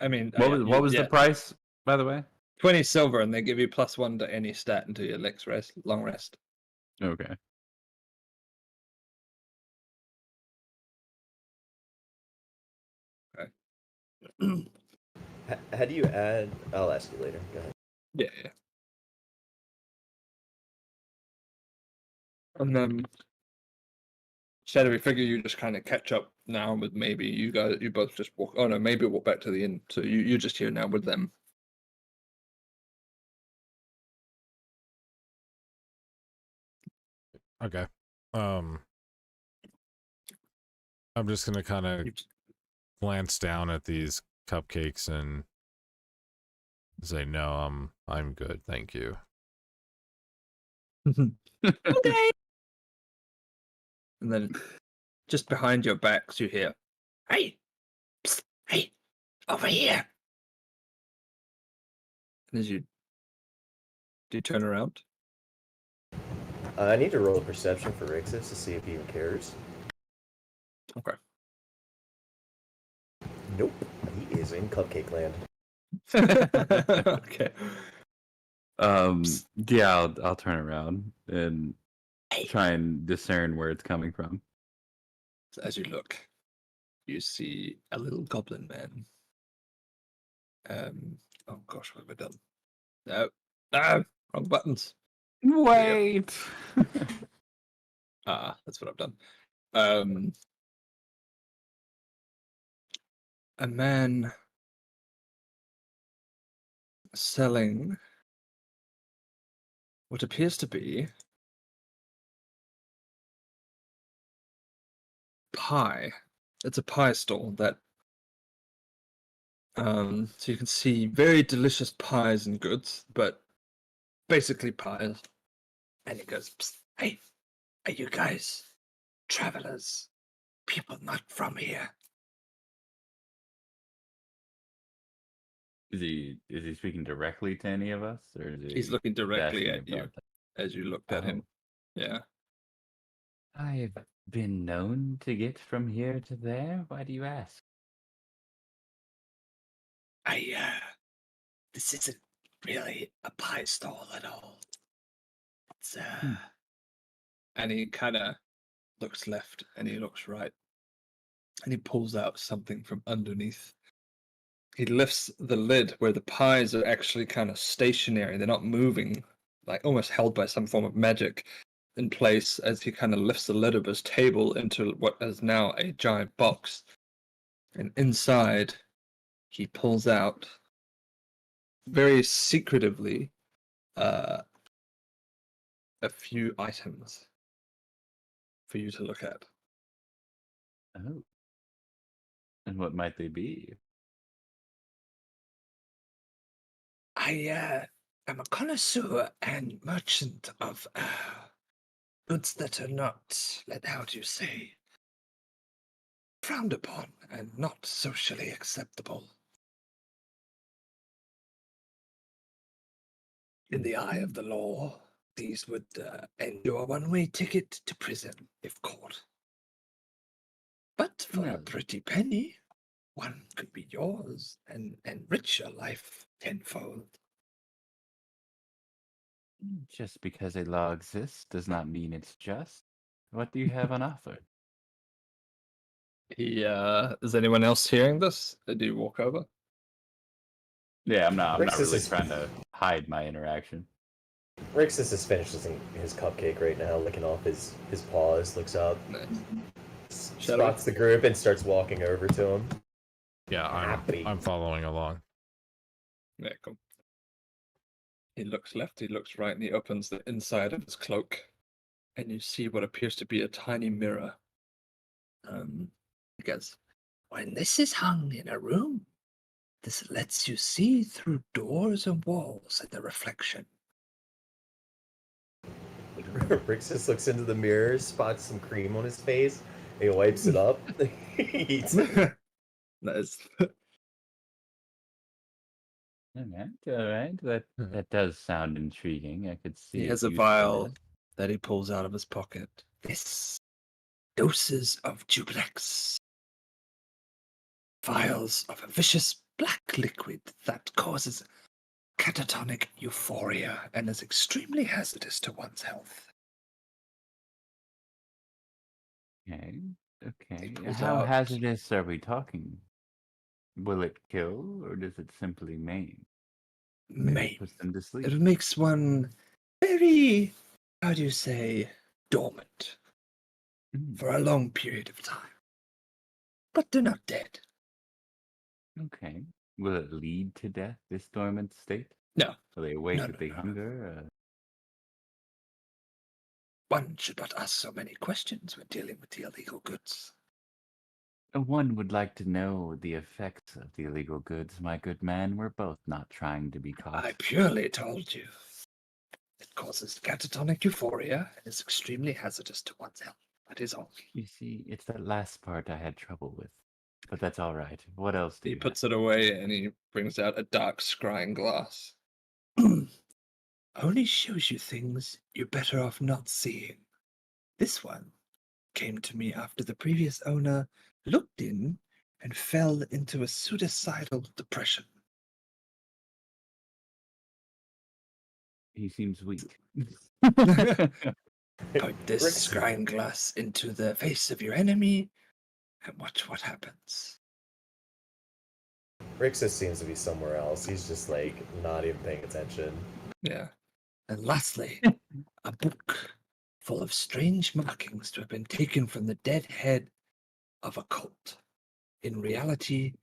I mean, What was the price, by the way? 20 silver, and they give you +1 to any stat until your next long rest. Okay. How do you add? I'll ask you later. Go ahead. Yeah. And then Shadowy figure, you just kind of catch up now with maybe you both just walk. Oh no, maybe walk back to the inn. So you're just here now with them. Okay. I'm just gonna kind of glance down at these cupcakes and say, "No, I'm good, thank you." Okay. And then just behind your backs, you hear, "Hey, psst, hey, over here!" And as you turn around, I need to roll a perception for Rixus to see if he even cares. okay. Nope, he is in Cupcake Land. Okay. Yeah, I'll turn around and try and discern where it's coming from. So as you look, you see a little goblin man. Oh gosh, what have I done? No, wrong buttons. Wait. That's what I've done. A man selling what appears to be pie. It's a pie stall that so you can see very delicious pies and goods, but basically pies. And he goes, "Psst, hey, are you guys travelers? People not from here?" Is he speaking directly to any of us, or is He's looking directly asking at you about that? as you looked at him. Yeah. I've been known to get from here to there. Why do you ask? This isn't really a pie stall at all. It's and he kind of looks left and he looks right, and he pulls out something from underneath. He lifts the lid where the pies are actually kind of stationary. They're not moving. like almost held by some form of magic, in place as he kind of lifts the lid of his table into what is now a giant box. And inside, he pulls out, very secretively, a few items for you to look at. Oh. And what might they be? I am a connoisseur and merchant of goods that are not, how do you say, frowned upon and not socially acceptable. In the eye of the law, these would end your one-way ticket to prison if caught. But for a pretty penny, one could be yours and enrich your life tenfold. Just because a law exists does not mean it's just. What do you have on offer? Is anyone else hearing this? Do you walk over? Yeah, I'm not Rixus really is- trying to hide my interaction. Rixus is finished his cupcake right now, licking off his paws, looks up, spots the group, and starts walking over to him. Yeah, Happy. I'm following along. Yeah, cool. He looks left, he looks right, and he opens the inside of his cloak, and you see what appears to be a tiny mirror. He goes, When this is hung in a room, this lets you see through doors and walls at the reflection. Rixus looks into the mirror, spots some cream on his face, he wipes it up, he eats it. Nice. All right. That does sound intriguing. I could see. He has a vial that he pulls out of his pocket. This doses of duplex. Vials of a vicious black liquid that causes catatonic euphoria and is extremely hazardous to one's health. Okay. He pulls How out- hazardous are we talking? Will it kill, or does it simply maim? Maybe Maim. puts them to sleep. It makes one very, how do you say, dormant for a long period of time. But they're not dead. Okay. Will it lead to death, this dormant state? No. Will they awake No, with the hunger? One should not ask so many questions when dealing with the illegal goods. One would like to know the effects of the illegal goods, my good man. We're both not trying to be caught. I purely told you. It causes catatonic euphoria and is extremely hazardous to one's health. That is all. You see, it's that last part I had trouble with. But that's all right. What else do He you puts it away and he brings out a dark scrying glass. Only shows you things you're better off not seeing. This one came to me after the previous owner looked in and fell into a suicidal depression. He seems weak. Point this scrying glass into the face of your enemy and watch what happens. Rixus seems to be somewhere else. He's just like not even paying attention. Yeah. And lastly, a book full of strange markings to have been taken from the dead head of a cult. In reality,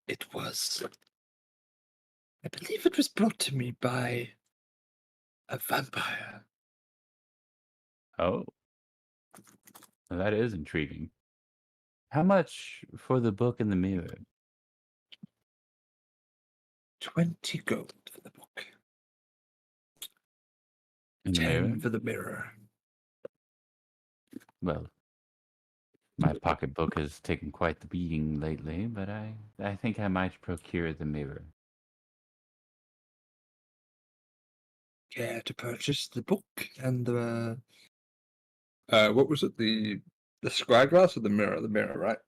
it was, I believe it was brought to me by a vampire. Oh. Well, that is intriguing. How much for the book and the mirror? 20 gold for the book. And the 10 mirror? for the mirror. Well, my pocketbook has taken quite the beating lately, but I think I might procure the mirror. Care to purchase the book and the... What was it? The scry glass or the mirror? The mirror, right?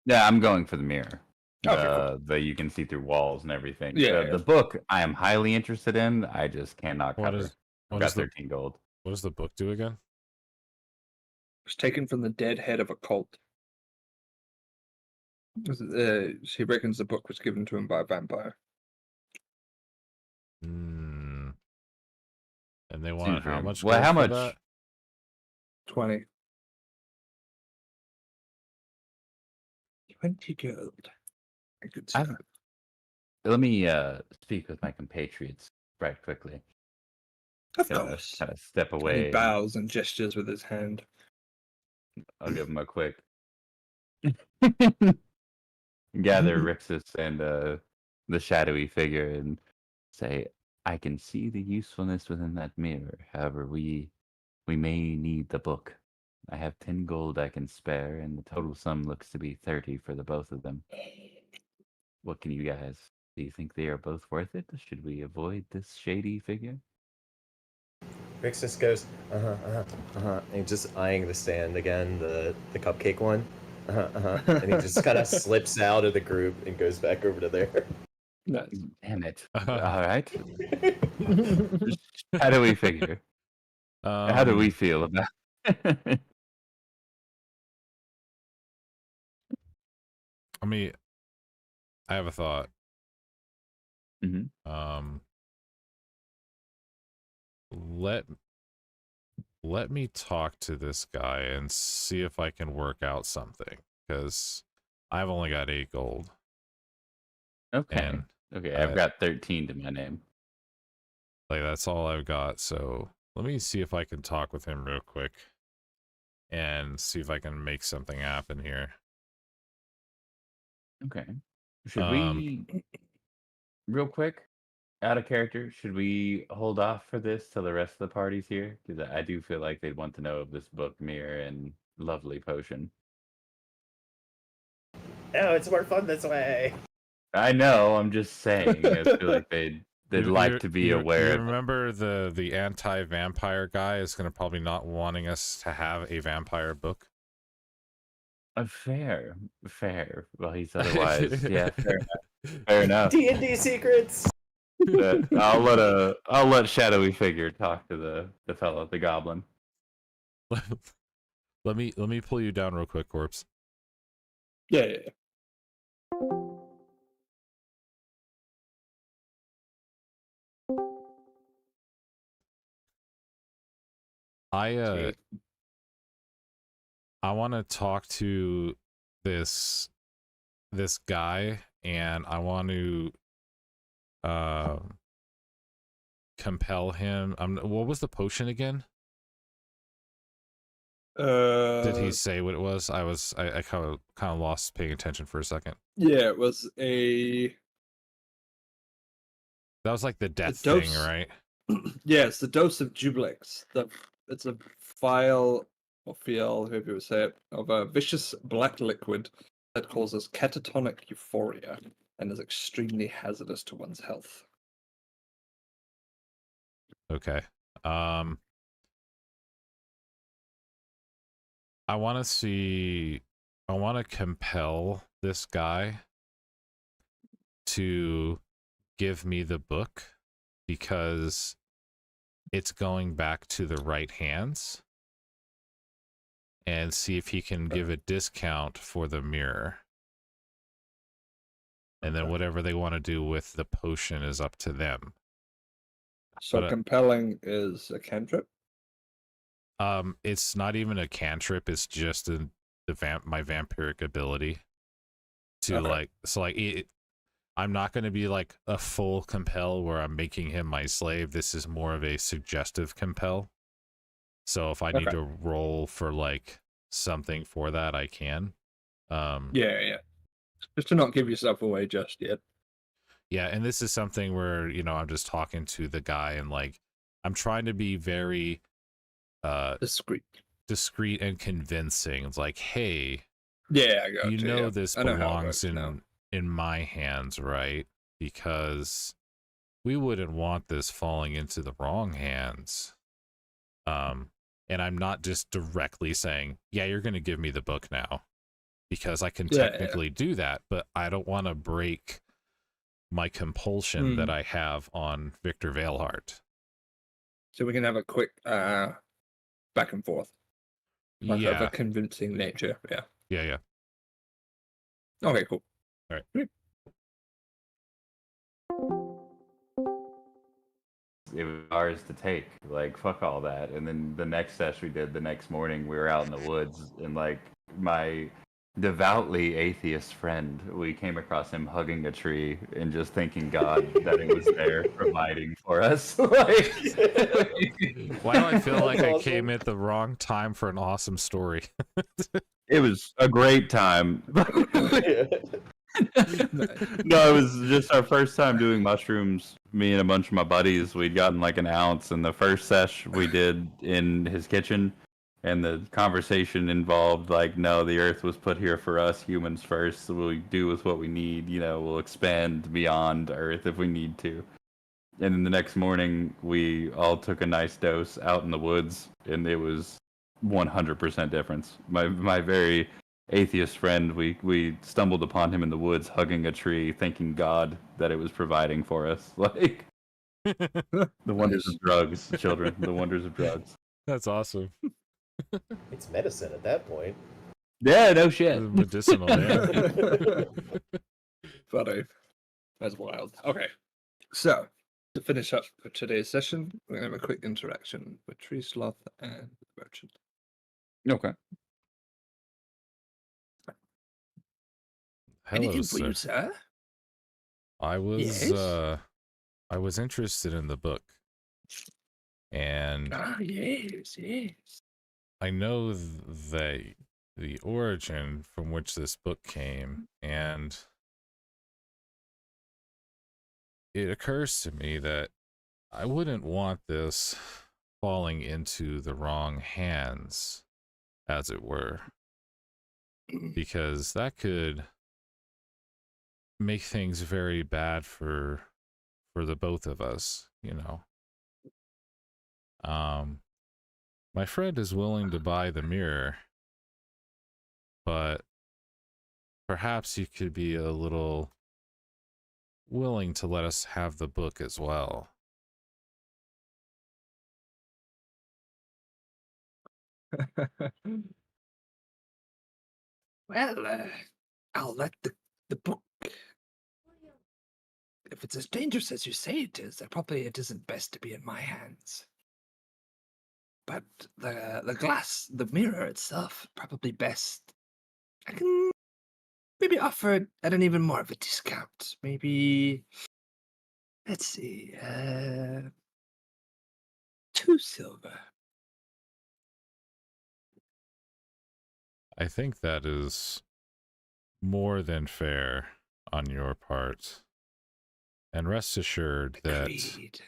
Yeah, I'm going for the mirror. Okay, cool. The you can see through walls and everything. Yeah, The book I am highly interested in. I just cannot What cover. is I've what got is the 13 gold. what does the book do again? It was taken from the dead head of a cult. He reckons the book was given to him by a vampire. And they want how much? Well, how much? That? 20. 20 gold. Good stuff. Let me speak with my compatriots right quickly. Of course. Kind of step He away. bows and gestures with his hand. I'll give him a quick gather Rixus and the shadowy figure and say, I can see the usefulness within that mirror. However, we may need the book. I have 10 gold I can spare, and the total sum looks to be 30 for the both of them. What can you guys? Do you think they are both worth it? Should we avoid this shady figure? Rixus goes, and just eyeing the stand again, the cupcake one. And he just kind of slips out of the group and goes back over to there. Nice. Damn it. All right. How do we figure? How do we feel about I have a thought. Let me talk to this guy and see if I can work out something, because I've only got 8 gold. Okay. I've got 13 to my name. Like, that's all I've got, so let me see if I can talk with him real quick and see if I can make something happen here. Okay. Should we, real quick, out of character, should we hold off for this till the rest of the party's here? Because I do feel like they'd want to know of this book, mirror, and lovely potion. Oh, it's more fun this way. I know, I'm just saying. I feel like they'd like to be aware. You remember the anti-vampire guy is going to probably not wanting us to have a vampire book? Fair. Well, he's otherwise, yeah, fair enough. DnD secrets. I'll let shadowy figure talk to the fellow, the goblin. Let me pull you down real quick, Corpse. Yeah. I want to talk to this guy, and I want to compel him. What was the potion again? Did he say what it was? I kind of lost paying attention for a second. Yeah, it was a. That was like the death thing, right? Yeah, it's the dose of Jubilex. It's a vial or fial, however you would say it, of a vicious black liquid that causes catatonic euphoria and is extremely hazardous to one's health. Okay. I want to compel this guy to give me the book, because it's going back to the right hands, and see if he can give a discount for the mirror. And then whatever they want to do with the potion is up to them. So compelling is a cantrip? It's not even a cantrip, it's just my vampiric ability to I'm not going to be like a full compel where I'm making him my slave. This is more of a suggestive compel. So if I need to roll for like something for that, I can. Yeah. Just to not give yourself away just yet. Yeah, and this is something where, I'm just talking to the guy and like I'm trying to be very discreet and convincing. It's like, hey, yeah, I got you. This belongs in my hands, right? Because we wouldn't want this falling into the wrong hands. And I'm not just directly saying, yeah, you're going to give me the book now, because I can technically do that, but I don't want to break my compulsion that I have on Victor Veilheart. So we can have a quick back and forth. Of a convincing nature. Yeah. Okay, cool. All right. ours to take. Like, fuck all that. And then the next sesh we did the next morning, we were out in the woods, and like my devoutly atheist friend, we came across him hugging a tree and just thanking God that it was there providing for us. Like, why do I feel like I came at the wrong time for an awesome story? it was a great time. No, it was just our first time doing mushrooms. Me and a bunch of my buddies, we'd gotten like an ounce, and the first sesh we did in his kitchen, and the conversation involved like, no, the earth was put here for us humans first, so we'll do with what we need, you know, we'll expand beyond earth if we need to. And then the next morning we all took a nice dose out in the woods, and it was 100% difference. My very atheist friend, we stumbled upon him in the woods hugging a tree, thanking God that it was providing for us. Like, the wonders of drugs, children, the wonders of drugs. That's awesome. It's medicine at that point. Yeah, no shit. Medicinal, yeah. Funny. That's wild. Okay. So, to finish up for today's session, we're going to have a quick interaction with Tree Sloth and the Merchant. Okay. Hello, Anything for sir. you, sir? I was Yes? I was interested in the book, and Ah, yes, yes. I know the origin from which this book came, and it occurs to me that I wouldn't want this falling into the wrong hands, as it were, because that could make things very bad for the both of us, you know. My friend is willing to buy the mirror, but perhaps you could be a little willing to let us have the book as well. Well, I'll let the book. If it's as dangerous as you say it is, then probably it isn't best to be in my hands. But the glass, the mirror itself, probably best. I can maybe offer it at an even more of a discount. Maybe, let's see, 2 silver. I think that is more than fair on your part. And rest assured Agreed.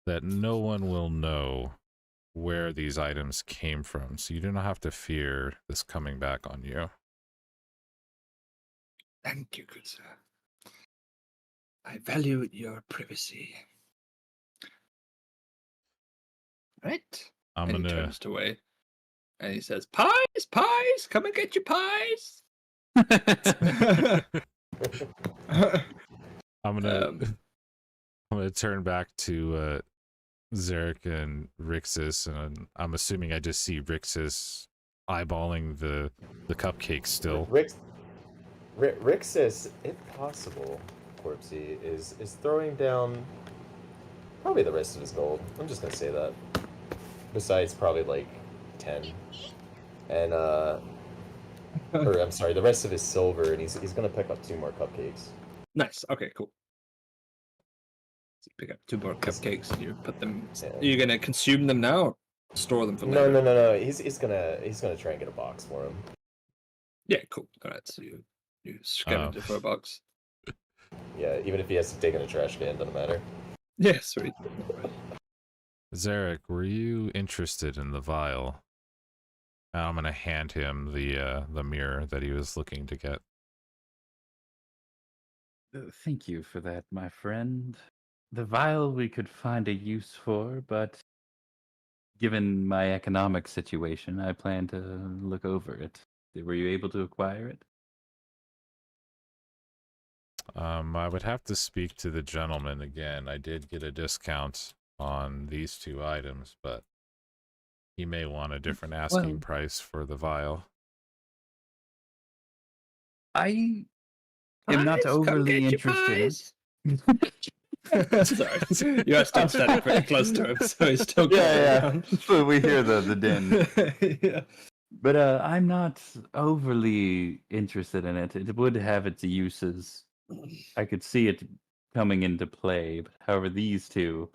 that no one will know where these items came from, so you do not have to fear this coming back on you. Thank you, good sir. I value your privacy. Right? I'm And he gonna turns away. And he says, "Pies, pies, come and get your pies." I'm gonna turn back to Zarek and Rixus, and I'm assuming I just see Rixus eyeballing the cupcake still. Rixus, if possible, Corpsey, is throwing down probably the rest of his gold. I'm just gonna say that. Besides probably like 10. And or I'm sorry, the rest of his silver, and he's gonna pick up 2 more cupcakes. Nice. Okay, cool. So you pick up 2 more cupcakes and you put them. Yeah. Are you gonna consume them now or store them for No, later? no. He's gonna try and get a box for him. Yeah, cool. Alright, so you scavenge it for a box. Yeah, even if he has to dig in a trash can, doesn't matter. Yeah, sweet. Zarek, were you interested in the vial? I'm gonna hand him the mirror that he was looking to get. Thank you for that, my friend. The vial we could find a use for, but given my economic situation, I plan to look over it. Were you able to acquire it? I would have to speak to the gentleman again. I did get a discount on these 2 items, but he may want a different asking price for the vial. I am not Pies, come overly get your interested. pies. Sorry, you are still standing pretty close to him, so he's still going So we hear the din. yeah. But I'm not overly interested in it. It would have its uses. I could see it coming into play. But however, these two,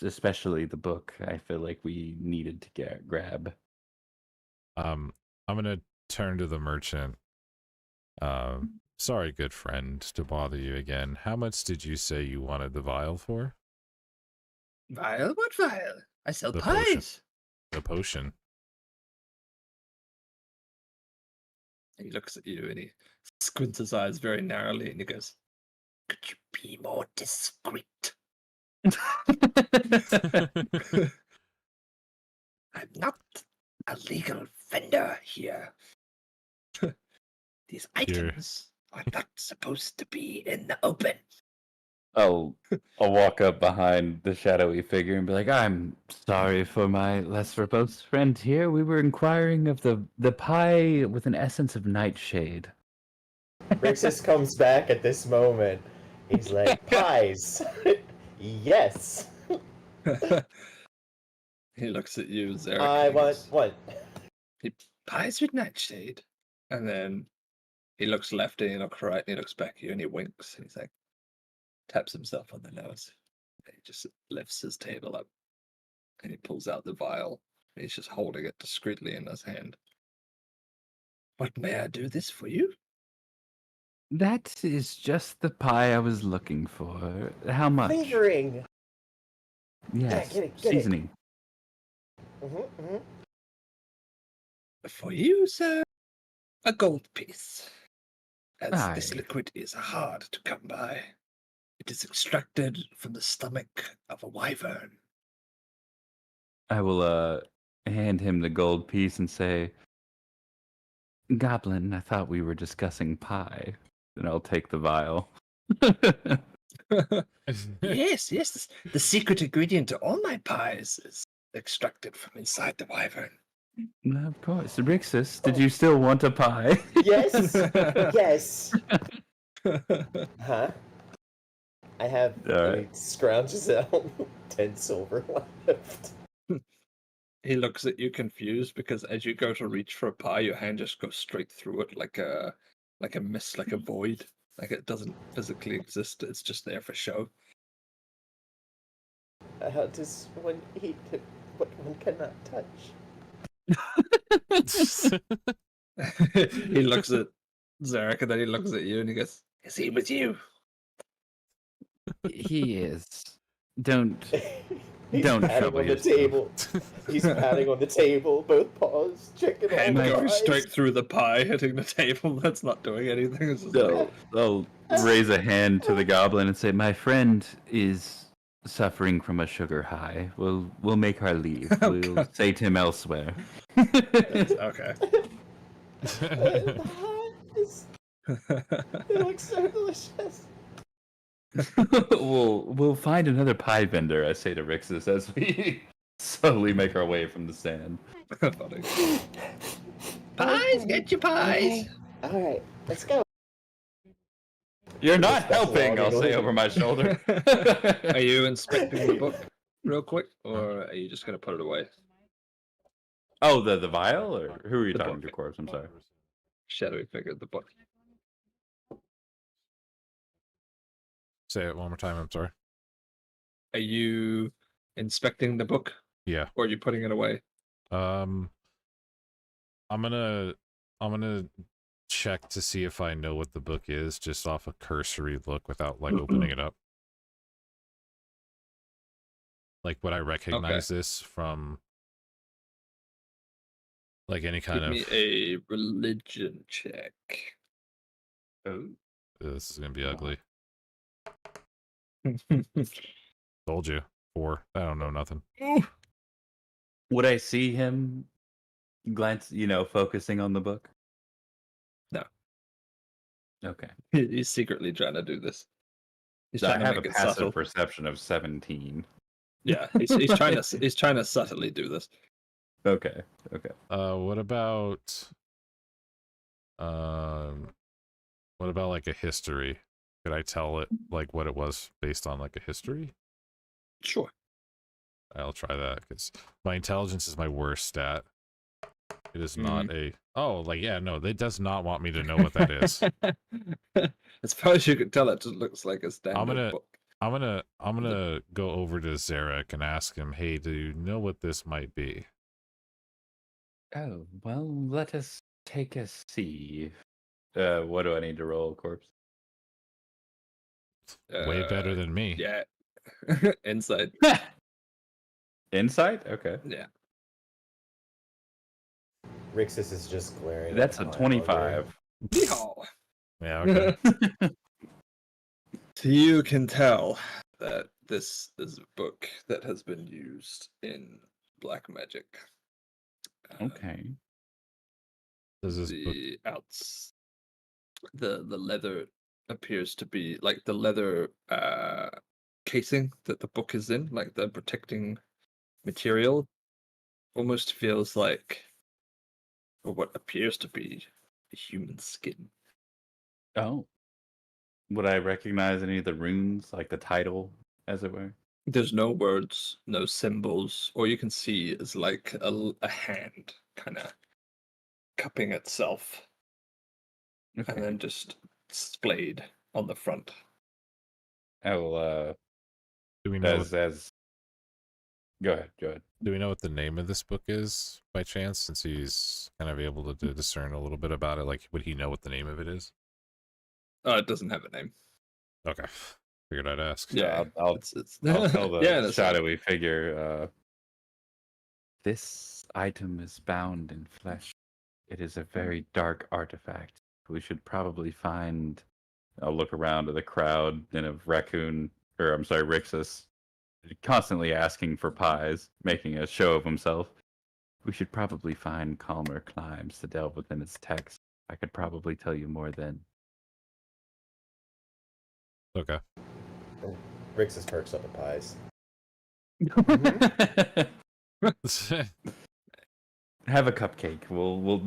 especially the book, I feel like we needed to grab. I'm gonna turn to the merchant. Sorry, good friend, to bother you again. How much did you say you wanted the vial for? Vial? What vial? I sell The pies. potion. The potion. He looks at you and he squints his eyes very narrowly and he goes, "Could you be more discreet? I'm not a legal vendor here. These items are not supposed to be in the open." I'll walk up behind the shadowy figure and be like, "I'm sorry for my less verbose friend here. We were inquiring of the pie with an essence of nightshade." Rixus comes back at this moment. He's like, pies. Yes. He looks at you, Zarek. I want what? Pies with nightshade. And then he looks left and he looks right and he looks back at you and he winks and he's like, taps himself on the nose. And he just lifts his table up and he pulls out the vial. And he's just holding it discreetly in his hand. "What, may I do this for you?" That is just the pie I was looking for. How much? Flavoring. Yes, get it. seasoning. "For you, sir, a gold piece. As this Aye. liquid is hard to come by. It is extracted from the stomach of a wyvern." I will hand him the gold piece and say, "Goblin, I thought we were discussing pie." And I'll take the vial. Yes, the secret ingredient to all my pies is extracted from inside the wyvern. Of course. Rixus, did you still want a pie? Yes. Yes. Huh? I have. Alright. He scrounges out 10 silver left. He looks at you confused because as you go to reach for a pie, your hand just goes straight through it like a mist, like a void. Like it doesn't physically exist. It's just there for show. How does one eat what one cannot touch? He looks at Zarek and then he looks at you and he goes, "Is he with you?" He is. Don't He's Don't patting trouble on the yourself. table. He's patting on the table, both paws, checking Hand all the going pies. straight through the pie, hitting the table. That's not doing anything. It's just like, I'll raise a hand to the goblin and say, "My friend is suffering from a sugar high. We'll make our leave. Oh, We'll God. sate him elsewhere." okay. The pies. They look so delicious. We'll find another pie vendor, I say to Rixus as we slowly make our way from the stand. Funny. Pies, get your pies. All right, let's go. You're not That's helping, long I'll say enough. over my shoulder. Are you inspecting the book real quick, or are you just gonna put it away? Oh, the vial? Or who are you The talking book. to, Corpse? I'm sorry. Shadowy figure, the book. Say it one more time, I'm sorry. Are you inspecting the book, Yeah. or are you putting it away? I'm gonna check to see if I know what the book is, just off a cursory look without like opening it up. Like, would I recognize this from like any kind Give me of a religion check. Oh. this is gonna be ugly. Told you. 4. I don't know nothing. Would I see him glance, focusing on the book? No. Okay. He's secretly trying to do this. He's So I trying to have a make it passive subtle. perception of 17. Yeah, he's trying to subtly do this. Okay. What about like a history? could I tell it like what it was based on like a history? Sure. I'll try that because my intelligence is my worst stat. It is not a no, it does not want me to know what that is. As far as you can tell, it just looks like a standard book. I'm gonna go over to Zarek and ask him, hey, do you know what this might be? Oh, well, let us take a see. What do I need to roll, corpse? Way better than me. Yeah. Inside. Insight? Okay. Yeah. Rixus is just glaring. That's a 25. Yeehaw. Yeah, okay. So you can tell that this is a book that has been used in black magic. Okay. Does this book... the leather appears to be like the leather casing that the book is in, like the protecting material, almost feels like what appears to be a human skin. Oh. Would I recognize any of the runes, like the title, as it were? There's no words, no symbols. All you can see is like a hand kind of cupping itself, Okay. and then just splayed on the front. I will, do we know Go ahead. do we know what the name of this book is by chance, since he's kind of able to discern a little bit about it? Like, would he know what the name of it is? It doesn't have a name. Okay. Figured I'd ask. Yeah, I'll tell the shadowy figure, this item is bound in flesh. It is a very dark artifact. We should probably find... I'll look around to the crowd and of Rixus, constantly asking for pies, making a show of himself. We should probably find calmer climes to delve within its text. I could probably tell you more then. Okay. Rixus perks up at pies. Have a cupcake. We'll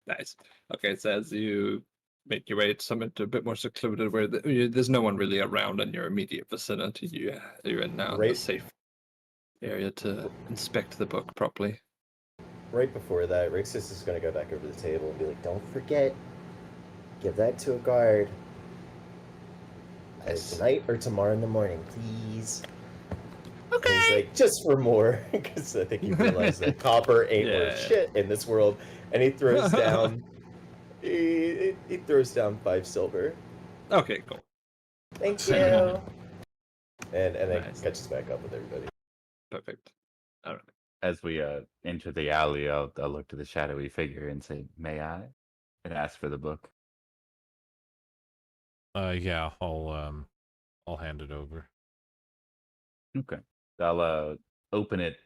Nice. Okay, so as you make your way to somewhere a bit more secluded, where there's no one really around in your immediate vicinity, you're in now the safe area to inspect the book properly. Right before that, Rixus is going to go back over the table and be like, "Don't forget, give that to a guard. Tonight or tomorrow in the morning, please." Okay. And he's like, "Just for more," because I think he realized that copper ain't worth shit in this world, and he throws down. He throws down 5 silver. Okay, cool. Thank you. And then catches back up with everybody. Perfect. All right. As we enter the alley, I'll look to the shadowy figure and say, "May I?" and ask for the book. Yeah, I'll hand it over. Okay. I'll open it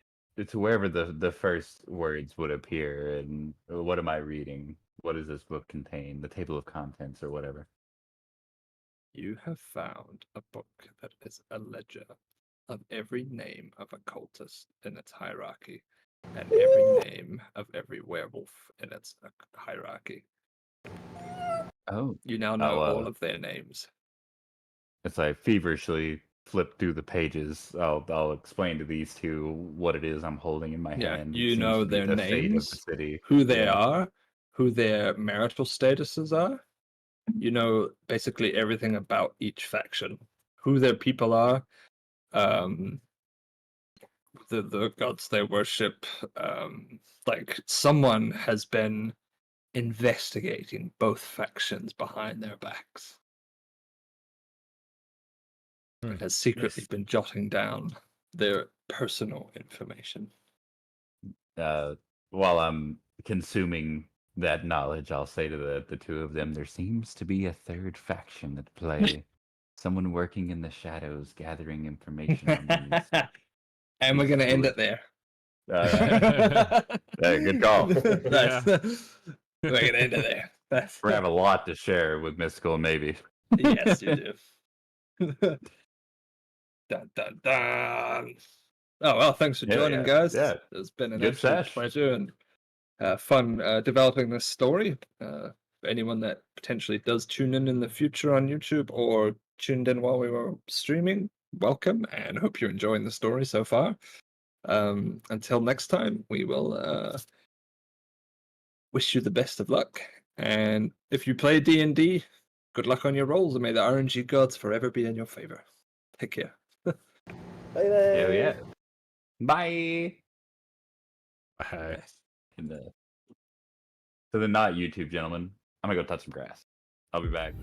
to wherever the first words would appear. And what am I reading? What does this book contain? The table of contents or whatever. You have found a book that is a ledger of every name of a cultist in its hierarchy, and every name of every werewolf in its hierarchy. Oh. You now know all of their names. As I feverishly flip through the pages, I'll explain to these two what it is I'm holding in my hand. You know their names, of the city. Who they are, who their marital statuses are. You know basically everything about each faction, who their people are, the gods they worship. Like someone has been investigating both factions behind their backs. It has secretly been jotting down their personal information. While I'm consuming that knowledge, I'll say to the two of them, there seems to be a third faction at play. Someone working in the shadows, gathering information on these. And we're going to end it there. Good call. We're going to end it there. We have a lot to share with Mystical, maybe. Yes, you do. Dun, dun, dun. Oh, well, thanks for joining, guys. Yeah. It's been an good absolute pleasure and fun developing this story anyone that potentially does tune in the future on YouTube or tuned in while we were streaming, welcome, and hope you're enjoying the story so far. Until next time, we will wish you the best of luck. And if you play D&D, good luck on your rolls, and may the RNG gods forever be in your favor. Take care. Bye bye. Hell yeah. Bye. Bye. To the not YouTube gentlemen, I'm gonna go touch some grass. I'll be back.